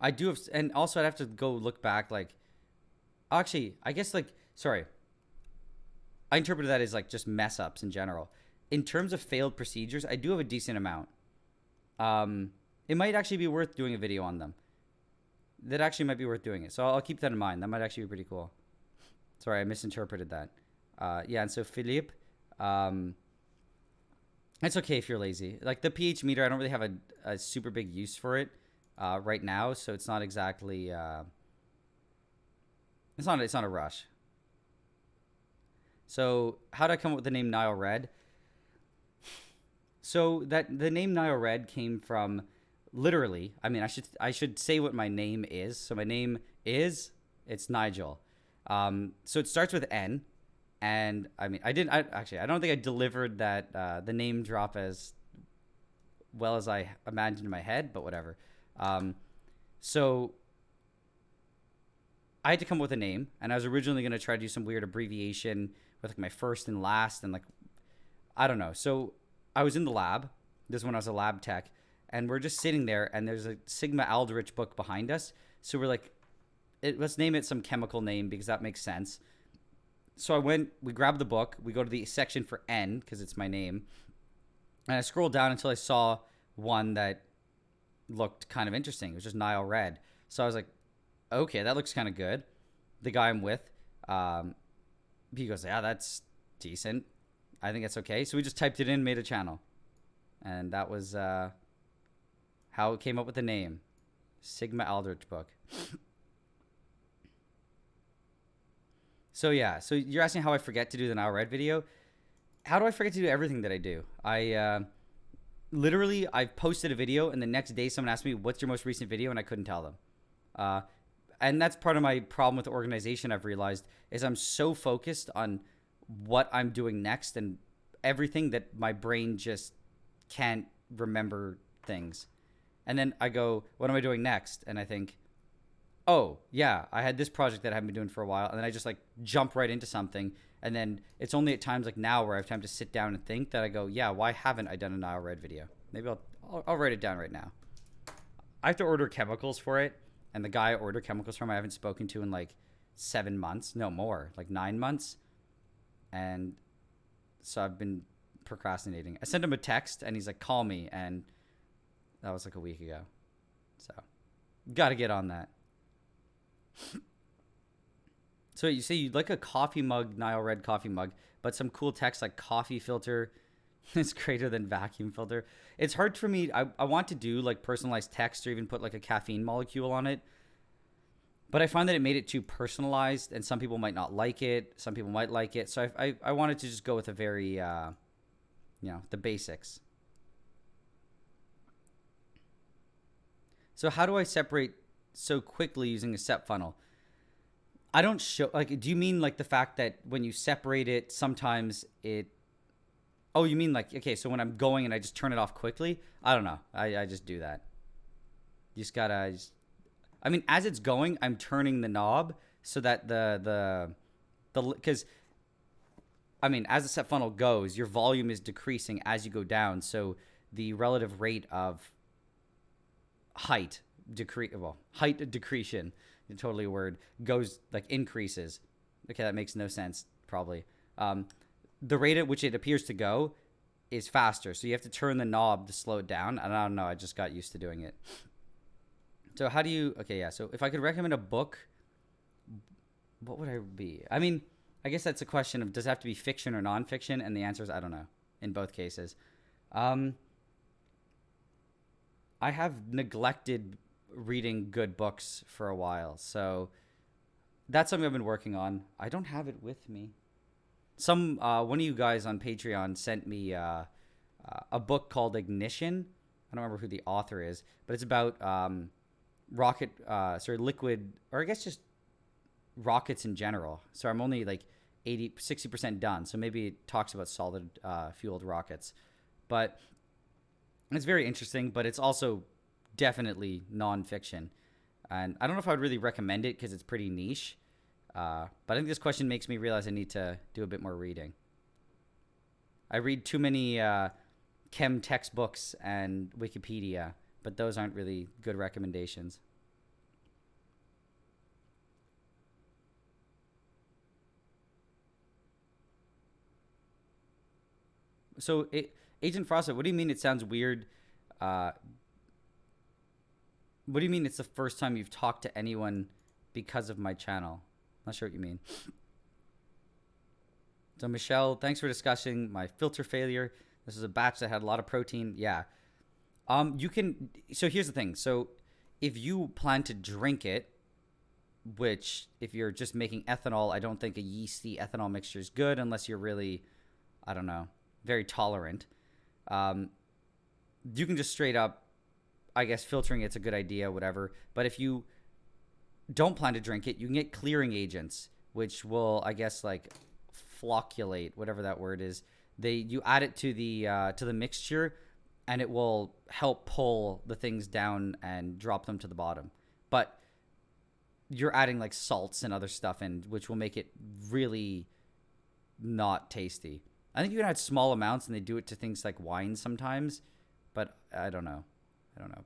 S1: I do have, and also I'd have to go look back, like, actually, I guess, like, sorry. I interpreted that as, like, just mess ups in general. In terms of failed procedures, I do have a decent amount. It might actually be worth doing a video on them. That actually might be worth doing it. So I'll keep that in mind. That might actually be pretty cool. Sorry, I misinterpreted that. Yeah, and so Philippe, it's okay if you're lazy. Like the pH meter, I don't really have a super big use for it right now, so it's not exactly it's not a rush. So how did I come up with the name Nile Red? So that the name Nile Red came from literally. I mean, I should say what my name is. So my name is it's Nigel. So it starts with N, and I mean I don't think I delivered that the name drop as well as I imagined in my head, but whatever. So I had to come up with a name, and I was originally going to try to do some weird abbreviation with like my first and last, and like I don't know. So I was in the lab. This is when I was a lab tech, and we're just sitting there, and there's a Sigma Aldrich book behind us. So we're like, let's name it some chemical name because that makes sense. So we grabbed the book, we go to the section for N because it's my name, and I scrolled down until I saw one that looked kind of interesting. It was just Nile Red. So I was like, okay, that looks kind of good. The guy I'm with, he goes, yeah, that's decent. I think that's okay. So we just typed it in, made a channel. And that was how it came up with the name. Sigma Aldrich book. So yeah, so you're asking how I forget to do the Nile Red video. How do I forget to do everything that I do? Literally, I've posted a video, and the next day someone asked me, what's your most recent video? And I couldn't tell them. And that's part of my problem with organization, I've realized, is I'm so focused on what I'm doing next and everything that my brain just can't remember things. And then I go, what am I doing next? And I think, oh yeah, I had this project that I haven't been doing for a while, and then I just like jump right into something. And then it's only at times like now where I have time to sit down and think that I go, yeah, why haven't I done an Nile Red video? Maybe I'll write it down right now. I have to order chemicals for it, and the guy I order chemicals from I haven't spoken to in like 7 months, no more, like 9 months, and so I've been procrastinating. I sent him a text, and he's like, "Call me," and that was like a week ago. So, got to get on that. So you say you'd like a coffee mug, Nile Red coffee mug, but some cool text like coffee filter is greater than vacuum filter. It's hard for me. I want to do like personalized text or even put like a caffeine molecule on it. But I find that it made it too personalized, and some people might not like it. Some people might like it. So I wanted to just go with a very, the basics. So how do I separate so quickly using a SEP funnel? I don't show, like, do you mean like the fact that when you separate it, sometimes it, oh, you mean like, okay, so when I'm going and I just turn it off quickly? I don't know. I just do that. You just gotta, I mean, as it's going, I'm turning the knob so that because, I mean, as the SEP funnel goes, your volume is decreasing as you go down. So the relative rate of height height decretion, totally a word, goes like increases. Okay, that makes no sense probably. The rate at which it appears to go is faster, so you have to turn the knob to slow it down. And I don't know, I just got used to doing it. So how do you, okay, yeah, so if I could recommend a book, what would I be? I mean, I guess that's a question of, does it have to be fiction or nonfiction? And the answer is I don't know in both cases. I have neglected reading good books for a while, so that's something I've been working on. I don't have it with me. One of you guys on Patreon sent me a book called Ignition. I don't remember who the author is, but it's about liquid, or I guess just rockets in general. So I'm only like 60% done. So maybe it talks about solid fueled rockets, but it's very interesting, but it's also definitely nonfiction. And I don't know if I would really recommend it because it's pretty niche. But I think this question makes me realize I need to do a bit more reading. I read too many chem textbooks and Wikipedia, but those aren't really good recommendations. So, Agent Frost, what do you mean it sounds weird? Uh, what do you mean it's the first time you've talked to anyone because of my channel? Not sure what you mean. So Michelle, thanks for discussing my filter failure. This is a batch that had a lot of protein. Yeah. You can, so here's the thing. So if you plan to drink it, which if you're just making ethanol, I don't think a yeasty ethanol mixture is good unless you're really, I don't know, very tolerant. You can just straight up, I guess filtering it's a good idea, whatever. But if you don't plan to drink it, you can get clearing agents, which will, I guess, like flocculate, whatever that word is. You add it to the mixture, and it will help pull the things down and drop them to the bottom. But you're adding like salts and other stuff in, which will make it really not tasty. I think you can add small amounts, and they do it to things like wine sometimes, but I don't know.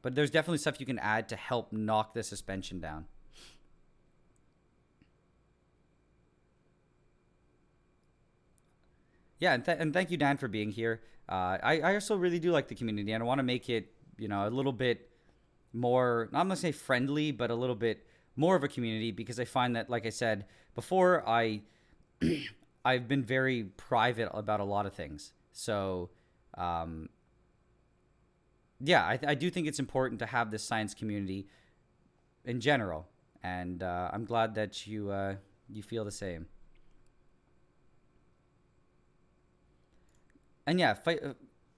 S1: But there's definitely stuff you can add to help knock the suspension down. Yeah, and thank you, Dan, for being here. I also really do like the community, and I want to make it, a little bit more, I'm going to say friendly, but a little bit more of a community, because I find that, like I said before, I've been very private about a lot of things. So, yeah, I do think it's important to have this science community in general, and I'm glad that you feel the same. And yeah,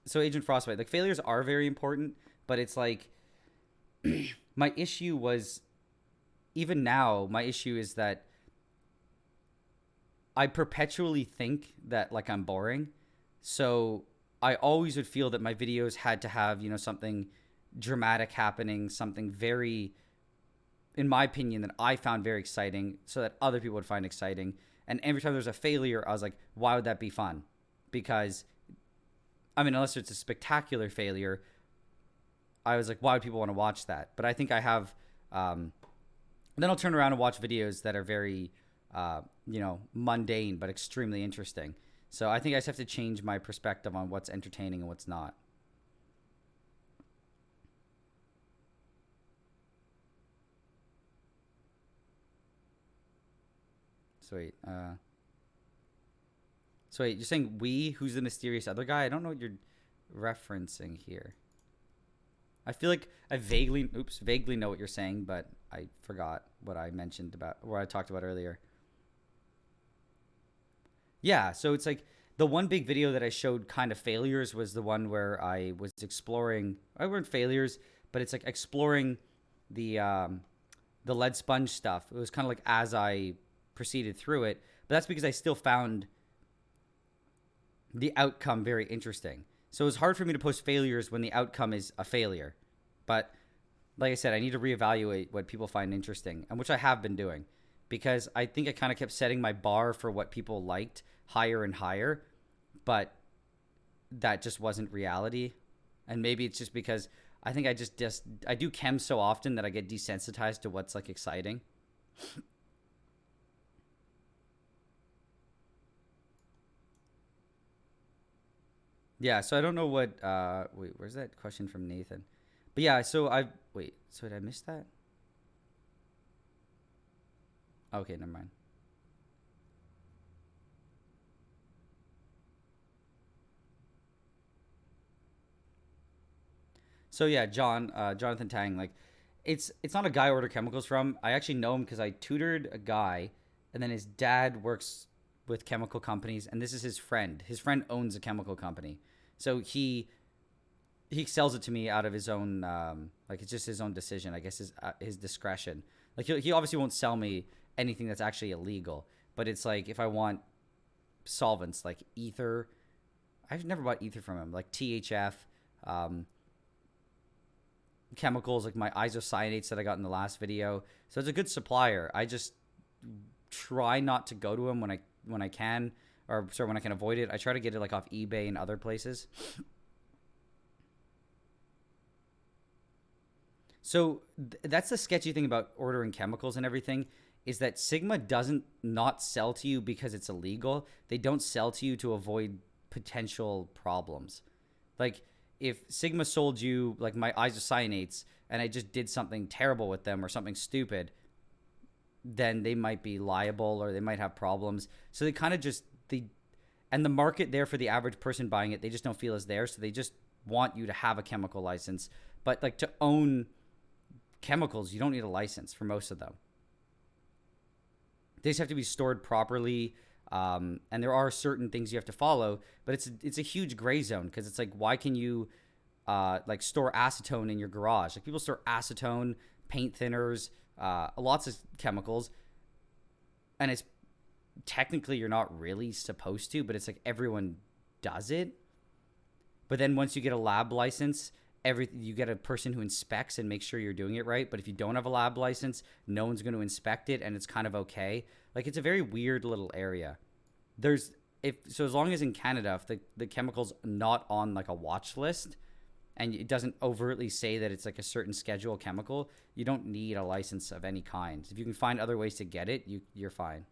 S1: so Agent Frostbite, like failures are very important, but it's like my issue was, even now, my issue is that I perpetually think that like I'm boring. So I always would feel that my videos had to have, something dramatic happening, something very, in my opinion, that I found very exciting, so that other people would find exciting. And every time there's a failure, I was like, why would that be fun? Because, I mean, unless it's a spectacular failure, I was like, why would people want to watch that? But I think I have. Then I'll turn around and watch videos that are very, mundane but extremely interesting. So I think I just have to change my perspective on what's entertaining and what's not. Sweet. So wait, you're saying we? Who's the mysterious other guy? I don't know what you're referencing here. I feel like I vaguely know what you're saying, but I forgot what I mentioned about, what I talked about earlier. Yeah, so it's like the one big video that I showed kind of failures was the one where I was exploring. I weren't failures, but it's like exploring the lead sponge stuff. It was kind of like as I proceeded through it, but that's because I still found the outcome very interesting. So it's hard for me to post failures when the outcome is a failure. But like I said, I need to reevaluate what people find interesting, and which I have been doing, because I think I kind of kept setting my bar for what people liked higher and higher, but that just wasn't reality. And maybe it's just because I think I just I do chem so often that I get desensitized to what's like exciting. Yeah, so I don't know what wait, where's that question from Nathan? But yeah, so I wait, so did I miss that? Okay, never mind. So yeah, Jonathan Tang, like it's not a guy I order chemicals from. I actually know him because I tutored a guy, and then his dad works with chemical companies, and this is his friend. His friend owns a chemical company, so he sells it to me out of his own like it's just his own decision. I guess his discretion. Like he obviously won't sell me anything that's actually illegal, but it's like if I want solvents like ether, I've never bought ether from him. Like THF, um, chemicals like my isocyanates that I got in the last video. So it's a good supplier. I just try not to go to him when I can, or sorry, when I can avoid it. I try to get it like off eBay and other places. So that's the sketchy thing about ordering chemicals and everything, is that Sigma doesn't not sell to you because it's illegal. They don't sell to you to avoid potential problems. Like if Sigma sold you like my isocyanates and I just did something terrible with them or something stupid, then they might be liable or they might have problems. So they kind of just they and the market there for the average person buying it, they just don't feel is there. So they just want you to have a chemical license. But like to own chemicals, you don't need a license for most of them. They just have to be stored properly. And there are certain things you have to follow, but it's a huge gray zone because it's like, why can you like store acetone in your garage? Like people store acetone, paint thinners, lots of chemicals, and it's technically you're not really supposed to, but it's like everyone does it. But then once you get a lab license, you get a person who inspects and makes sure you're doing it right. But if you don't have a lab license, no one's going to inspect it, and it's kind of okay. Like it's a very weird little area. There's if so as long as in Canada, if the chemical's not on like a watch list and it doesn't overtly say that it's like a certain schedule chemical, you don't need a license of any kind. If you can find other ways to get it, you're fine.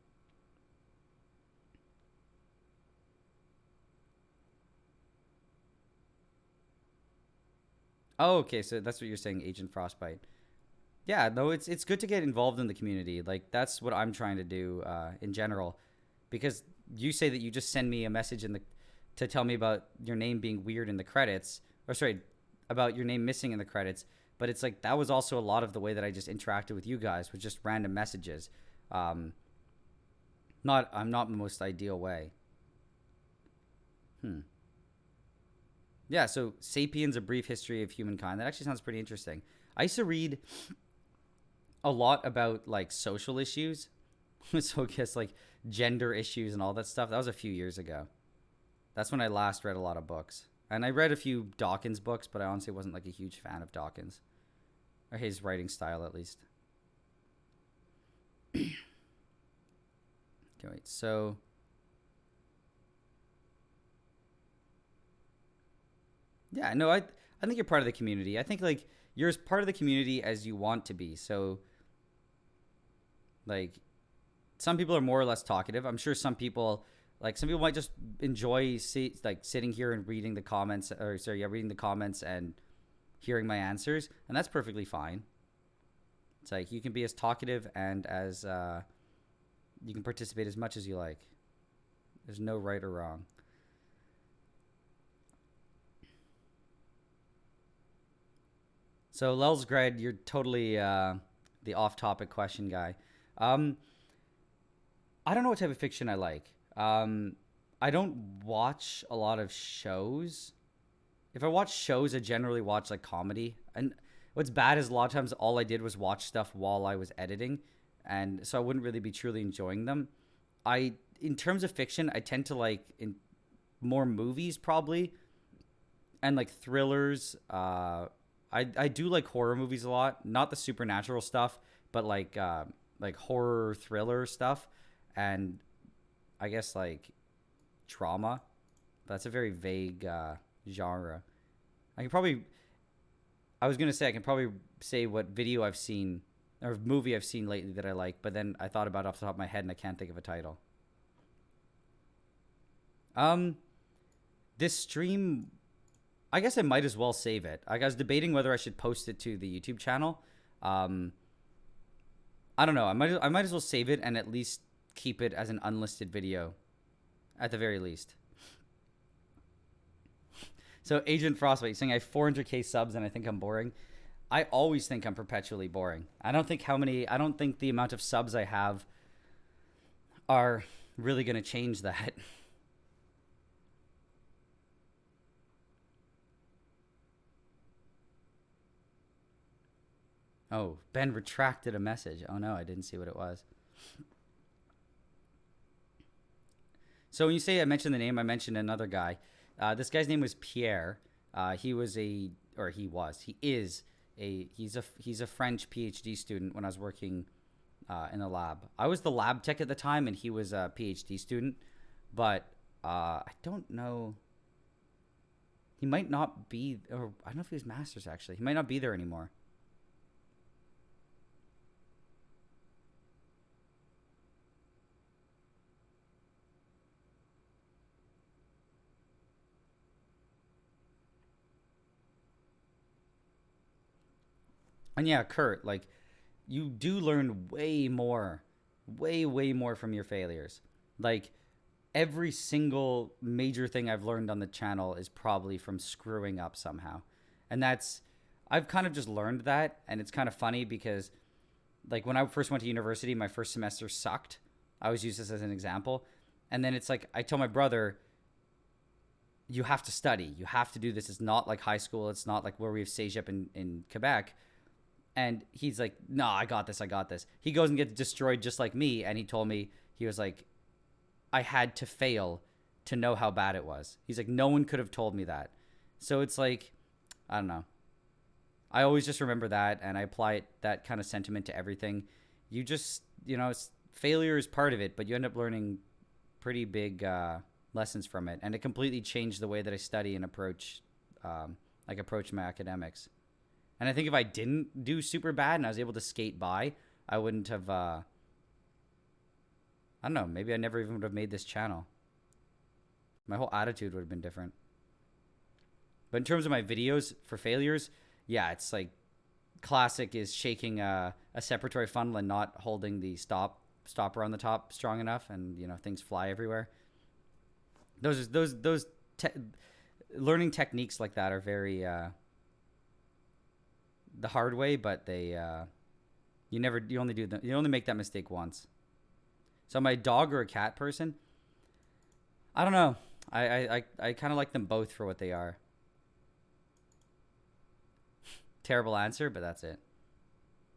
S1: Oh, okay, so that's what you're saying, Agent Frostbite. Yeah, no, it's good to get involved in the community. Like that's what I'm trying to do in general, because you say that you just send me a message in the to tell me about your name being weird in the credits, or sorry, about your name missing in the credits. But it's like that was also a lot of the way that I just interacted with you guys with just random messages. Um, not I'm not the most ideal way. Hmm. Yeah. So *Sapiens: A Brief History of Humankind*. That actually sounds pretty interesting. I used to read a lot about like social issues. So I guess like gender issues and all that stuff. That was a few years ago. That's when I last read a lot of books. And I read a few Dawkins books, but I honestly wasn't like a huge fan of Dawkins, or his writing style at least. Okay, wait. So yeah, no, I think you're part of the community. I think like you're as part of the community as you want to be. So like some people are more or less talkative. I'm sure some people might just enjoy sitting here and reading the comments, or sorry, yeah, reading the comments and hearing my answers, and that's perfectly fine. It's like you can be as talkative and as you can participate as much as you like. There's no right or wrong. So Lelsgred, you're totally the off-topic question guy. Um, I don't know what type of fiction I like. I don't watch a lot of shows. If I watch shows, I generally watch like comedy. And what's bad is a lot of times all I did was watch stuff while I was editing, and so I wouldn't really be truly enjoying them. In terms of fiction, I tend to like in more movies probably, and like thrillers. I do like horror movies a lot, not the supernatural stuff, but like horror thriller stuff, and I guess like drama. That's a very vague genre. I can probably. I was gonna say I can probably say what video I've seen or movie I've seen lately that I like, but then I thought about it off the top of my head and I can't think of a title. Um, this stream, I guess I might as well save it. I was debating whether I should post it to the YouTube channel. Um, I don't know. I might as well save it and at least keep it as an unlisted video, at the very least. So Agent Frostbite saying I have 400k subs and I think I'm boring. I always think I'm perpetually boring. I don't think the amount of subs I have are really going to change that. Oh, Ben retracted a message. Oh no, I didn't see what it was. So when you say I mentioned the name, I mentioned another guy. This guy's name was Pierre. He was a, or he was, he is a, he's a French PhD student when I was working in the lab. I was the lab tech at the time, and he was a PhD student. But I don't know. He might not be, or I don't know if he was master's actually. He might not be there anymore. And yeah, Kurt, like you do learn way more, way more from your failures. Like every single major thing I've learned on the channel is probably from screwing up somehow. And I've kind of just learned that. And it's kind of funny because, like, when I first went to university, my first semester sucked. I always use this as an example. And then it's like, I tell my brother, you have to study. You have to do this. It's not like high school. It's not like where we have CEGEP in Quebec. And he's like, no, I got this. I got this. He goes and gets destroyed just like me. And he told me, he was like, I had to fail to know how bad it was. He's like, no one could have told me that. So it's like, I don't know. I always just remember that, and I apply that kind of sentiment to everything. You just, failure is part of it, but you end up learning pretty big lessons from it, and it completely changed the way that I study and approach my academics. And I think if I didn't do super bad and I was able to skate by, I wouldn't have. I don't know. Maybe I never even would have made this channel. My whole attitude would have been different. But in terms of my videos for failures, yeah, it's like classic is shaking a separatory funnel and not holding the stopper on the top strong enough, and things fly everywhere. Those learning techniques like that are very the hard way, but they you only make that mistake once. So am I a dog or a cat person? I don't know. I kind of like them both for what they are. Terrible answer, but that's it.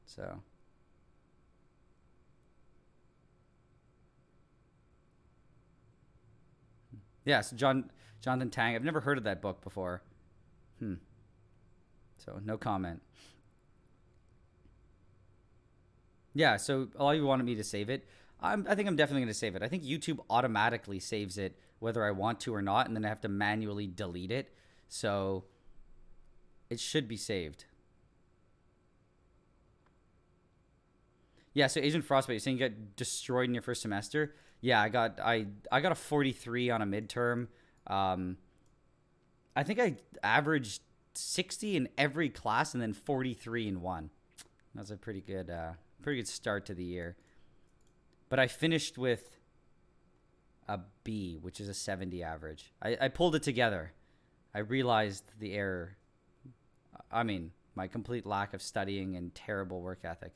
S1: So. Yeah, so Jonathan Tang. I've never heard of that book before. Hmm. So no comment. Yeah. So all you wanted me to save it. I think I'm definitely going to save it. I think YouTube automatically saves it whether I want to or not, and then I have to manually delete it. So it should be saved. Yeah, so Agent Frostbite, you're saying you got destroyed in your first semester? Yeah, I got a 43 on a midterm. Um, I think I averaged 60 in every class and then 43 in one. That's a pretty good start to the year. But I finished with a B, which is a 70 average. I pulled it together. I realized the error. I mean, my complete lack of studying and terrible work ethic.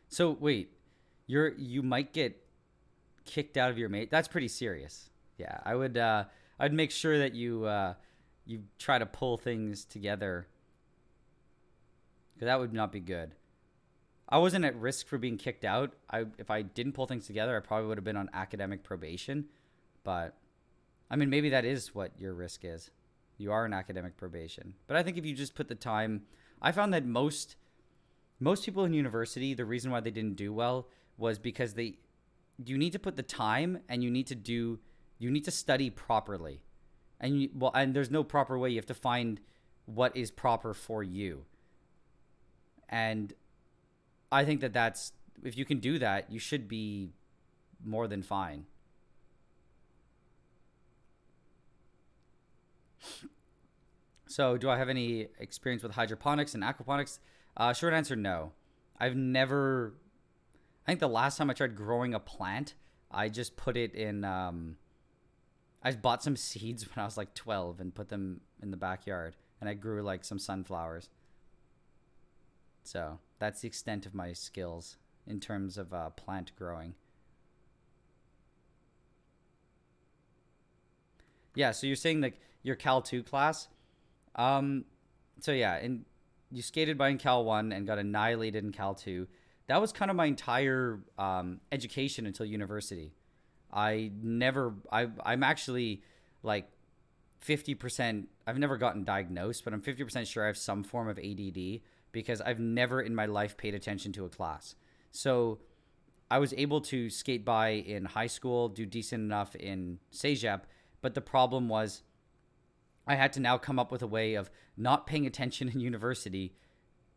S1: So wait, you might get kicked out of your mate. That's pretty serious. Yeah, I'd make sure that you try to pull things together, because that would not be good. I wasn't at risk for being kicked out. If I didn't pull things together, I probably would have been on academic probation. But I mean, maybe that is what your risk is. You are in academic probation. But I think if you just put the time, I found that most people in university, the reason why they didn't do well was because they you need to put the time, and you need to study properly. And there's no proper way. You have to find what is proper for you. And I think that that's if you can do that, you should be more than fine. So, do I have any experience with hydroponics and aquaponics? Short answer, no. I've never. I think the last time I tried growing a plant, I just put it in. I bought some seeds when I was like 12 and put them in the backyard, and I grew like some sunflowers. So that's the extent of my skills in terms of plant growing. Yeah. So you're saying like your Cal 2 class. Um, so yeah, and you skated by in Cal 1 and got annihilated in Cal 2. That was kind of my entire education until university. I'm actually like 50%. I've never gotten diagnosed, but I'm 50% sure I have some form of ADD because I've never in my life paid attention to a class. So I was able to skate by in high school, do decent enough in CEGEP, but the problem was I had to now come up with a way of not paying attention in university,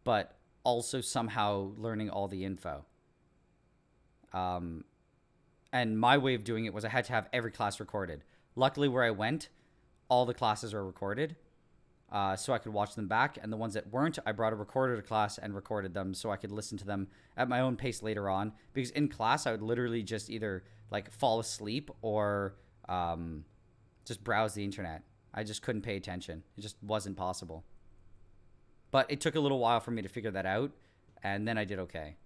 S1: but also somehow learning all the info. Um, and my way of doing it was I had to have every class recorded. Luckily, where I went, all the classes are recorded, so I could watch them back. And the ones that weren't, I brought a recorder to class and recorded them so I could listen to them at my own pace later on. Because in class, I would literally just either like fall asleep or just browse the internet. I just couldn't pay attention. It just wasn't possible. But it took a little while for me to figure that out, and then I did okay.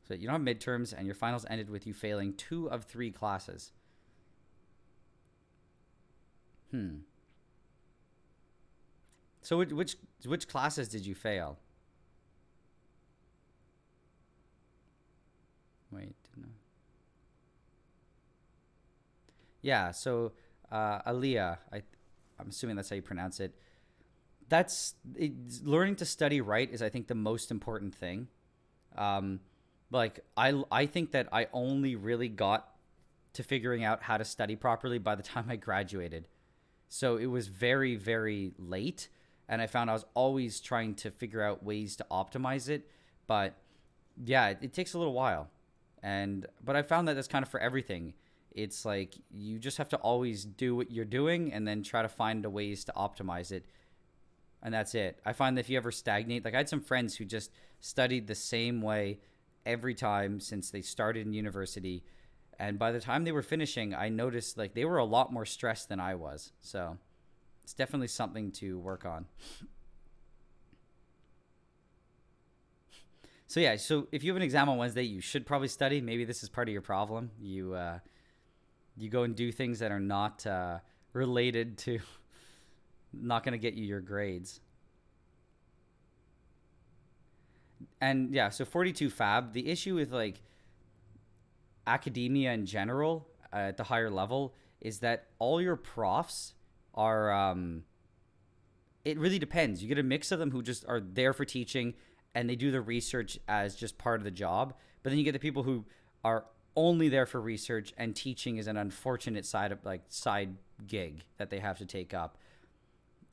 S1: So you don't have midterms, and your finals ended with you failing two of three classes. Hmm. So which classes did you fail? Wait, no. Yeah. So Aaliyah, I'm assuming that's how you pronounce it. That's it, learning to study right is I think the most important thing. Um, like I think that I only really got to figuring out how to study properly by the time I graduated. So it was very, very late. And I found I was always trying to figure out ways to optimize it. But yeah, it takes a little while. But I found that that's kind of for everything. It's like you just have to always do what you're doing and then try to find the ways to optimize it. And that's it. I find that if you ever stagnate, like I had some friends who just studied the same way every time since they started in university. And by the time they were finishing, I noticed like they were a lot more stressed than I was. So it's definitely something to work on. So yeah, so if you have an exam on Wednesday, you should probably study. Maybe this is part of your problem. You go and do things that are not related to not going to get you your grades. And yeah, so 42 Fab, the issue with like academia in general at the higher level is that all your profs are it really depends. You get a mix of them who just are there for teaching and they do the research as just part of the job. But then you get the people who are only there for research and teaching is an unfortunate side gig that they have to take up.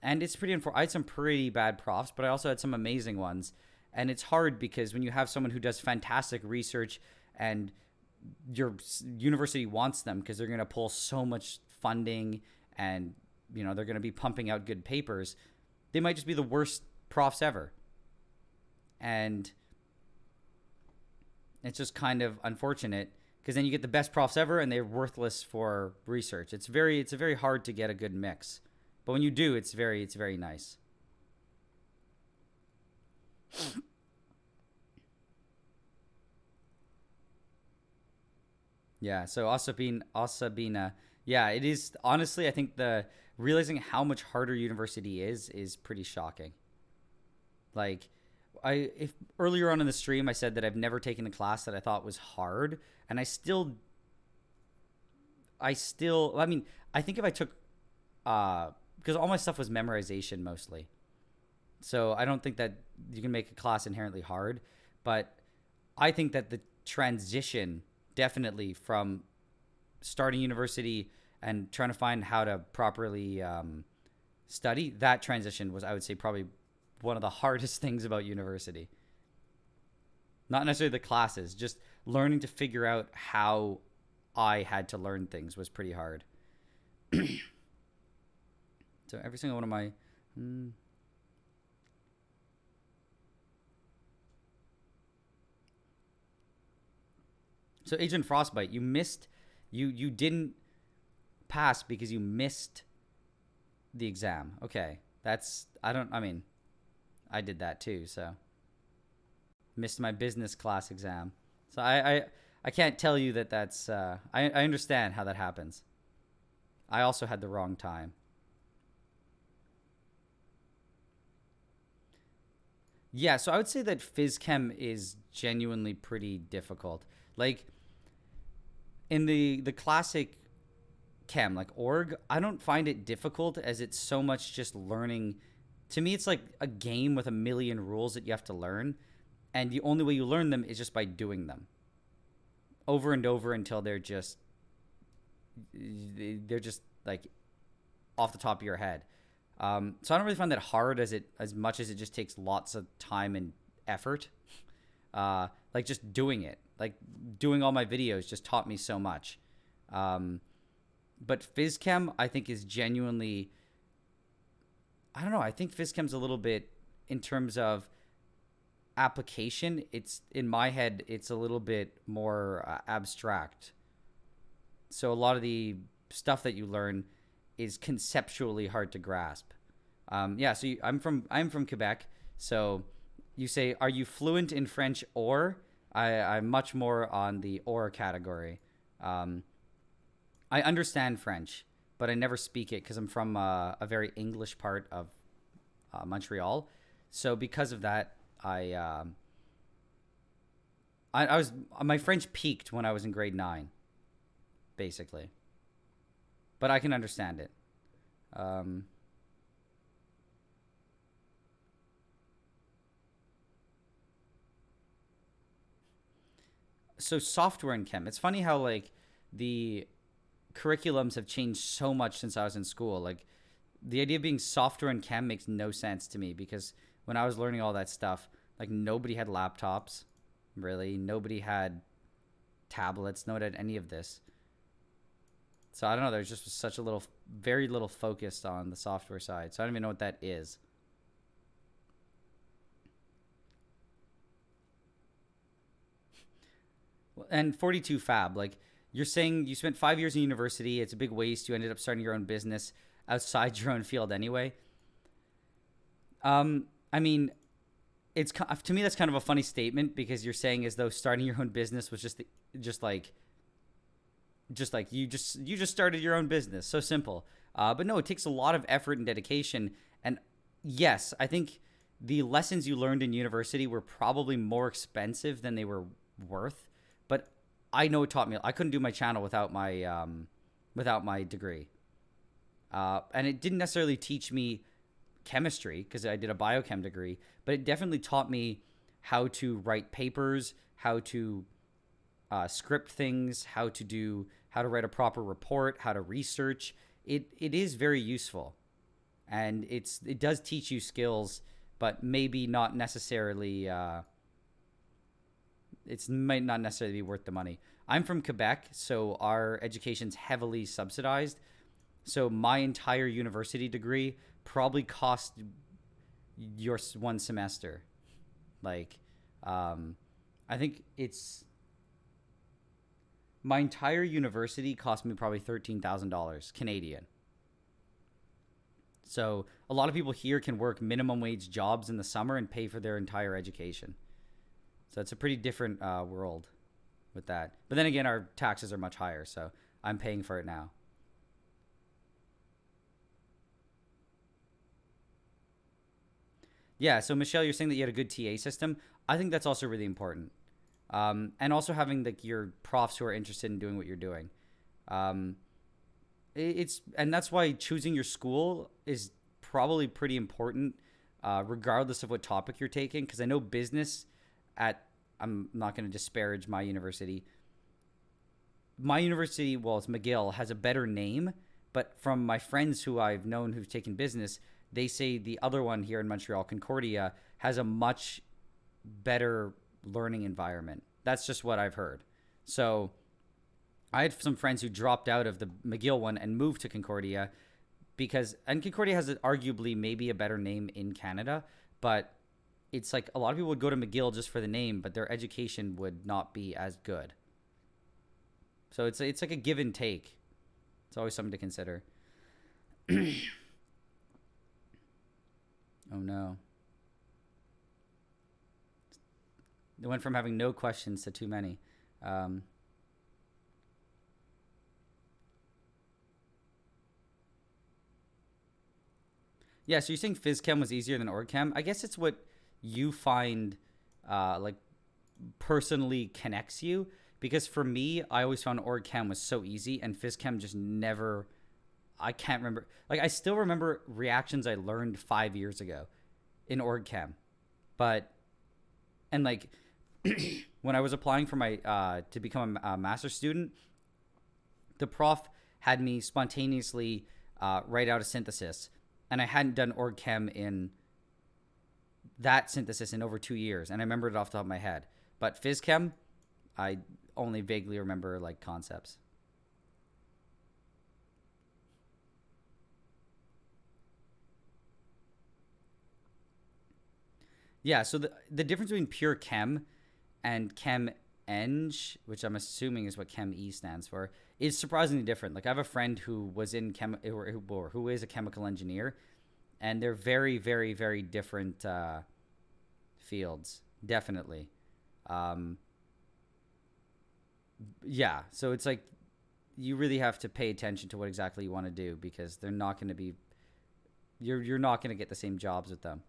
S1: And it's pretty unfortunate. I had some pretty bad profs, but I also had some amazing ones. And it's hard because when you have someone who does fantastic research and your university wants them because they're going to pull so much funding and they're going to be pumping out good papers, they might just be the worst profs ever. And it's just kind of unfortunate because then you get the best profs ever and they're worthless for research. It's very hard to get a good mix. But when you do, it's very nice. Yeah, so Asabina, yeah, it is honestly I think the realizing how much harder university is pretty shocking. Like if earlier on in the stream I said that I've never taken a class that I thought was hard and I mean, I think if I took because all my stuff was memorization mostly. So I don't think that you can make a class inherently hard, but I think that the transition definitely from starting university and trying to find how to properly study, that transition was, I would say, probably one of the hardest things about university. Not necessarily the classes, just learning to figure out how I had to learn things was pretty hard. So every single one of my So Agent Frostbite, you didn't pass because you missed the exam. Okay. I mean, I did that too, so missed my business class exam. So I can't tell you that's I understand how that happens. I also had the wrong time. Yeah, so I would say that phys chem is genuinely pretty difficult. Like in the classic chem, like org, I don't find it difficult as it's so much just learning. To me, it's like a game with a million rules that you have to learn, and the only way you learn them is just by doing them over and over until they're just like off the top of your head. So I don't really find that hard as much as it just takes lots of time and effort. Like just doing it, like doing all my videos just taught me so much. But phys chem I think is genuinely, I don't know. I think phys chem's a little bit in terms of application. It's in my head, it's a little bit more abstract. So a lot of the stuff that you learn is conceptually hard to grasp. Yeah, so I'm from Quebec. So you say, are you fluent in French or? I'm much more on the or category. I understand French, but I never speak it because I'm from a very English part of Montreal. So because of that, I was my French peaked when I was in grade 9, basically. But I can understand it. Um, so software and chem. It's funny how like the curriculums have changed so much since I was in school. Like the idea of being software and chem makes no sense to me because when I was learning all that stuff, like nobody had laptops, really. Nobody had tablets. No one had any of this. So I don't know. There's just such a very little focused on the software side. So I don't even know what that is. And 42 Fab, like you're saying you spent 5 years in university. It's a big waste. You ended up starting your own business outside your own field anyway. I mean, it's to me that's kind of a funny statement because you're saying as though starting your own business was just like you just started your own business. So simple. But no, it takes a lot of effort and dedication. And yes, I think the lessons you learned in university were probably more expensive than they were worth, but I know it taught me. I couldn't do my channel without my degree, and it didn't necessarily teach me chemistry because I did a biochem degree, but it definitely taught me how to write papers, how to script things, how to write a proper report, how to research. It is very useful, and it does teach you skills, but maybe not necessarily. It's might not necessarily be worth the money. I'm from Quebec, so our education's heavily subsidized. So my entire university degree probably cost your one semester. Like, I think it's my entire university cost me probably $13,000 Canadian. So a lot of people here can work minimum wage jobs in the summer and pay for their entire education. So it's a pretty different world with that. But then again, our taxes are much higher, so I'm paying for it now. Yeah. So Michelle, you're saying that you had a good TA system. I think that's also really important, and also having like your profs who are interested in doing what you're doing. Um, it's and that's why choosing your school is probably pretty important, regardless of what topic you're taking. Because I know business at I'm not going to disparage my university. My university, well, it's McGill, has a better name, but from my friends who I've known who've taken business, they say the other one here in Montreal, Concordia, has a much better learning environment. That's just what I've heard. So I had some friends who dropped out of the McGill one and moved to Concordia and Concordia has arguably maybe a better name in Canada, but it's like a lot of people would go to McGill just for the name, but their education would not be as good. So it's like a give and take. It's always something to consider. Oh no. It went from having no questions to too many. Um, yeah, so you're saying phys chem was easier than org chem? I guess it's what you find like personally connects you. Because for me, I always found org chem was so easy, and phys chem just never. I can't remember. Like I still remember reactions I learned 5 years ago in org chem, but and like when I was applying for my to become a master's student, the prof had me spontaneously write out a synthesis, and I hadn't done org chem in that synthesis in over 2 years, and I remembered it off the top of my head. But phys chem, I only vaguely remember like concepts. Yeah, so the difference between pure chem and chem eng, which I'm assuming is what chem e stands for, is surprisingly different. Like I have a friend who was in or who is a chemical engineer, and they're very, very, very different fields. Definitely. Um, yeah, so it's like you really have to pay attention to what exactly you want to do because they're not going to be you're not going to get the same jobs with them.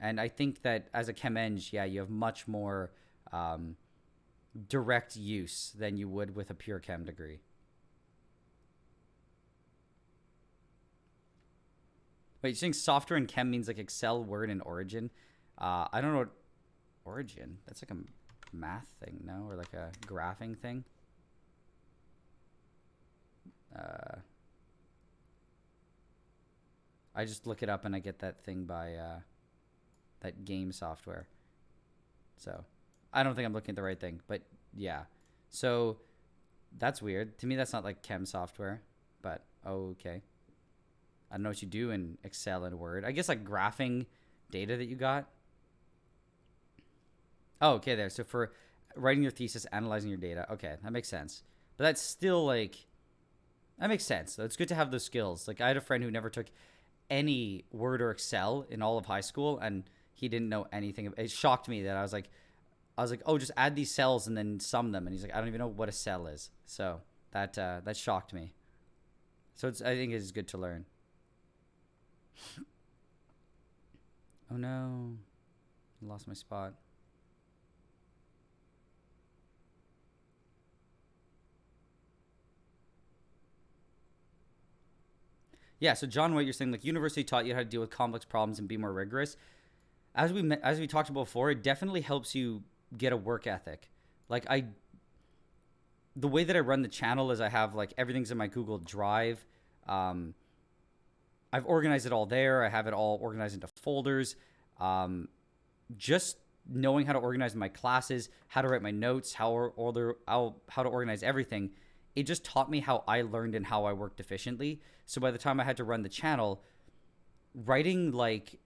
S1: And I think that as a chem eng, yeah, you have much more um, direct use than you would with a pure chem degree. Wait, you're saying software and chem means like Excel, Word, and Origin? I don't know what Origin. That's like a math thing, no, or like a graphing thing. Uh, I just look it up and I get that thing by that game software. So I don't think I'm looking at the right thing, but yeah. So that's weird. To me, that's not like chem software, but okay. I don't know what you do in Excel and Word. I guess like graphing data that you got. Oh, okay, there. So for writing your thesis, analyzing your data. Okay, that makes sense. But that's still like that makes sense. So it's good to have those skills. Like I had a friend who never took any Word or Excel in all of high school, and he didn't know anything. It shocked me that I was like, oh, just add these cells and then sum them, and he's like, I don't even know what a cell is. So that shocked me. So I think it's good to learn. Oh no, I lost my spot. Yeah, so John, what you're saying, like university taught you how to deal with complex problems and be more rigorous. As we talked about before, it definitely helps you get a work ethic. Like the way that I run the channel is I have like everything's in my Google Drive. Um, I've organized it all there. I have it all organized into folders. Um, just knowing how to organize my classes, how to write my notes, how to organize everything, it just taught me how I learned and how I worked efficiently. So by the time I had to run the channel, writing like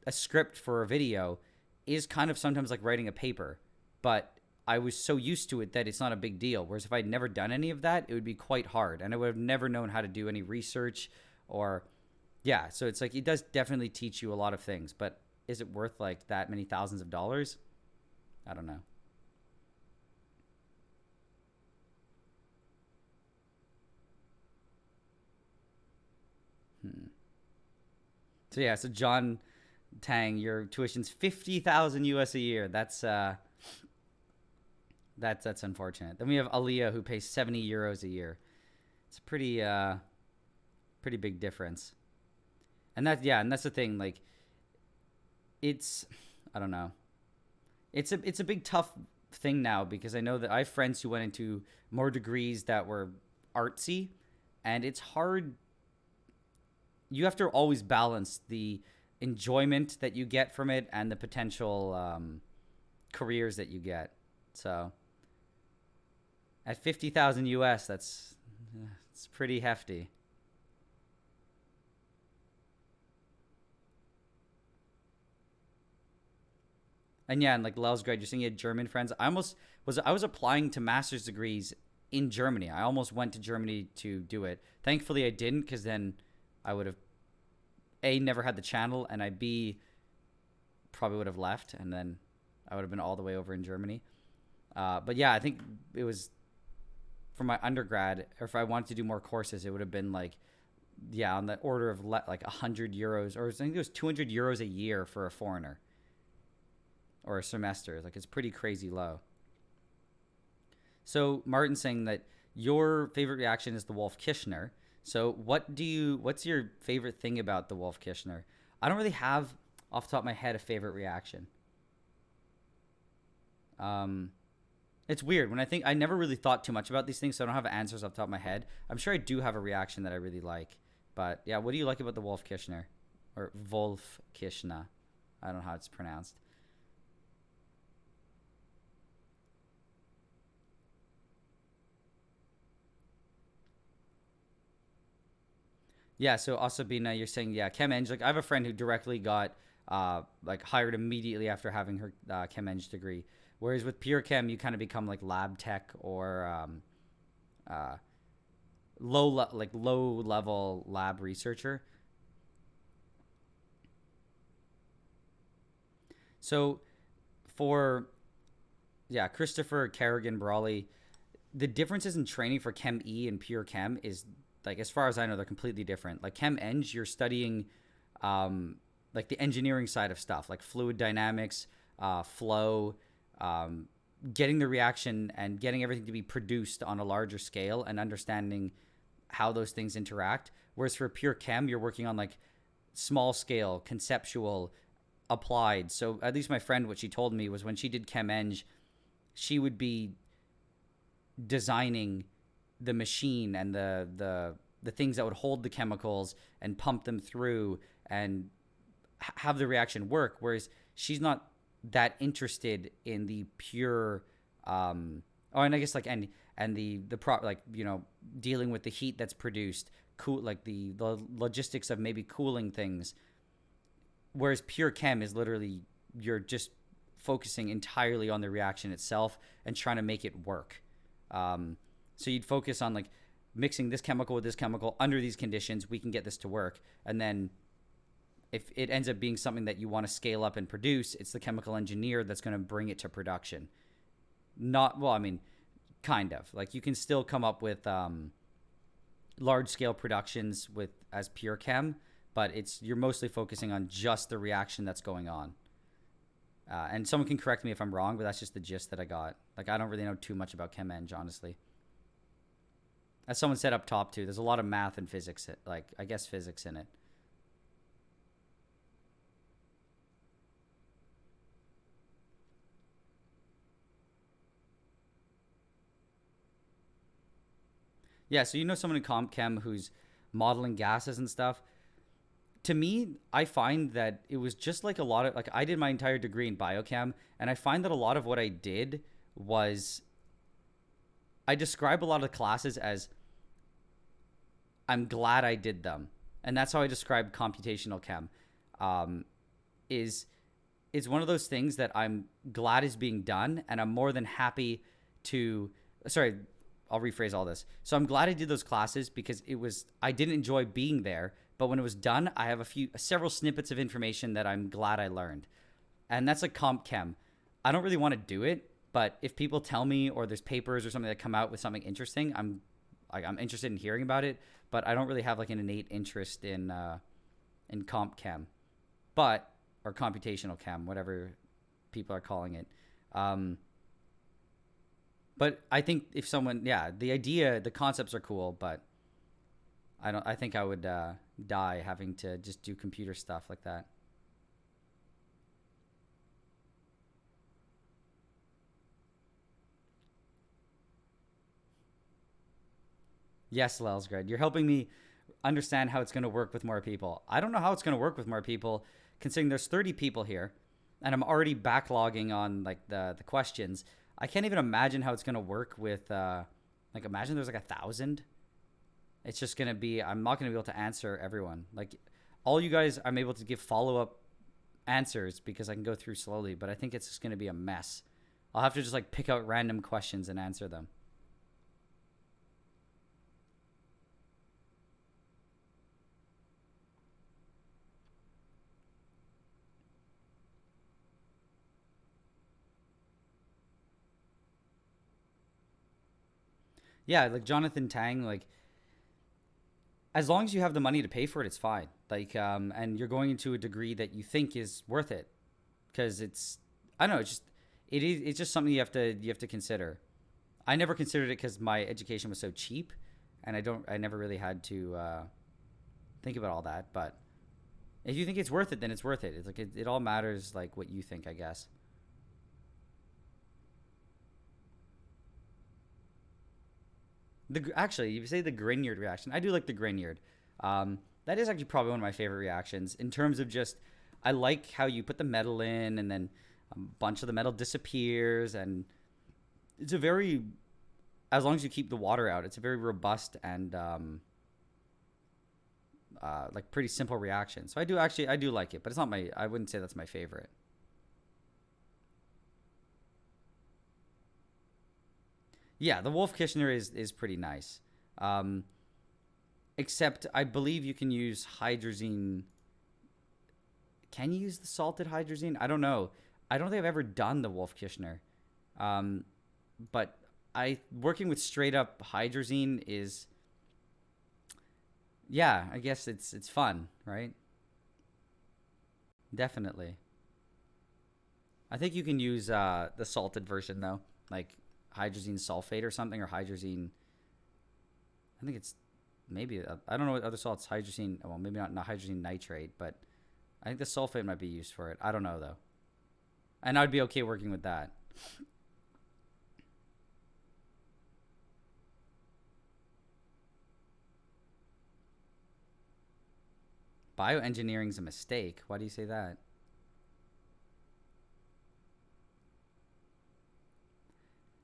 S1: a script for a video is kind of sometimes like writing a paper, but I was so used to it that it's not a big deal. Whereas if I'd never done any of that, it would be quite hard, and I would have never known how to do any research or yeah. So it's like it does definitely teach you a lot of things, but is it worth like that many thousands of dollars? I don't know. Hmm. So yeah, so John Tang, your tuition's 50,000 US a year. That's unfortunate. Then we have Aliyah who pays 70 euros a year. It's a pretty big difference. And that's the thing. Like it's, I don't know. It's a big tough thing now because I know that I have friends who went into more degrees that were artsy, and it's hard. You have to always balance the enjoyment that you get from it and the potential careers that you get. So at 50,000 US, that's it's pretty hefty. And yeah, and like Lel's grad, you're saying you had German friends. I was applying to master's degrees in Germany. I almost went to Germany to do it. Thankfully, I didn't because then I would have a never had the channel, and I b probably would have left, and then I would have been all the way over in Germany. But yeah, I think it was for my undergrad, or if I wanted to do more courses, it would have been like yeah, on the order of like 100 euros, or I think it was 200 euros a year for a foreigner or a semester. Like it's pretty crazy low. So Martin saying that your favorite reaction is the Wolf Kishner. So what's your favorite thing about the Wolf Kishner? I don't really have off the top of my head a favorite reaction. Um, it's weird when I think I never really thought too much about these things, so I don't have answers off the top of my head. I'm sure I do have a reaction that I really like, but yeah, what do you like about the Wolf Kishner or Wolf Kishna? I don't know how it's pronounced. Yeah, so Asabina, you're saying yeah, Chem Eng. Like I have a friend who directly got like hired immediately after having her Chem Eng degree. Whereas with Pure Chem, you kind of become like lab tech or uh, like low level lab researcher. So for yeah, Christopher Kerrigan Brawley, the differences in training for Chem E and Pure Chem is like as far as I know, they're completely different. Like Chem Eng, you're studying like the engineering side of stuff, like fluid dynamics, flow, um, getting the reaction and getting everything to be produced on a larger scale and understanding how those things interact. Whereas for Pure Chem, you're working on like small scale, conceptual, applied. So at least my friend, what she told me was when she did Chem Eng, she would be designing the machine and the things that would hold the chemicals and pump them through and have the reaction work. Whereas she's not that interested in the pure oh, and I guess like and the pro like dealing with the heat that's produced, cool, like the logistics of maybe cooling things. Whereas pure chem is literally you're just focusing entirely on the reaction itself and trying to make it work. um, so you'd focus on like mixing this chemical with this chemical under these conditions, we can get this to work. And then if it ends up being something that you want to scale up and produce, it's the chemical engineer that's going to bring it to production. Not well, I mean, kind of like you can still come up with large scale productions with as pure chem, but you're mostly focusing on just the reaction that's going on. And someone can correct me if I'm wrong, but that's just the gist that I got. Like, I don't really know too much about Chem Eng, honestly. As someone said up top too, there's a lot of math and physics, like I guess physics in it. Yeah, so you know someone in comp chem who's modeling gases and stuff. To me, I find that it was just like a lot of, like, I did my entire degree in biochem, and I find that a lot of what I did was I describe a lot of classes as I'm glad I did them, and that's how I describe computational chem. Um, is is one of those things that I'm glad is being done, and I'm more than happy to. Sorry, I'll rephrase all this. So I'm glad I did those classes because I didn't enjoy being there, but when it was done, I have several snippets of information that I'm glad I learned, and that's like comp chem. I don't really want to do it, but if people tell me or there's papers or something that come out with something interesting, I'm interested in hearing about it. But I don't really have like an innate interest in comp chem, but or computational chem, whatever people are calling it. Um, but I think if someone, yeah, the concepts are cool, but I don't. I think I would die having to just do computer stuff like that. Yes, Lelsgred, you're helping me understand how it's going to work with more people. I don't know how it's going to work with more people, considering there's 30 people here, and I'm already backlogging on like the questions. I can't even imagine how it's going to work with like imagine there's like 1,000. It's just going to be I'm not going to be able to answer everyone. Like all you guys, I'm able to give follow up answers because I can go through slowly, but I think it's just going to be a mess. I'll have to just like pick out random questions and answer them. Yeah, like Jonathan Tang, like as long as you have the money to pay for it, it's fine. Like, and you're going into a degree that you think is worth it, because I don't know, it's just something you have to consider. I never considered it because my education was so cheap, and I never really had to think about all that. But if you think it's worth it, then it's worth it. It's like it all matters, like what you think, I guess. Actually, you say the Grignard reaction. I do like the Grignard. That is actually probably one of my favorite reactions in terms of just I like how you put the metal in and then a bunch of the metal disappears, and it's a very as long as you keep the water out, it's a very robust and like pretty simple reaction. So I do like it, but it's not my I wouldn't say that's my favorite. Yeah, the Wolf Kishner is pretty nice. Um, Except I believe you can use hydrazine. Can you use the salted hydrazine? I don't know. I don't think I've ever done the Wolf Kishner. Um, but I working with straight up hydrazine is yeah, I guess it's fun, right? Definitely. I think you can use the salted version though, like hydrazine sulfate or something, or hydrazine. I think it's maybe I don't know what other salts hydrazine. Well, maybe not hydrazine nitrate, but I think the sulfate might be used for it. I don't know though, and I'd be okay working with that. Bioengineering's a mistake. Why do you say that?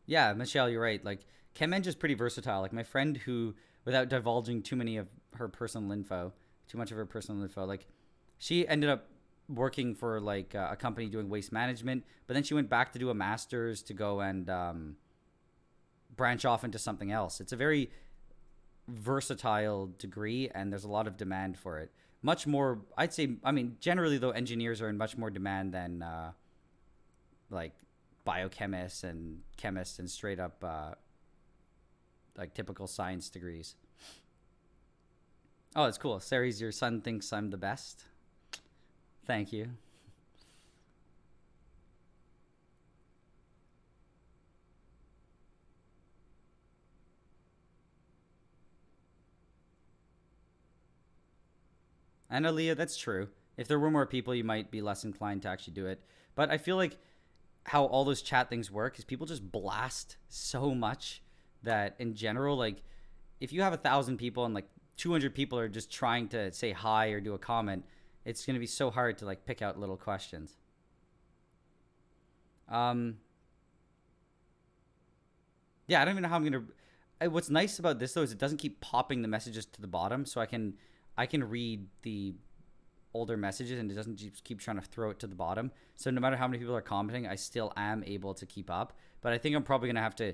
S1: Yeah, Michelle, you're right. Like ChemEng is pretty versatile. Like my friend who, without divulging too many of her personal info, too much of her personal info, like she ended up working for like a company doing waste management, but then she went back to do a master's to go and branch off into something else. It's a very versatile degree, and there's a lot of demand for it. Much more, I'd say. I mean, generally though, engineers are in much more demand than like biochemists and chemists and straight up like typical science degrees. Oh, that's cool. Saries, your son thinks I'm the best. Thank you. And Aaliyah, that's true. If there were more people, you might be less inclined to actually do it. But I feel like how all those chat things work is people just blast so much that in general, like if you have 1,000 people and like 200 people are just trying to say hi or do a comment, it's going to be so hard to like pick out little questions. Um, yeah, I don't even know how I'm going to. What's nice about this though is it doesn't keep popping the messages to the bottom, so I can read the older messages and it doesn't just keep trying to throw it to the bottom. So no matter how many people are commenting, I still am able to keep up. But I think I'm probably gonna have to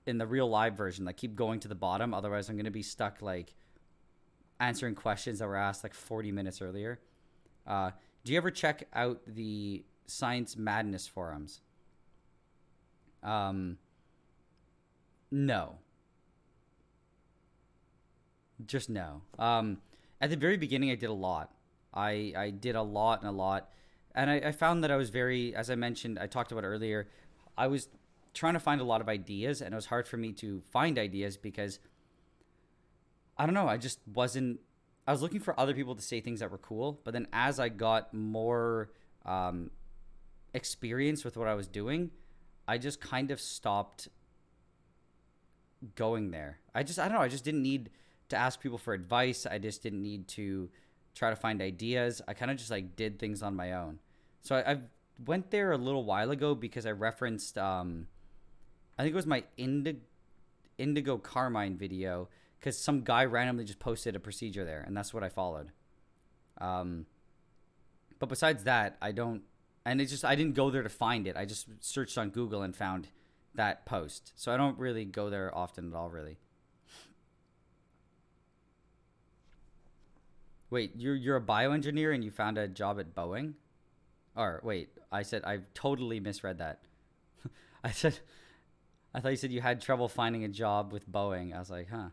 S1: in the real live version like keep going to the bottom. Otherwise, I'm gonna be stuck like answering questions that were asked like 40 minutes earlier. Do you ever check out the Science Madness forums? Um, no, just no. At the very beginning, I did a lot. I did a lot and a lot, and I found that I was very, as I mentioned, I talked about earlier, I was trying to find a lot of ideas, and it was hard for me to find ideas because I don't know, I just wasn't. I was looking for other people to say things that were cool, but then as I got more um, experience with what I was doing, I just kind of stopped going there. I don't know. I just didn't need to ask people for advice. I just didn't need to try to find ideas. I kind of just like did things on my own. So I went there a little while ago because I referenced I think it was my Indigo Carmine video because some guy randomly just posted a procedure there and that's what I followed. Um, but besides that, I don't. And it's just I didn't go there to find it. I just searched on Google and found that post. So I don't really go there often at all, really. Wait, you're a bioengineer and you found a job at Boeing? Or wait, I said I totally misread that. I said I thought you said you had trouble finding a job with Boeing. I was like, huh.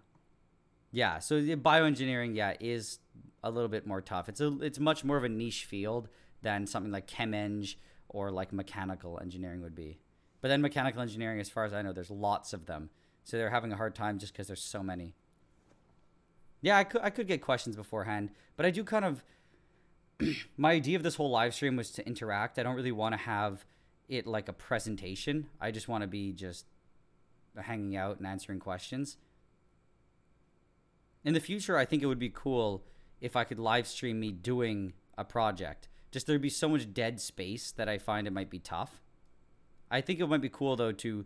S1: Yeah, so the bioengineering, yeah, is a little bit more tough. It's much more of a niche field than something like chem-eng or like mechanical engineering would be. But then mechanical engineering, as far as I know, there's lots of them. So they're having a hard time just because there's so many. Yeah, I could get questions beforehand, but I do kind of my idea of this whole live stream was to interact. I don't really want to have it like a presentation. I just want to be just hanging out and answering questions. In the future, I think it would be cool if I could live stream me doing a project. Just there'd be so much dead space that I find it might be tough. I think it might be cool though to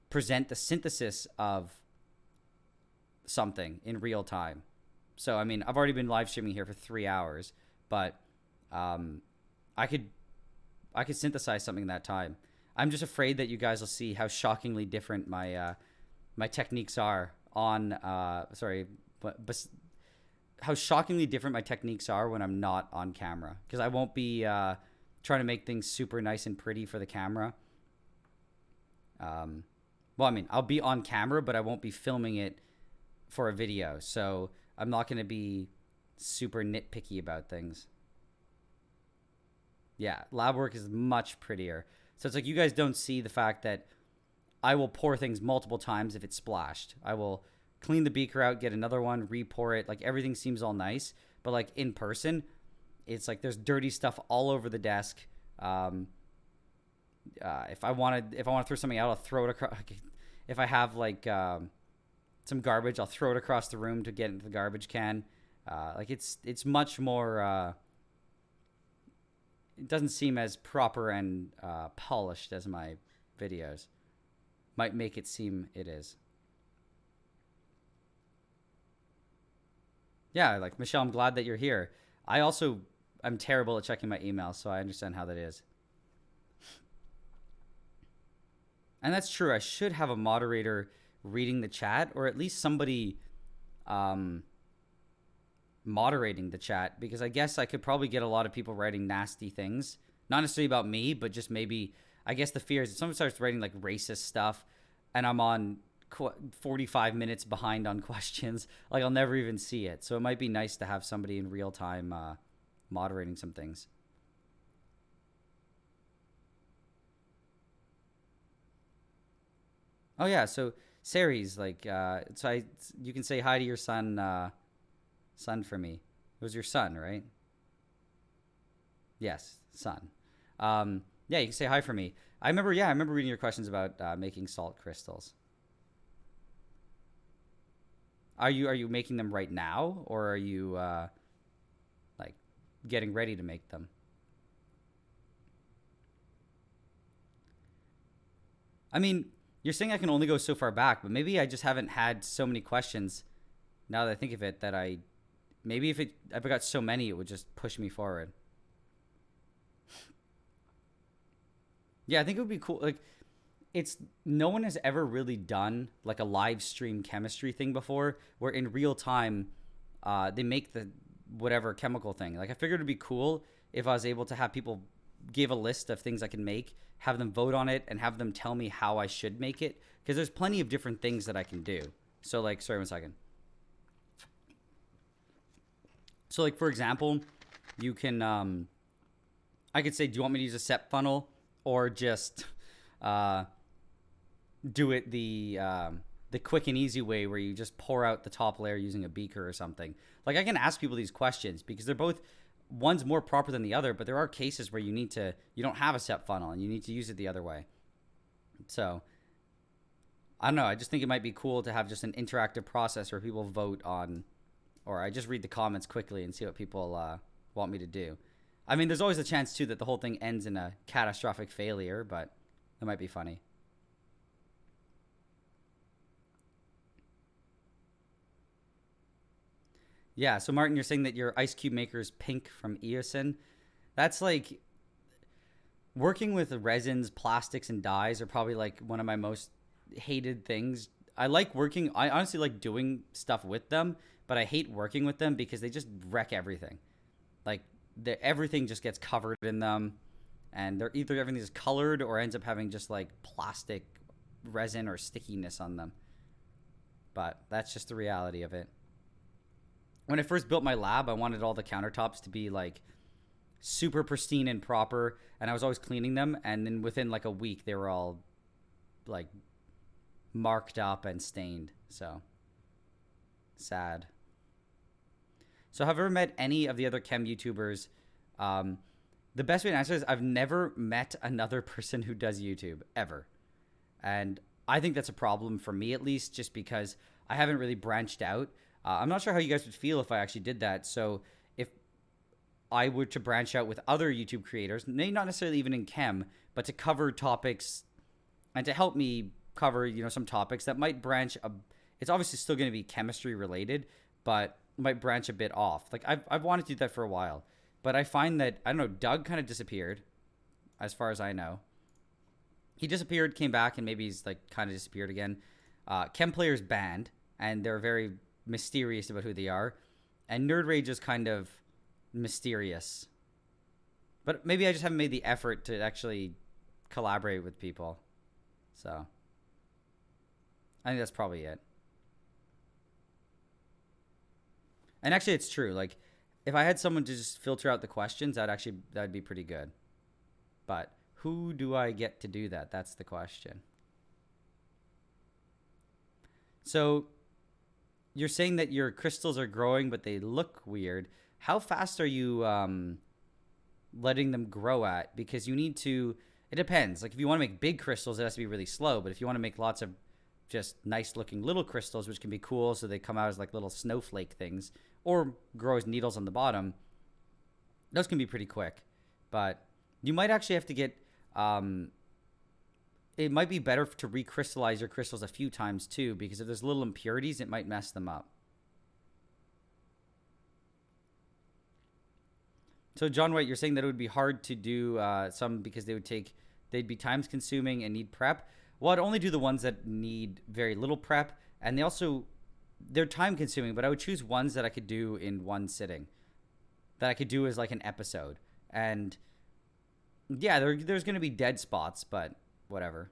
S1: present the synthesis of something in real time. So I mean, I've already been live streaming here for 3 hours, but um, I could I could synthesize something in that time. I'm just afraid that you guys will see how shockingly different my techniques are on sorry, but how shockingly different my techniques are when I'm not on camera because I won't be trying to make things super nice and pretty for the camera. Um, well, I mean, I'll be on camera, but I won't be filming it for a video. So I'm not going to be super nitpicky about things. Yeah, lab work is much prettier. So it's like you guys don't see the fact that I will pour things multiple times if it's splashed. I will clean the beaker out, get another one, re-pour it. Like everything seems all nice, but like in person, it's like there's dirty stuff all over the desk. Um, if I want to throw something out, I'll throw it across. If I have like some garbage, I'll throw it across the room to get into the garbage can. Like it's much more. It doesn't seem as proper and polished as my videos. Might make it seem it is. Yeah, like Michelle, I'm glad that you're here. I also I'm terrible at checking my email, so I understand how that is. And that's true. I should have a moderator reading the chat, or at least somebody um, moderating the chat, because I guess I could probably get a lot of people writing nasty things. Not necessarily about me, but just maybe, I guess the fear is if someone starts writing like racist stuff and I'm on 45 minutes behind on questions. Like I'll never even see it. So it might be nice to have somebody in real time moderating some things. Oh yeah, so Ceres, like, you can say hi to your son, son for me. It was your son, right? Yes, son. Yeah, you can say hi for me. I remember reading your questions about making salt crystals. Are you making them right now, or are you like getting ready to make them? I mean, you're saying I can only go so far back, but maybe I just haven't had so many questions. Now that I think of it, that I maybe if I got so many, it would just push me forward. Yeah, I think it would be cool. Like, it's no one has ever really done like a live stream chemistry thing before, where in real time, they make the whatever chemical thing. Like, I figured it'd be cool if I was able to have people give a list of things I can make, have them vote on it, and have them tell me how I should make it. Because there's plenty of different things that I can do. So, like, sorry, one second. So, like, for example, you can, I could say, do you want me to use a SEP funnel or just uh, do it the quick and easy way where you just pour out the top layer using a beaker or something? Like, I can ask people these questions because they're both, one's more proper than the other, but there are cases where you don't have a SEP funnel and you need to use it the other way. So I don't know. I just think it might be cool to have just an interactive process where people vote on, or I just read the comments quickly and see what people want me to do. I mean, there's always a chance too that the whole thing ends in a catastrophic failure, but that might be funny. Yeah. So Martin, you're saying that your ice cube maker is pink from Eosin. That's like working with resins, plastics, and dyes are probably like one of my most hated things. I like working. I honestly like doing stuff with them, but I hate working with them because they just wreck everything. Like everything just gets covered in them, and they're either everything is colored or ends up having just like plastic resin or stickiness on them. But that's just the reality of it. When I first built my lab, I wanted all the countertops to be like super pristine and proper, and I was always cleaning them. And then within like a week, they were all like marked up and stained. So sad. So have I ever met any of the other chem YouTubers? Um, the best way to answer is I've never met another person who does YouTube ever. And I think that's a problem for me, at least, just because I haven't really branched out. I'm not sure how you guys would feel if I actually did that. So if I were to branch out with other YouTube creators, maybe not necessarily even in chem, but to cover topics and to help me cover, some topics that might it's obviously still going to be chemistry related, but might branch a bit off. Like I've wanted to do that for a while, but I find that, I don't know, Doug kind of disappeared as far as I know. He disappeared, came back, and maybe he's like kind of disappeared again. Chem players banned, and they're very mysterious about who they are. And Nerd Rage is kind of mysterious. But maybe I just haven't made the effort to actually collaborate with people. So I think that's probably it. And actually, it's true. Like, if I had someone to just filter out the questions, that'd be pretty good. But who do I get to do that? That's the question. So you're saying that your crystals are growing, but they look weird. How fast are you letting them grow at? Because you need to. It depends. Like, if you want to make big crystals, it has to be really slow. But if you want to make lots of just nice looking little crystals, which can be cool, so they come out as like little snowflake things, or grow as needles on the bottom, those can be pretty quick. But you might actually have to get. It might be better to recrystallize your crystals a few times too, because if there's little impurities, it might mess them up. So John White, you're saying that it would be hard to do some because they'd be time consuming and need prep. Well, I'd only do the ones that need very little prep, and they're time consuming, but I would choose ones that I could do in one sitting, that I could do as like an episode. And yeah, there's going to be dead spots, but whatever.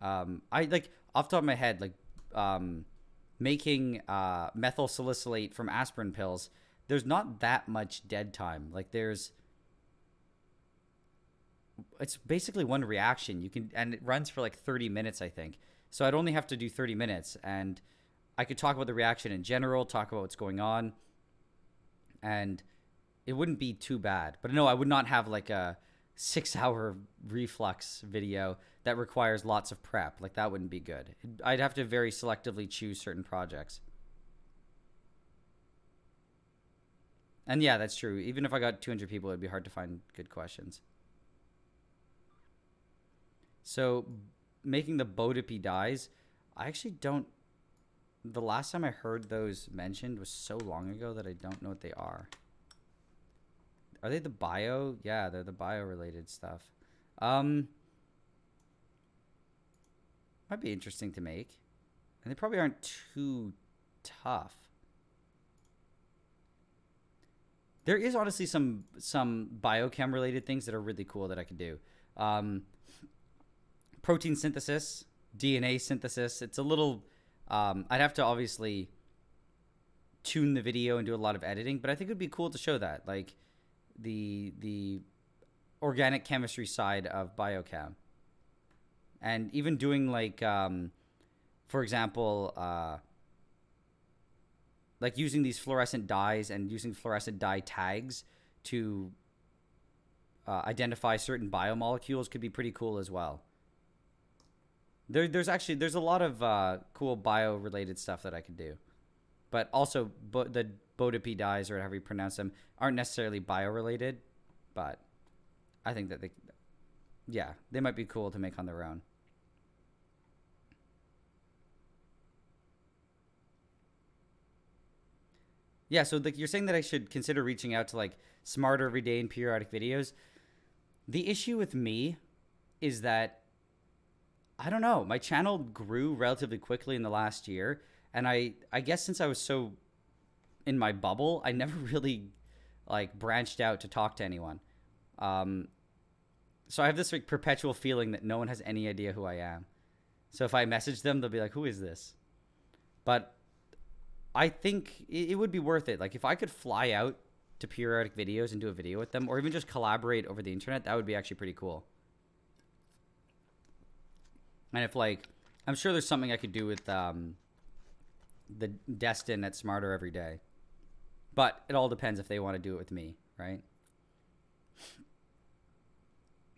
S1: I like off the top of my head, like um, making methyl salicylate from aspirin pills. There's not that much dead time. Like there's, it's basically one reaction. You can, and it runs for like 30 minutes, I think. So I'd only have to do 30 minutes, and I could talk about the reaction in general, talk about what's going on, and it wouldn't be too bad. But no, I would not have like a 6 hour reflux video that requires lots of prep. Like that wouldn't be good. I'd have to very selectively choose certain projects. And yeah, that's true. Even if I got 200 people, it'd be hard to find good questions. So making the Bodepi dyes, I actually don't. The last time I heard those mentioned was so long ago that I don't know what they are. Are they the bio? Yeah, they're the bio related stuff. Um, Might be interesting to make, and they probably aren't too tough. There is honestly some biochem related things that are really cool that I could do. Um, Protein synthesis, DNA synthesis. It's a little. I'd have to obviously tune the video and do a lot of editing, but I think it would be cool to show that, like the organic chemistry side of biochem, and even doing like, for example, like using these fluorescent dyes and using fluorescent dye tags to identify certain biomolecules could be pretty cool as well. There's a lot of cool bio related stuff that I could do, but also the Bodepi dyes, or however you pronounce them, aren't necessarily bio related, but I think that yeah, they might be cool to make on their own. Yeah, so like you're saying that I should consider reaching out to like smarter everyday and periodic videos. The issue with me is that I don't know. My channel grew relatively quickly in the last year, and I guess since I was so in my bubble, I never really like branched out to talk to anyone. Um, so I have this like perpetual feeling that no one has any idea who I am. So if I message them, they'll be like, "Who is this?" But I think it would be worth it. Like if I could fly out to periodic videos and do a video with them, or even just collaborate over the internet, that would be actually pretty cool. And if like, I'm sure there's something I could do with the Destin at Smarter Every Day, but it all depends if they want to do it with me, right?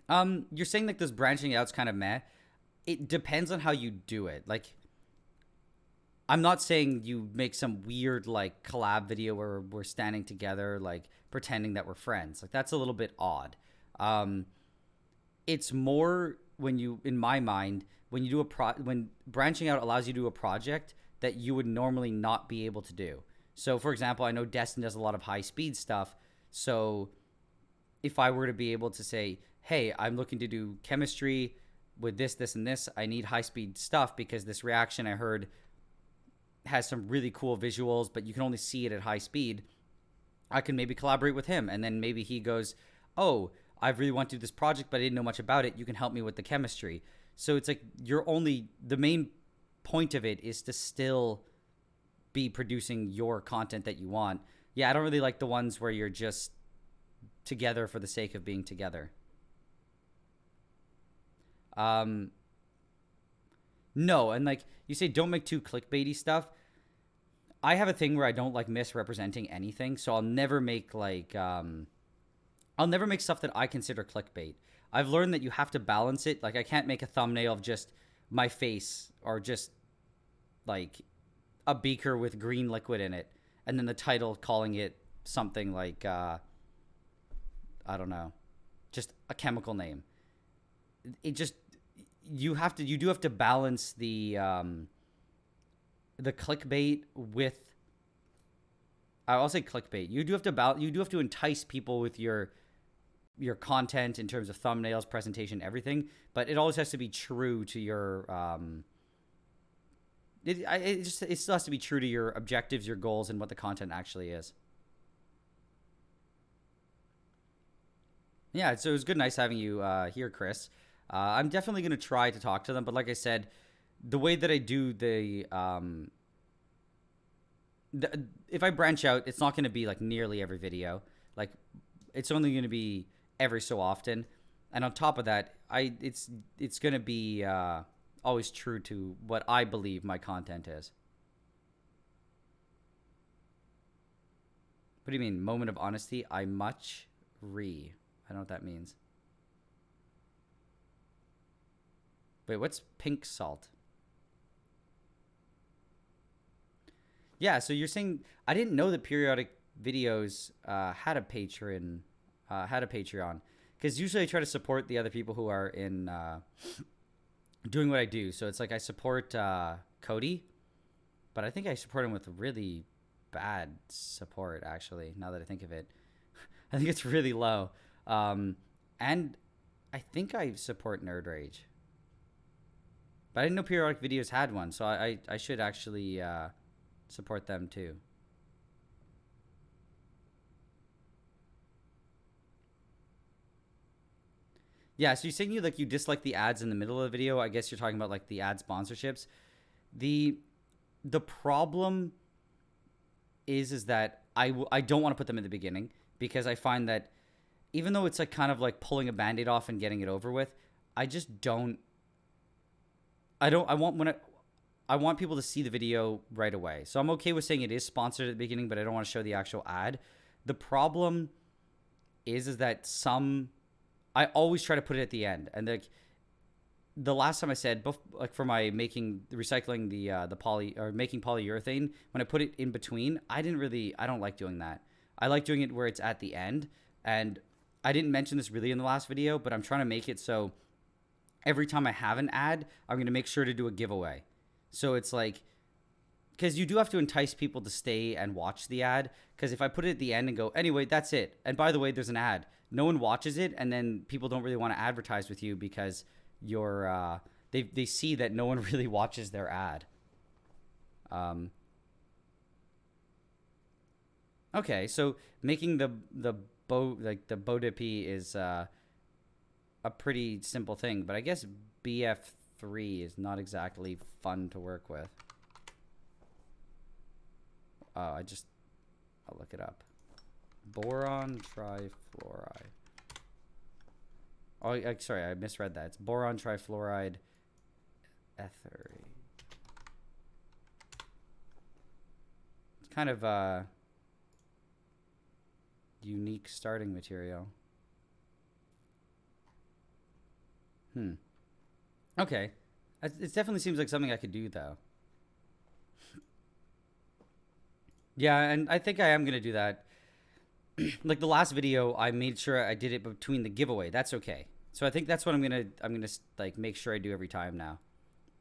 S1: You're saying like this branching out's kind of meh. It depends on how you do it. Like, I'm not saying you make some weird like collab video where we're standing together, like pretending that we're friends. Like that's a little bit odd. Um, it's more when you, in my mind, when you do when branching out allows you to do a project that you would normally not be able to do. So, for example, I know Destin does a lot of high speed stuff. So, if I were to be able to say, "Hey, I'm looking to do chemistry with this, this, and this. I need high speed stuff because this reaction I heard has some really cool visuals, but you can only see it at high speed." I can maybe collaborate with him, and then maybe he goes, "Oh, I really want to do this project, but I didn't know much about it. You can help me with the chemistry." So it's like the main point of it is to still be producing your content that you want. Yeah, I don't really like the ones where you're just together for the sake of being together. Um, no, and like you say, don't make too clickbaity stuff. I have a thing where I don't like misrepresenting anything, so I'll never make like I'll never make stuff that I consider clickbait. I've learned that you have to balance it. Like I can't make a thumbnail of just my face or just like a beaker with green liquid in it, and then the title calling it something like I don't know, just a chemical name. It just you do have to balance the clickbait with, I'll say clickbait. You do have to entice people with your content in terms of thumbnails, presentation, everything, but it always has to be true to your it still has to be true to your objectives, your goals, and what the content actually is. Yeah, so it was good, nice having you here, Chris. I'm definitely going to try to talk to them, but like I said, the way that I do if I branch out, it's not going to be like nearly every video. Like it's only going to be every so often, and on top of that, it's going to be always true to what I believe my content is. What do you mean, moment of honesty? I much re. I don't know what that means. Wait, what's pink salt? Yeah, so you're saying I didn't know that periodic videos had a Patreon, because usually I try to support the other people who are in doing what I do. So it's like I support Cody, but I think I support him with really bad support. Actually, now that I think of it, I think it's really low. And I think I support Nerd Rage, but I didn't know periodic videos had one, so I should actually support them too. Yeah, so you're saying you dislike the ads in the middle of the video. I guess you're talking about like the ad sponsorships. The the problem is that I don't want to put them in the beginning, because I find that even though it's like kind of like pulling a band-aid off and getting it over with, I just don't I don't I want when I want people to see the video right away. So I'm okay with saying it is sponsored at the beginning, but I don't want to show the actual ad. The problem is that some I always try to put it at the end, and the last time I said, like for my making recycling the poly or making polyurethane, when I put it in between, I don't like doing that. I like doing it where it's at the end, and I didn't mention this really in the last video, but I'm trying to make it so every time I have an ad, I'm gonna make sure to do a giveaway. So it's like, because you do have to entice people to stay and watch the ad. Because if I put it at the end and go, anyway, that's it. And by the way, there's an ad. No one watches it, and then people don't really want to advertise with you because they see that no one really watches their ad. Um, okay, so making the Bodepi is a pretty simple thing, but I guess BF3 is not exactly fun to work with. Oh, I'll look it up. Boron trifluoride. Oh, sorry, I misread that. It's boron trifluoride ether. It's kind of a unique starting material. Okay. It definitely seems like something I could do, though. Yeah, and I think I am going to do that. Like the last video, I made sure I did it between the giveaway. That's okay. So I think that's what I'm gonna like make sure I do every time now.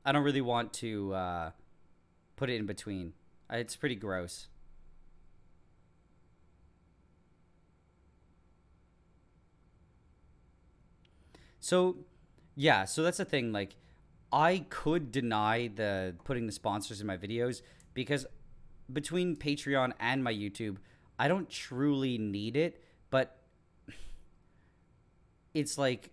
S1: I don't really want to put it in between. It's pretty gross. So yeah, so that's the thing. Like I could deny the putting the sponsors in my videos, because between Patreon and my YouTube, I don't truly need it, but it's like,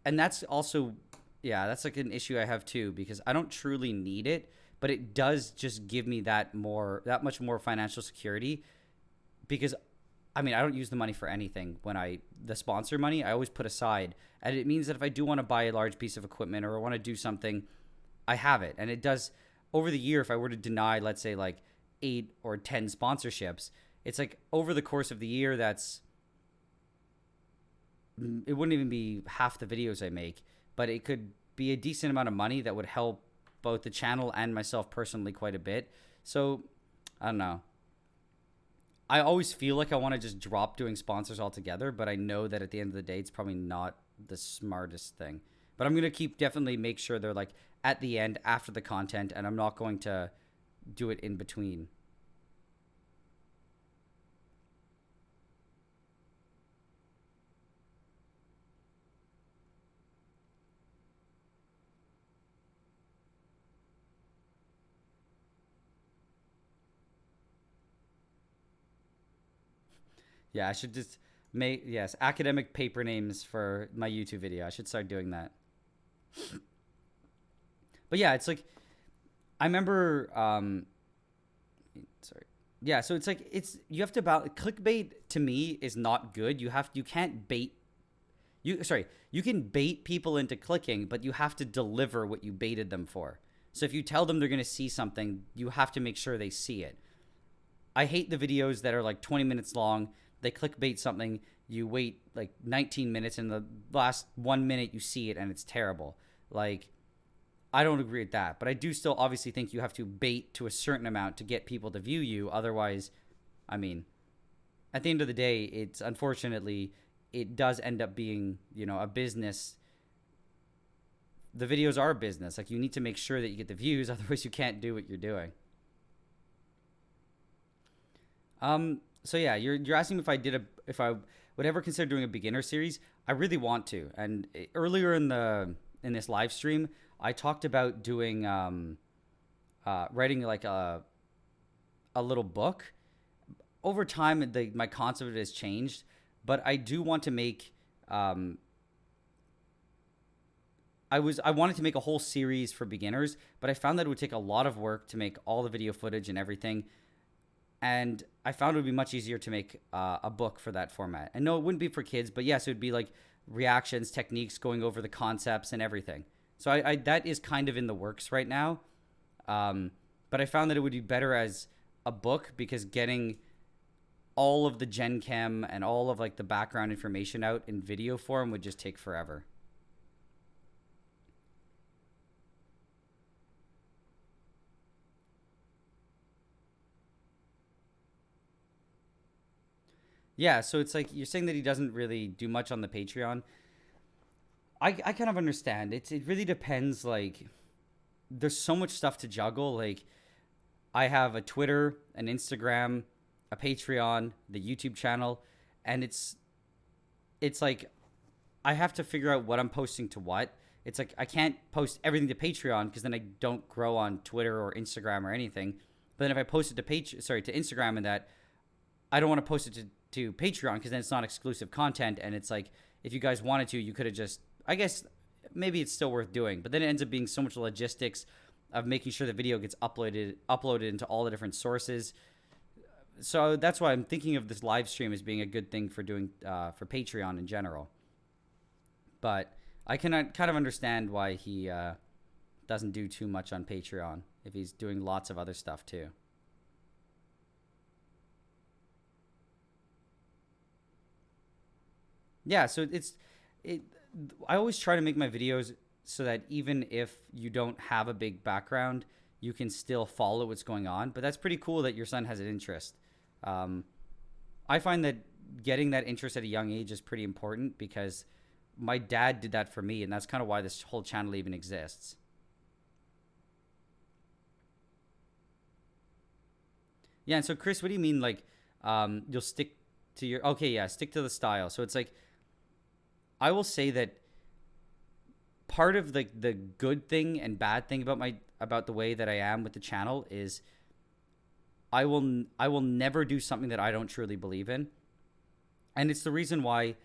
S1: and that's also, yeah, that's like an issue I have too, because I don't truly need it, but it does just give me that much more financial security, because I mean, I don't use the money for anything. The sponsor money, I always put aside. And it means that if I do want to buy a large piece of equipment or I want to do something, I have it. And it does, over the year, if I were to deny, let's say, like 8 or 10 sponsorships, it's like over the course of the year, it wouldn't even be half the videos I make, but it could be a decent amount of money that would help both the channel and myself personally quite a bit. So, I don't know. I always feel like I want to just drop doing sponsors altogether, but I know that at the end of the day, it's probably not the smartest thing. But I'm going to keep definitely make sure they're like at the end after the content, and I'm not going to do it in between. Yeah, I should just. Yes, academic paper names for my YouTube video. I should start doing that. But yeah, it's like I remember. Sorry. Yeah, so it's like you have to about clickbait to me is not good. You can't bait you can bait people into clicking, but you have to deliver what you baited them for. So if you tell them they're going to see something, you have to make sure they see it. I hate the videos that are like 20 minutes long. They clickbait something, you wait like 19 minutes, and the last 1 minute you see it and it's terrible. Like, I don't agree with that, but I do still obviously think you have to bait to a certain amount to get people to view you. Otherwise, I mean, at the end of the day, it's unfortunately, it does end up being, a business. The videos are a business. Like, you need to make sure that you get the views. Otherwise, you can't do what you're doing. So yeah, you're asking me if I would ever consider doing a beginner series. I really want to. And earlier in this live stream, I talked about doing writing like a little book. Over time, my concept has changed, but I do want to make. I wanted to make a whole series for beginners, but I found that it would take a lot of work to make all the video footage and everything. And I found it would be much easier to make a book for that format. And no, it wouldn't be for kids, but yes, it would be like reactions, techniques, going over the concepts and everything. So I that is kind of in the works right now. But I found that it would be better as a book, because getting all of the Gen Chem and all of like the background information out in video form would just take forever. Yeah, so it's like you're saying that he doesn't really do much on the Patreon. I kind of understand. It really depends. Like, there's so much stuff to juggle. Like, I have a Twitter, an Instagram, a Patreon, the YouTube channel, and it's like I have to figure out what I'm posting to what. It's like I can't post everything to Patreon, because then I don't grow on Twitter or Instagram or anything. But then if I post it to to Instagram, and that, I don't want to post it to Patreon, because then it's not exclusive content. And it's like, if you guys wanted to, you could have just, I guess maybe it's still worth doing, but then it ends up being so much logistics of making sure the video gets uploaded into all the different sources. So that's why I'm thinking of this live stream as being a good thing for doing for Patreon in general. But I can kind of understand why he doesn't do too much on Patreon if he's doing lots of other stuff too. Yeah, so I always try to make my videos so that even if you don't have a big background, you can still follow what's going on. But that's pretty cool that your son has an interest. Um, I find that getting that interest at a young age is pretty important, because my dad did that for me, and that's kind of why this whole channel even exists. Yeah, and so Chris, what do you mean, like, you'll stick to your, okay, yeah, stick to the style. So it's like, I will say that part of the good thing and bad thing about the way that I am with the channel is I will never do something that I don't truly believe in. And it's the reason why,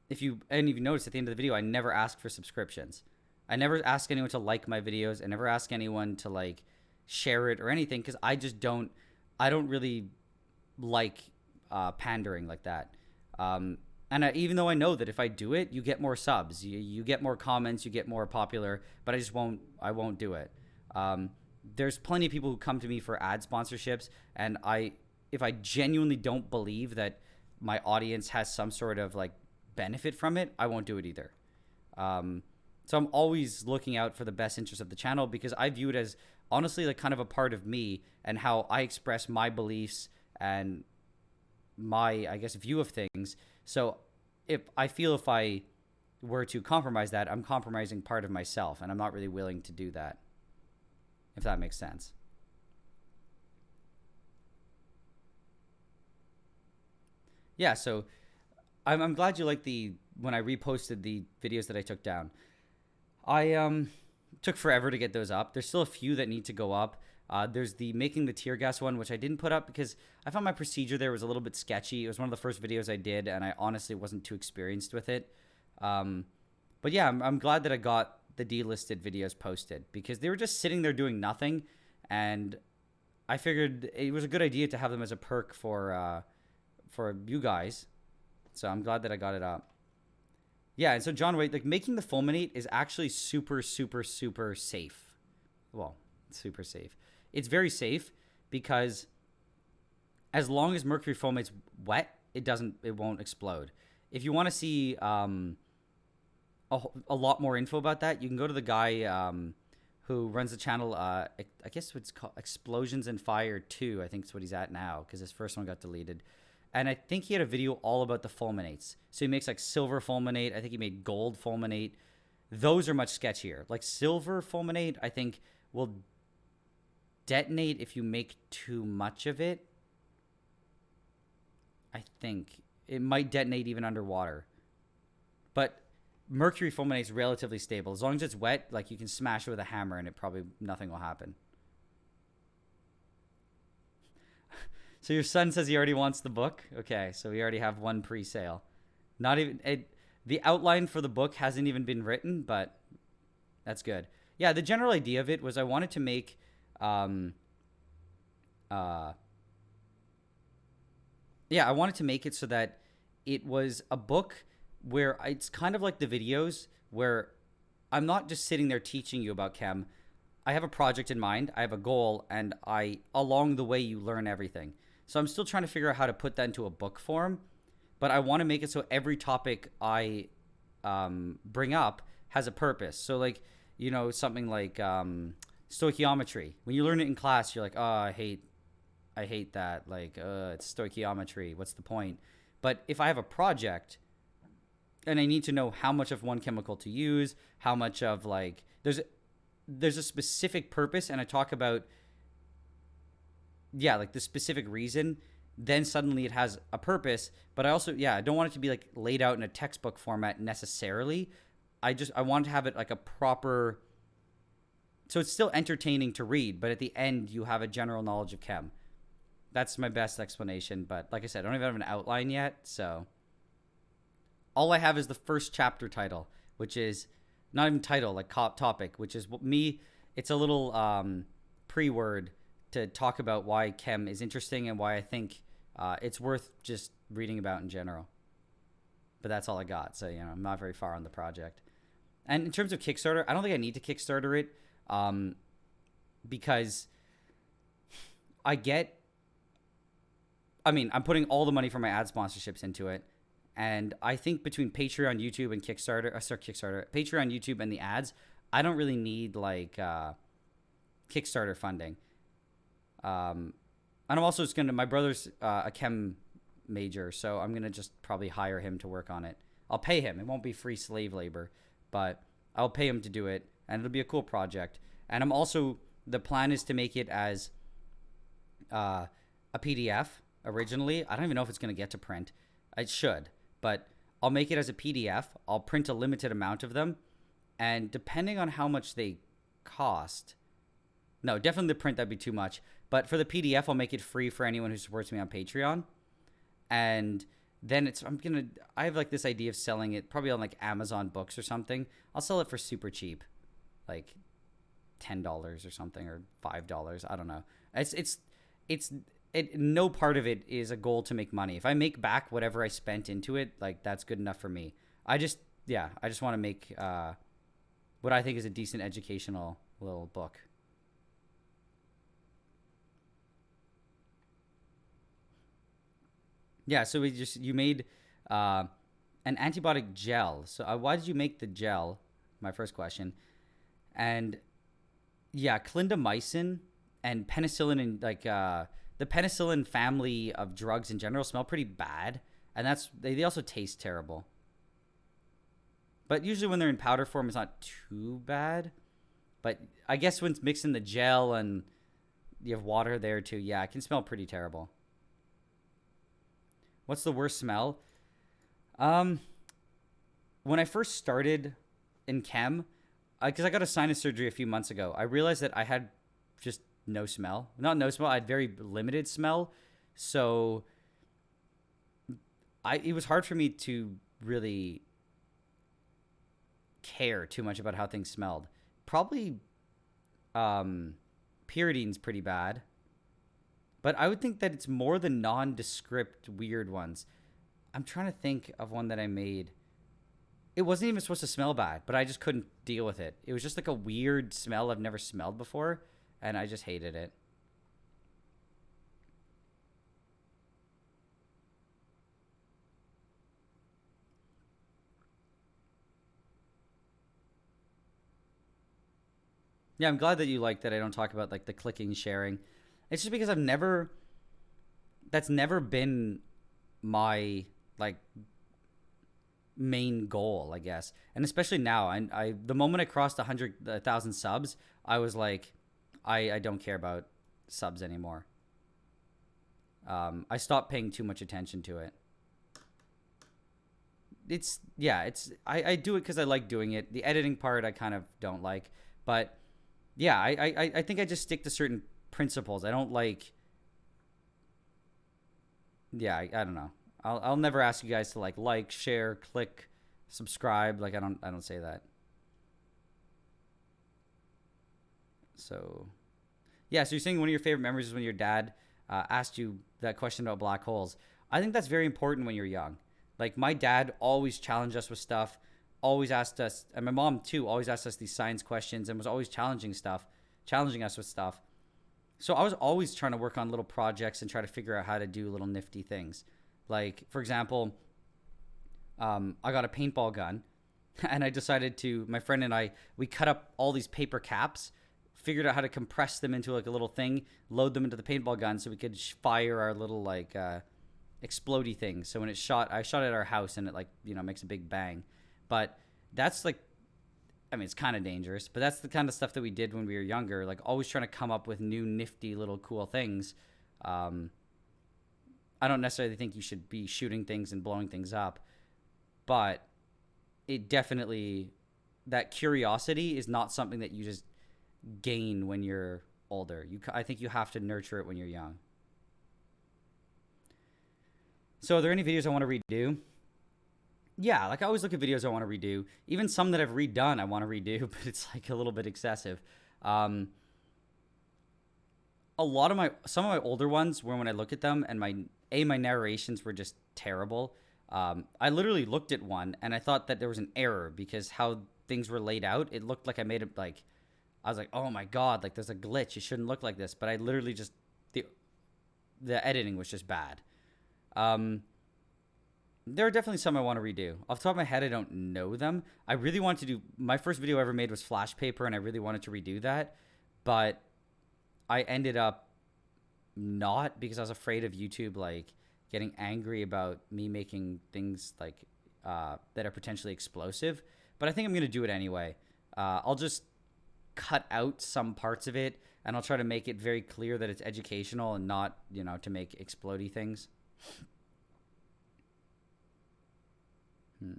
S1: if you notice at the end of the video, I never ask for subscriptions. I never ask anyone to like my videos. I never ask anyone to like share it or anything, because I don't really like pandering like that. And even though I know that if I do it, you get more subs, you get more comments, you get more popular, but I won't do it. There's plenty of people who come to me for ad sponsorships, and if I genuinely don't believe that my audience has some sort of like benefit from it, I won't do it either. So I'm always looking out for the best interest of the channel, because I view it as honestly like kind of a part of me and how I express my beliefs and my, I guess, view of things. So if I were to compromise that, I'm compromising part of myself, and I'm not really willing to do that, if that makes sense. Yeah, so I'm glad you like when I reposted the videos that I took down. I took forever to get those up. There's still a few that need to go up. There's the making the tear gas one, which I didn't put up because I found my procedure there was a little bit sketchy. It was one of the first videos I did, and I honestly wasn't too experienced with it. But yeah, I'm glad that I got the delisted videos posted because they were just sitting there doing nothing, and I figured it was a good idea to have them as a perk for you guys. So I'm glad that I got it up. Yeah, and so John, wait, like making the fulminate is actually super, super, super safe. Well, super safe. It's very safe because as long as mercury fulminate's wet, it won't explode. If you want to see a lot more info about that, you can go to the guy who runs the channel. I guess what's called Explosions in Fire 2. I think it's what he's at now because his first one got deleted. And I think he had a video all about the fulminates. So he makes like silver fulminate. I think he made gold fulminate. Those are much sketchier. Like silver fulminate, I think will detonate if you make too much of it. I think it might detonate even underwater. But mercury fulminate is relatively stable. As long as it's wet, like you can smash it with a hammer and nothing will happen. So your son says he already wants the book? Okay, so we already have one pre-sale. Not even the outline for the book hasn't even been written, but that's good. Yeah, the general idea of it was I wanted to make I wanted to make it so that it was a book where it's kind of like the videos where I'm not just sitting there teaching you about chem. I have a project in mind, I have a goal, and along the way you learn everything. So I'm still trying to figure out how to put that into a book form, but I want to make it so every topic I bring up has a purpose. So like, you know, something like stoichiometry. When you learn it in class, you're like, oh, I hate that. Like, it's stoichiometry. What's the point? But if I have a project and I need to know how much of one chemical to use, how much of like, there's a specific purpose, and I talk about like the specific reason, then suddenly it has a purpose. But I also, I don't want it to be like laid out in a textbook format necessarily. I want to have it like a proper, so it's still entertaining to read, but at the end you have a general knowledge of chem. That's my best explanation. But like I said, I don't even have an outline yet. So all I have is the first chapter title, which is not even title, like topic, which is me. It's a little pre-word to talk about why chem is interesting and why I think it's worth just reading about in general. But that's all I got. So, you know, I'm not very far on the project. And in terms of Kickstarter, I don't think I need to Kickstarter it because I'm putting all the money for my ad sponsorships into it. And I think between Patreon, YouTube, and Kickstarter, Patreon, YouTube, and the ads, I don't really need like Kickstarter funding. And I'm also just my brother's a chem major, so I'm going to just probably hire him to work on it. I'll pay him. It won't be free slave labor, but I'll pay him to do it, and it'll be a cool project. And the plan is to make it as a PDF originally. I don't even know if it's going to get to print. It should, but I'll make it as a PDF. I'll print a limited amount of them, and depending on how much they cost, no, definitely the print, that'd be too much. But for the PDF, I'll make it free for anyone who supports me on Patreon. And then I have like this idea of selling it probably on like Amazon Books or something. I'll sell it for super cheap, like $10 or something, or $5. I don't know. No part of it is a goal to make money. If I make back whatever I spent into it, like that's good enough for me. I just want to make what I think is a decent educational little book. Yeah, so you made an antibiotic gel. So why did you make the gel? My first question. And yeah, clindamycin and penicillin, and like the penicillin family of drugs in general smell pretty bad, and they also taste terrible. But usually when they're in powder form, it's not too bad. But I guess when it's mixed in the gel and you have water there too, yeah, it can smell pretty terrible. What's the worst smell? When I first started in chem, because I got a sinus surgery a few months ago, I realized that I had just no smell. Not no smell. I had very limited smell, so it was hard for me to really care too much about how things smelled. Probably um, Pyridine's pretty bad, but I would think that it's more the nondescript weird ones. I'm trying to think of one that I made. It wasn't even supposed to smell bad, but I just couldn't deal with it. It was just like a weird smell I've never smelled before, and I just hated it. Yeah, I'm glad that you like that I don't talk about like the clicking sharing. It's just because I've never that's never been my like main goal, I guess. And especially now, I the moment I crossed 100,000 subs, I was like, I don't care about subs anymore. I stopped paying too much attention to it. It's yeah, it's I do it because I like doing it. The editing part I kind of don't like, but yeah, I think I just stick to certain principles. I don't like yeah, I don't know. I'll never ask you guys to like, share, click, subscribe. Like I don't say that. So yeah, so you're saying one of your favorite memories is when your dad asked you that question about black holes. I think that's very important when you're young. Like my dad always challenged us with stuff, always asked us, and my mom too, always asked us these science questions and was always challenging us with stuff. So I was always trying to work on little projects and try to figure out how to do little nifty things. Like for example, I got a paintball gun, and I decided to. My friend and I we cut up all these paper caps, figured out how to compress them into like a little thing, load them into the paintball gun, so we could fire our little like explodey thing. So when it shot, I shot at our house, and it like makes a big bang. But that's like, I mean, it's kind of dangerous, but that's the kind of stuff that we did when we were younger. Like always trying to come up with new nifty little cool things. Um, I don't necessarily think you should be shooting things and blowing things up, but it definitely that curiosity is not something that you just gain when you're older. I think you have to nurture it when you're young. So, are there any videos I want to redo? Yeah, like I always look at videos I want to redo. Even some that I've redone, I want to redo, but it's like a little bit excessive. Um, a lot of my some of my older ones were when I look at them and my narrations were just terrible. I literally looked at one and I thought that there was an error because how things were laid out. It looked like I made it like I was like, oh my god, like there's a glitch. It shouldn't look like this. But I literally just the editing was just bad. Um, there are definitely some I want to redo. Off the top of my head, I don't know them. I really wanted to do my first video I ever made was Flash Paper, and I really wanted to redo that, but I ended up not because I was afraid of YouTube like getting angry about me making things like that are potentially explosive. But I think I'm gonna do it anyway. I'll just cut out some parts of it, and I'll try to make it very clear that it's educational and not to make explodey things. Hmm.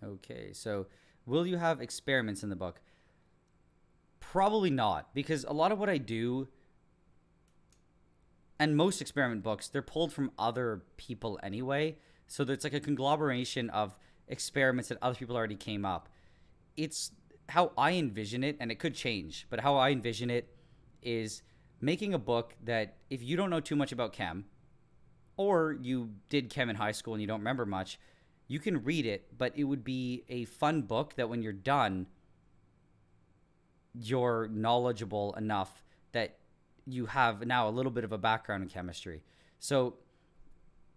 S1: Okay, so will you have experiments in the book? Probably not, because a lot of what I do and most experiment books, they're pulled from other people anyway. So it's like a conglomeration of experiments that other people already came up. It's how I envision it, and it could change, but how I envision it is making a book that if you don't know too much about chem, or you did chem in high school and you don't remember much, you can read it, but it would be a fun book that when you're done, you're knowledgeable enough that you have now a little bit of a background in chemistry. So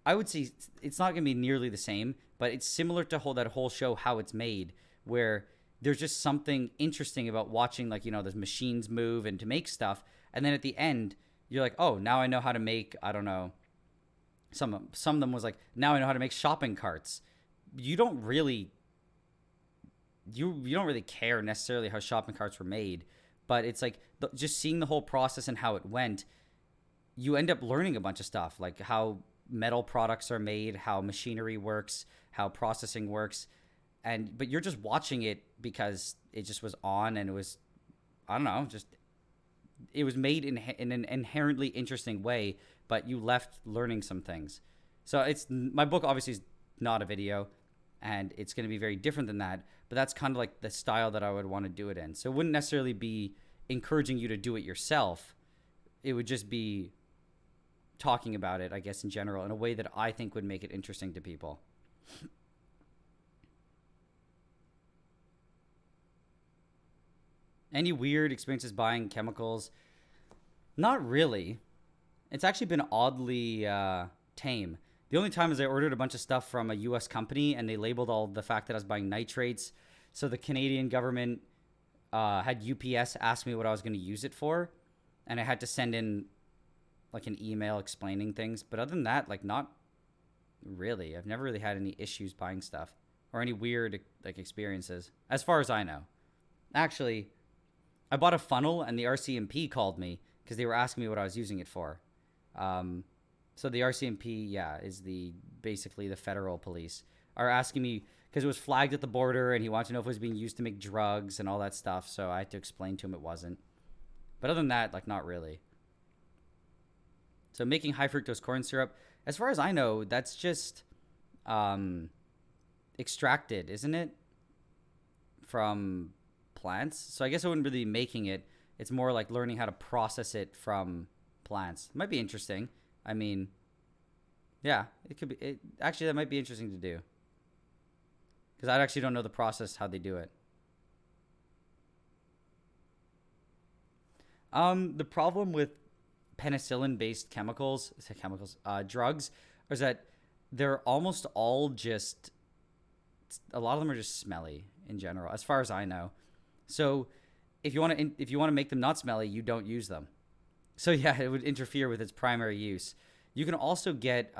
S1: I would say it's not going to be nearly the same, but it's similar to that whole show, How It's Made, where there's just something interesting about watching, like, those machines move and to make stuff. And then at the end, you're like, oh, now I know how to make, I don't know, some of them was like, now I know how to make shopping carts. You don't really you don't really care necessarily how shopping carts were made, but it's like just seeing the whole process and how it went, you end up learning a bunch of stuff, like how metal products are made, how machinery works, how processing works. and but you're just watching it because it just was on, and it was, I don't know, just it was made in an inherently interesting way, but you left learning some things. So it's my book obviously is not a video, and it's going to be very different than that. But that's kind of like the style that I would want to do it in. So it wouldn't necessarily be encouraging you to do it yourself. It would just be talking about it, I guess, in general, in a way that I think would make it interesting to people. Any weird experiences buying chemicals? Not really. It's actually been oddly tame. The only time is I ordered a bunch of stuff from a U.S. company, and they labeled all the fact that I was buying nitrates. So the Canadian government had UPS ask me what I was going to use it for, and I had to send in like an email explaining things. But other than that, like, not really. I've never really had any issues buying stuff or any weird like experiences, as far as I know. Actually, I bought a funnel, and the RCMP called me because they were asking me what I was using it for. So the RCMP, yeah, is basically the federal police, are asking me because it was flagged at the border, and he wanted to know if it was being used to make drugs and all that stuff. So I had to explain to him it wasn't. But other than that, like, not really. So making high fructose corn syrup, as far as I know, that's just extracted, isn't it, from plants? So I guess I wouldn't really be making it. It's more like learning how to process it from plants. It might be interesting. I mean, yeah, it could be. Actually, that might be interesting to do because I actually don't know the process, how they do it. The problem with penicillin-based drugs, is that they're almost all just. A lot of them are just smelly in general, as far as I know. So, if you want to make them not smelly, you don't use them. So yeah, it would interfere with its primary use. You can also get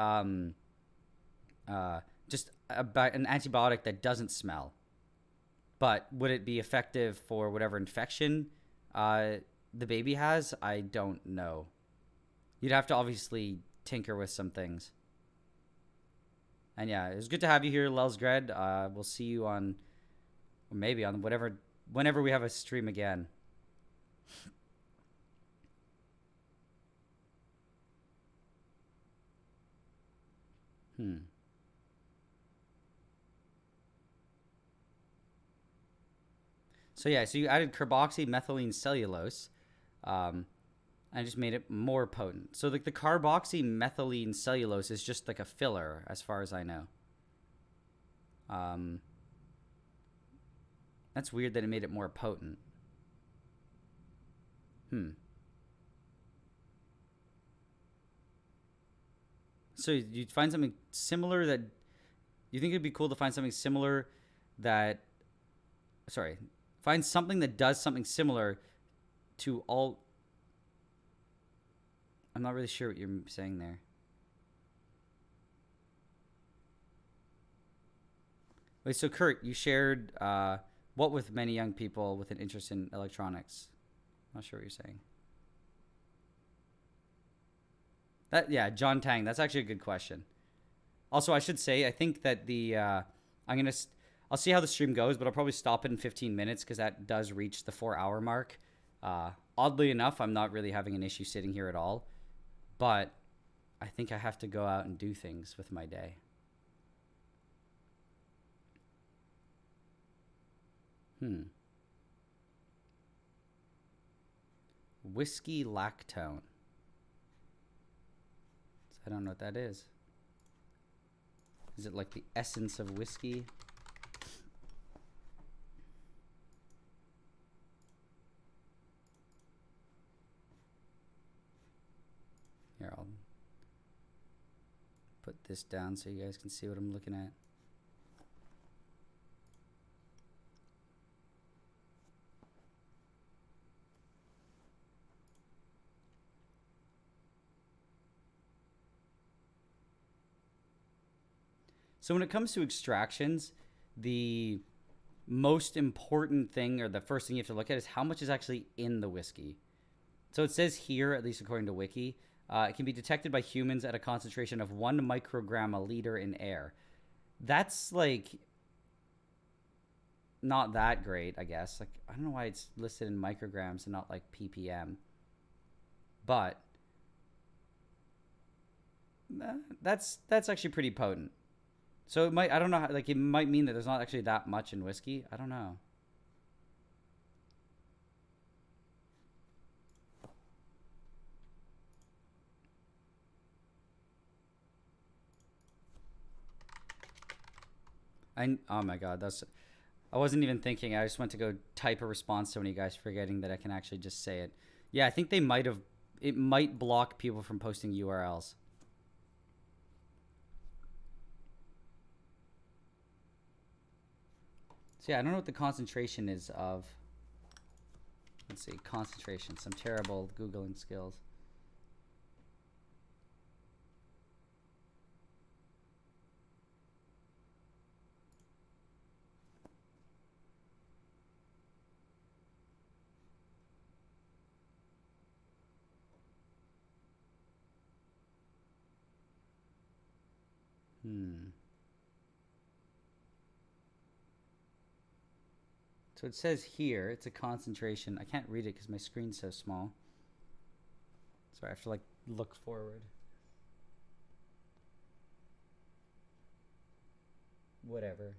S1: just an antibiotic that doesn't smell. But would it be effective for whatever infection the baby has? I don't know. You'd have to obviously tinker with some things. And yeah, it was good to have you here, Lelsgred. We'll see you on, or maybe on whenever we have a stream again. So yeah, so you added carboxymethylene cellulose. I just made it more potent. So like the carboxymethylene cellulose is just like a filler, as far as I know. Um, that's weird that it made it more potent. Hmm. So you'd find something similar that you think it'd be cool to find something similar that, sorry, find something that does something similar to all. I'm not really sure what you're saying there. Wait, so Kurt, you shared what with many young people with an interest in electronics? I'm not sure what you're saying. That, yeah, John Tang. That's actually a good question. Also, I should say, I think that I'll see how the stream goes, but I'll probably stop it in 15 minutes because that does reach the 4-hour mark. Oddly enough, I'm not really having an issue sitting here at all, but I think I have to go out and do things with my day. Whiskey lactone. I don't know what that is. Is it like the essence of whiskey? Here, I'll put this down so you guys can see what I'm looking at. So when it comes to extractions, the most important thing, or the first thing you have to look at, is how much is actually in the whiskey. So it says here, at least according to Wiki, it can be detected by humans at a concentration of 1 microgram a liter in air. That's like not that great, I guess. Like, I don't know why it's listed in micrograms and not like ppm. But that's actually pretty potent. So it might, I don't know, like it might mean that there's not actually that much in whiskey. I don't know. Oh my god, that's I wasn't even thinking. I just went to go type a response to one of you guys, forgetting that I can actually just say it. Yeah, I think they might have. It might block people from posting URLs. So yeah, I don't know what the concentration is of. Let's see, concentration. Some terrible Googling skills. So it says here, it's a concentration. I can't read it because my screen's so small. So I have to like look forward. Whatever.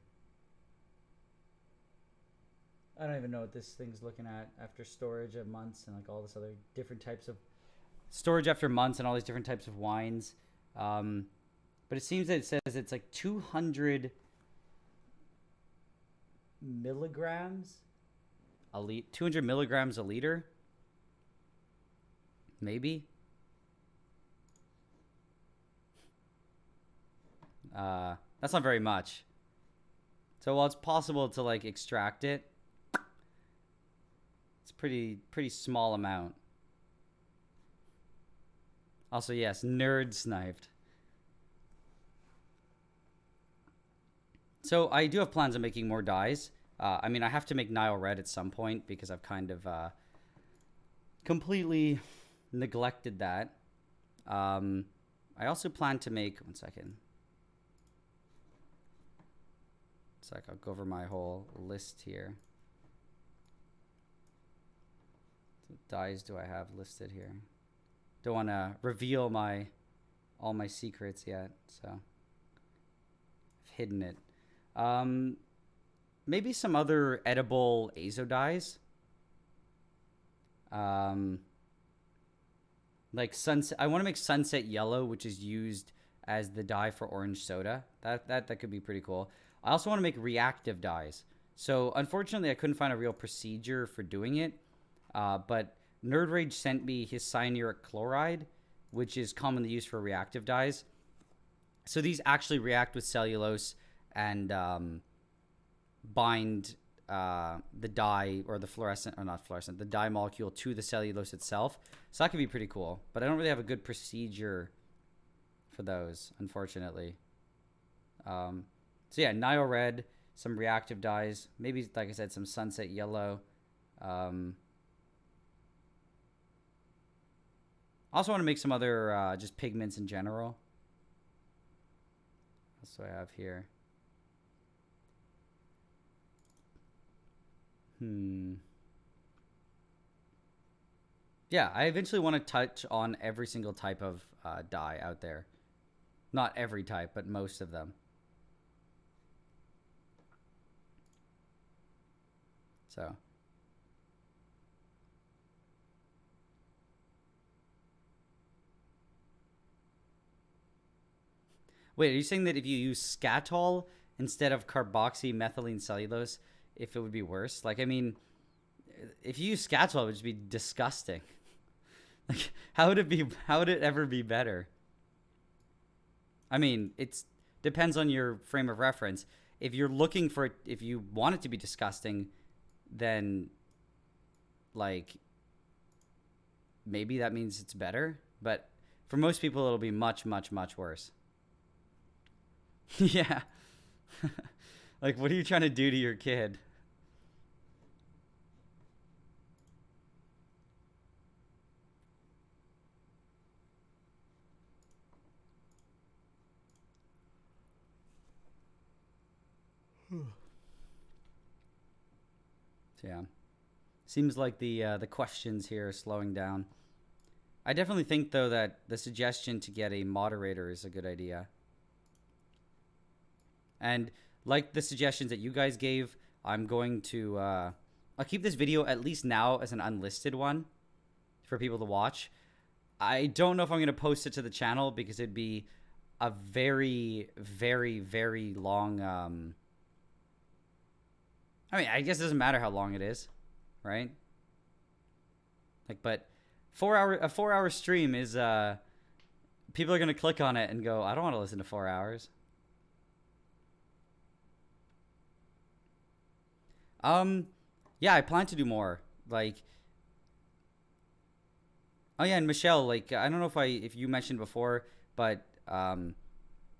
S1: I don't even know what this thing's looking at after storage of months and like all this other different types of storage after months and all these different types of wines. But it seems that it says it's like 200 milligrams a liter, 200 milligrams a liter, maybe. That's not very much. So while it's possible to like extract it, it's pretty small amount. Also, yes, nerd sniped. So I do have plans on making more dyes. I mean, I have to make Nile Red at some point because I've kind of completely neglected that. I also plan to make, one second. It's like I'll go over my whole list here. What dyes do I have listed here? Don't want to reveal all my secrets yet, so I've hidden it. Maybe some other edible azo dyes. Like sunset. I want to make sunset yellow, which is used as the dye for orange soda. That could be pretty cool. I also want to make reactive dyes. So unfortunately, I couldn't find a real procedure for doing it. But Nerd Rage sent me his cyanuric chloride, which is commonly used for reactive dyes. So these actually react with cellulose and bind the dye or the fluorescent, or not fluorescent, the dye molecule to the cellulose itself. So that could be pretty cool. But I don't really have a good procedure for those, unfortunately. So yeah, Nile Red, some reactive dyes, maybe, like I said, some sunset yellow. Also want to make some other just pigments in general. That's what I have here. Yeah, I eventually want to touch on every single type of dye out there. Not every type, but most of them. So. Wait, are you saying that if you use Scatol instead of carboxymethylene cellulose, if it would be worse? Like, I mean, if you use Scatol, it would just be disgusting. Like, how would it be? How would it ever be better? I mean, it depends on your frame of reference. If you're looking for it, if you want it to be disgusting, then like maybe that means it's better. But for most people, it'll be much, much, much worse. Yeah. Like, what are you trying to do to your kid? Yeah. Seems like the questions here are slowing down. I definitely think though that the suggestion to get a moderator is a good idea. And like the suggestions that you guys gave, I'm going to I'll keep this video at least now as an unlisted one for people to watch. I don't know if I'm going to post it to the channel because it'd be a very, very, very long. I mean, I guess it doesn't matter how long it is, right? Like, but a 4 hour stream is people are going to click on it and go, I don't want to listen to 4 hours. Yeah, I plan to do more. Like, oh yeah, and Michelle, like, I don't know if you mentioned before, but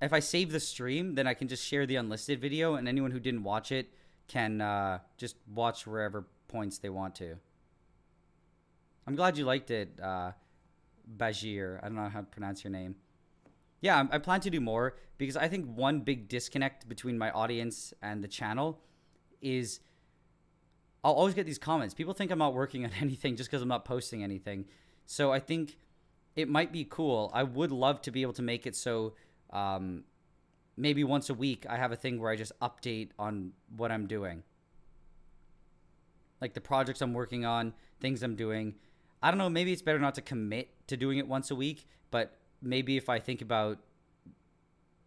S1: if I save the stream, then I can just share the unlisted video, and anyone who didn't watch it can just watch wherever points they want to. I'm glad you liked it, Bajir. I don't know how to pronounce your name. Yeah, I plan to do more because I think one big disconnect between my audience and the channel is I'll always get these comments. People think I'm not working on anything just because I'm not posting anything. So I think it might be cool. I would love to be able to make it so maybe once a week I have a thing where I just update on what I'm doing. Like the projects I'm working on, things I'm doing. I don't know, maybe it's better not to commit to doing it once a week, but maybe if I think about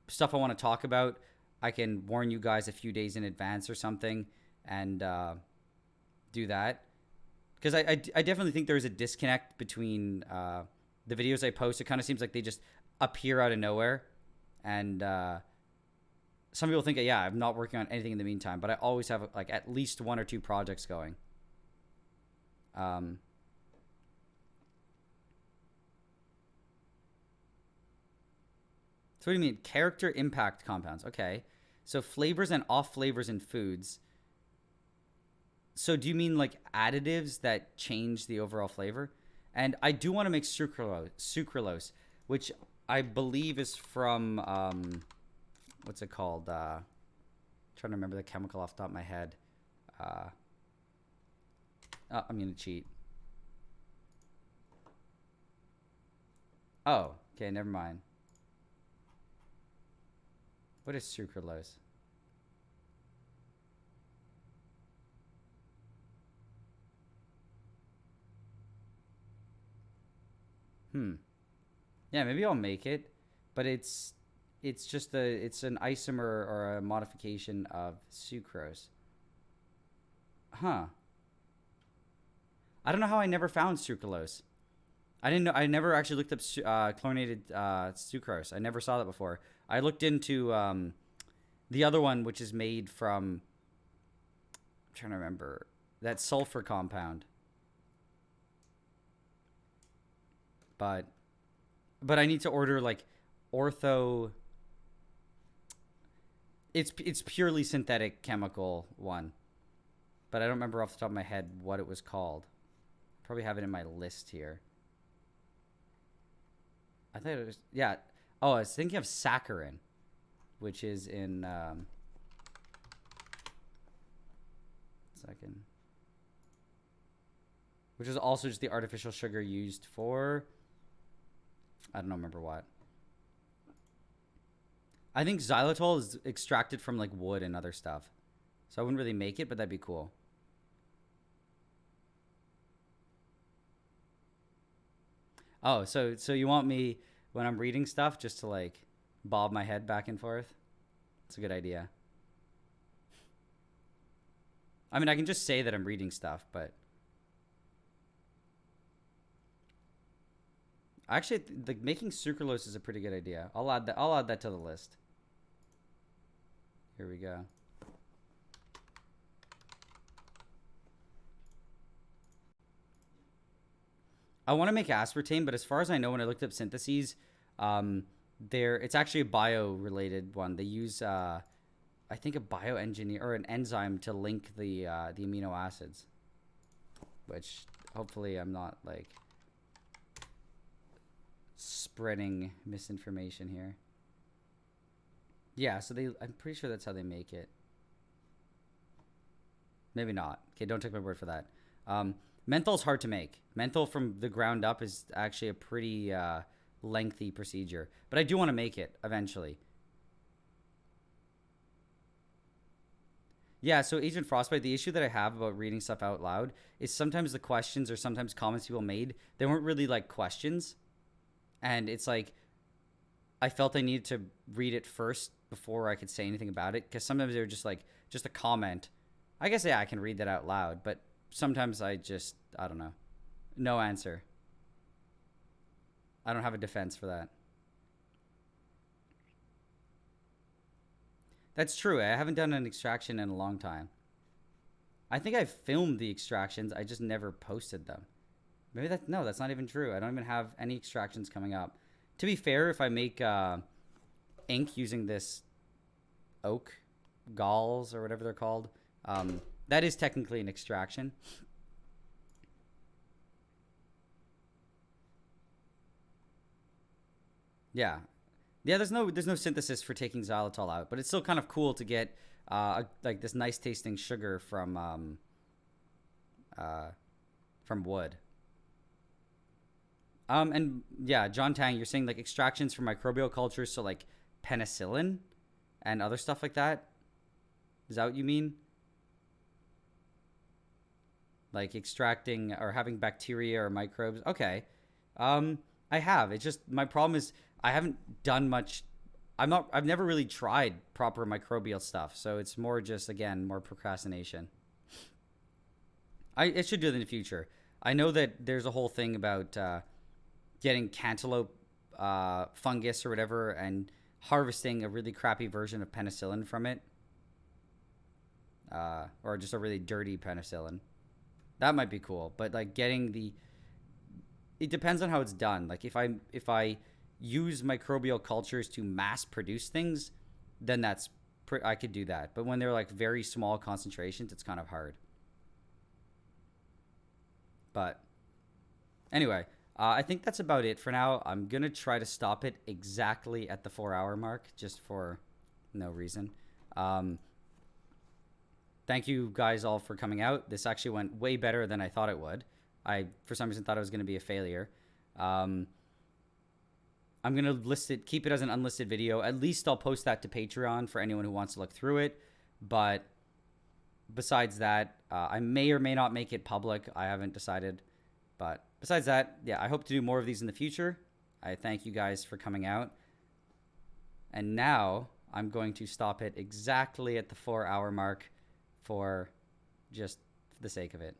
S1: stuff I want to talk about, I can warn you guys a few days in advance or something and do that. Because I definitely think there's a disconnect between the videos I post. It kind of seems like they just appear out of nowhere. And some people think, yeah, I'm not working on anything in the meantime, but I always have like at least 1 or 2 projects going. So what do you mean? Character impact compounds. Okay. So flavors and off flavors in foods. So do you mean like additives that change the overall flavor? And I do want to make sucralose, which I believe is from, what's it called? Trying to remember the chemical off the top of my head. Oh, I'm going to cheat. Oh, okay, never mind. What is sucralose? Yeah, maybe I'll make it, but it's just it's an isomer or a modification of sucrose. Huh. I don't know how I never found sucralose. I didn't know. I never actually looked up chlorinated sucrose. I never saw that before. I looked into the other one, which is made from. I'm trying to remember that sulfur compound. But I need to order like ortho. It's purely synthetic chemical one, but I don't remember off the top of my head what it was called. Probably have it in my list here. I thought it was, yeah. Oh, I was thinking of saccharin, which is in second, which is also just the artificial sugar used for. I don't remember what. I think xylitol is extracted from like wood and other stuff, so I wouldn't really make it, but that'd be cool. Oh, so you want me when I'm reading stuff just to like bob my head back and forth? It's a good idea. I mean, I can just say that I'm reading stuff, but actually, like making sucralose is a pretty good idea. I'll add that. I'll add that to the list. Here we go. I want to make aspartame, but as far as I know, when I looked up syntheses, it's actually a bio-related one. They use, I think, a bioengineer or an enzyme to link the amino acids, which hopefully I'm not like spreading misinformation here. Yeah, so I'm pretty sure that's how they make it. Maybe not. Okay, don't take my word for that. Menthol's hard to make. Menthol from the ground up is actually a pretty lengthy procedure, but I do want to make it eventually. Yeah, so Agent Frostbite, the issue that I have about reading stuff out loud is sometimes the questions or sometimes comments people made, they weren't really like questions. And it's like I felt I needed to read it first before I could say anything about it because sometimes they were just like just a comment. I guess yeah, I can read that out loud, but sometimes I don't know. No answer. I don't have a defense for that. That's true. I haven't done an extraction in a long time. I think I've filmed the extractions. I just never posted them. Maybe that no, that's not even true. I don't even have any extractions coming up. To be fair, if I make ink using this oak galls or whatever they're called, that is technically an extraction. Yeah, yeah. There's no synthesis for taking xylitol out, but it's still kind of cool to get like this nice tasting sugar uh, from wood. And yeah, John Tang, you're saying like extractions from microbial cultures, so like penicillin and other stuff like that. Is that what you mean? Like extracting or having bacteria or microbes? Okay. Um, I have. It's just my problem is I haven't done much. I'm not. I've never really tried proper microbial stuff, so it's more just again more procrastination. I should do it in the future. I know that there's a whole thing about getting cantaloupe fungus or whatever and harvesting a really crappy version of penicillin from it, or just a really dirty penicillin. That might be cool, but like getting the it depends on how it's done. Like if I use microbial cultures to mass produce things, then I could do that. But when they're like very small concentrations, it's kind of hard. But anyway, I think that's about it for now. I'm gonna try to stop it exactly at the 4 hour mark, just for no reason. Um, Thank you guys all for coming out. This actually went way better than I thought it would. I for some reason thought it was gonna be a failure. Um, I'm gonna list it, keep it as an unlisted video. At least I'll post that to Patreon for anyone who wants to look through it. But besides that, I may or may not make it public. I haven't decided. But besides that, yeah, I hope to do more of these in the future. I thank you guys for coming out. And now I'm going to stop it exactly at the 4 hour mark for just the sake of it.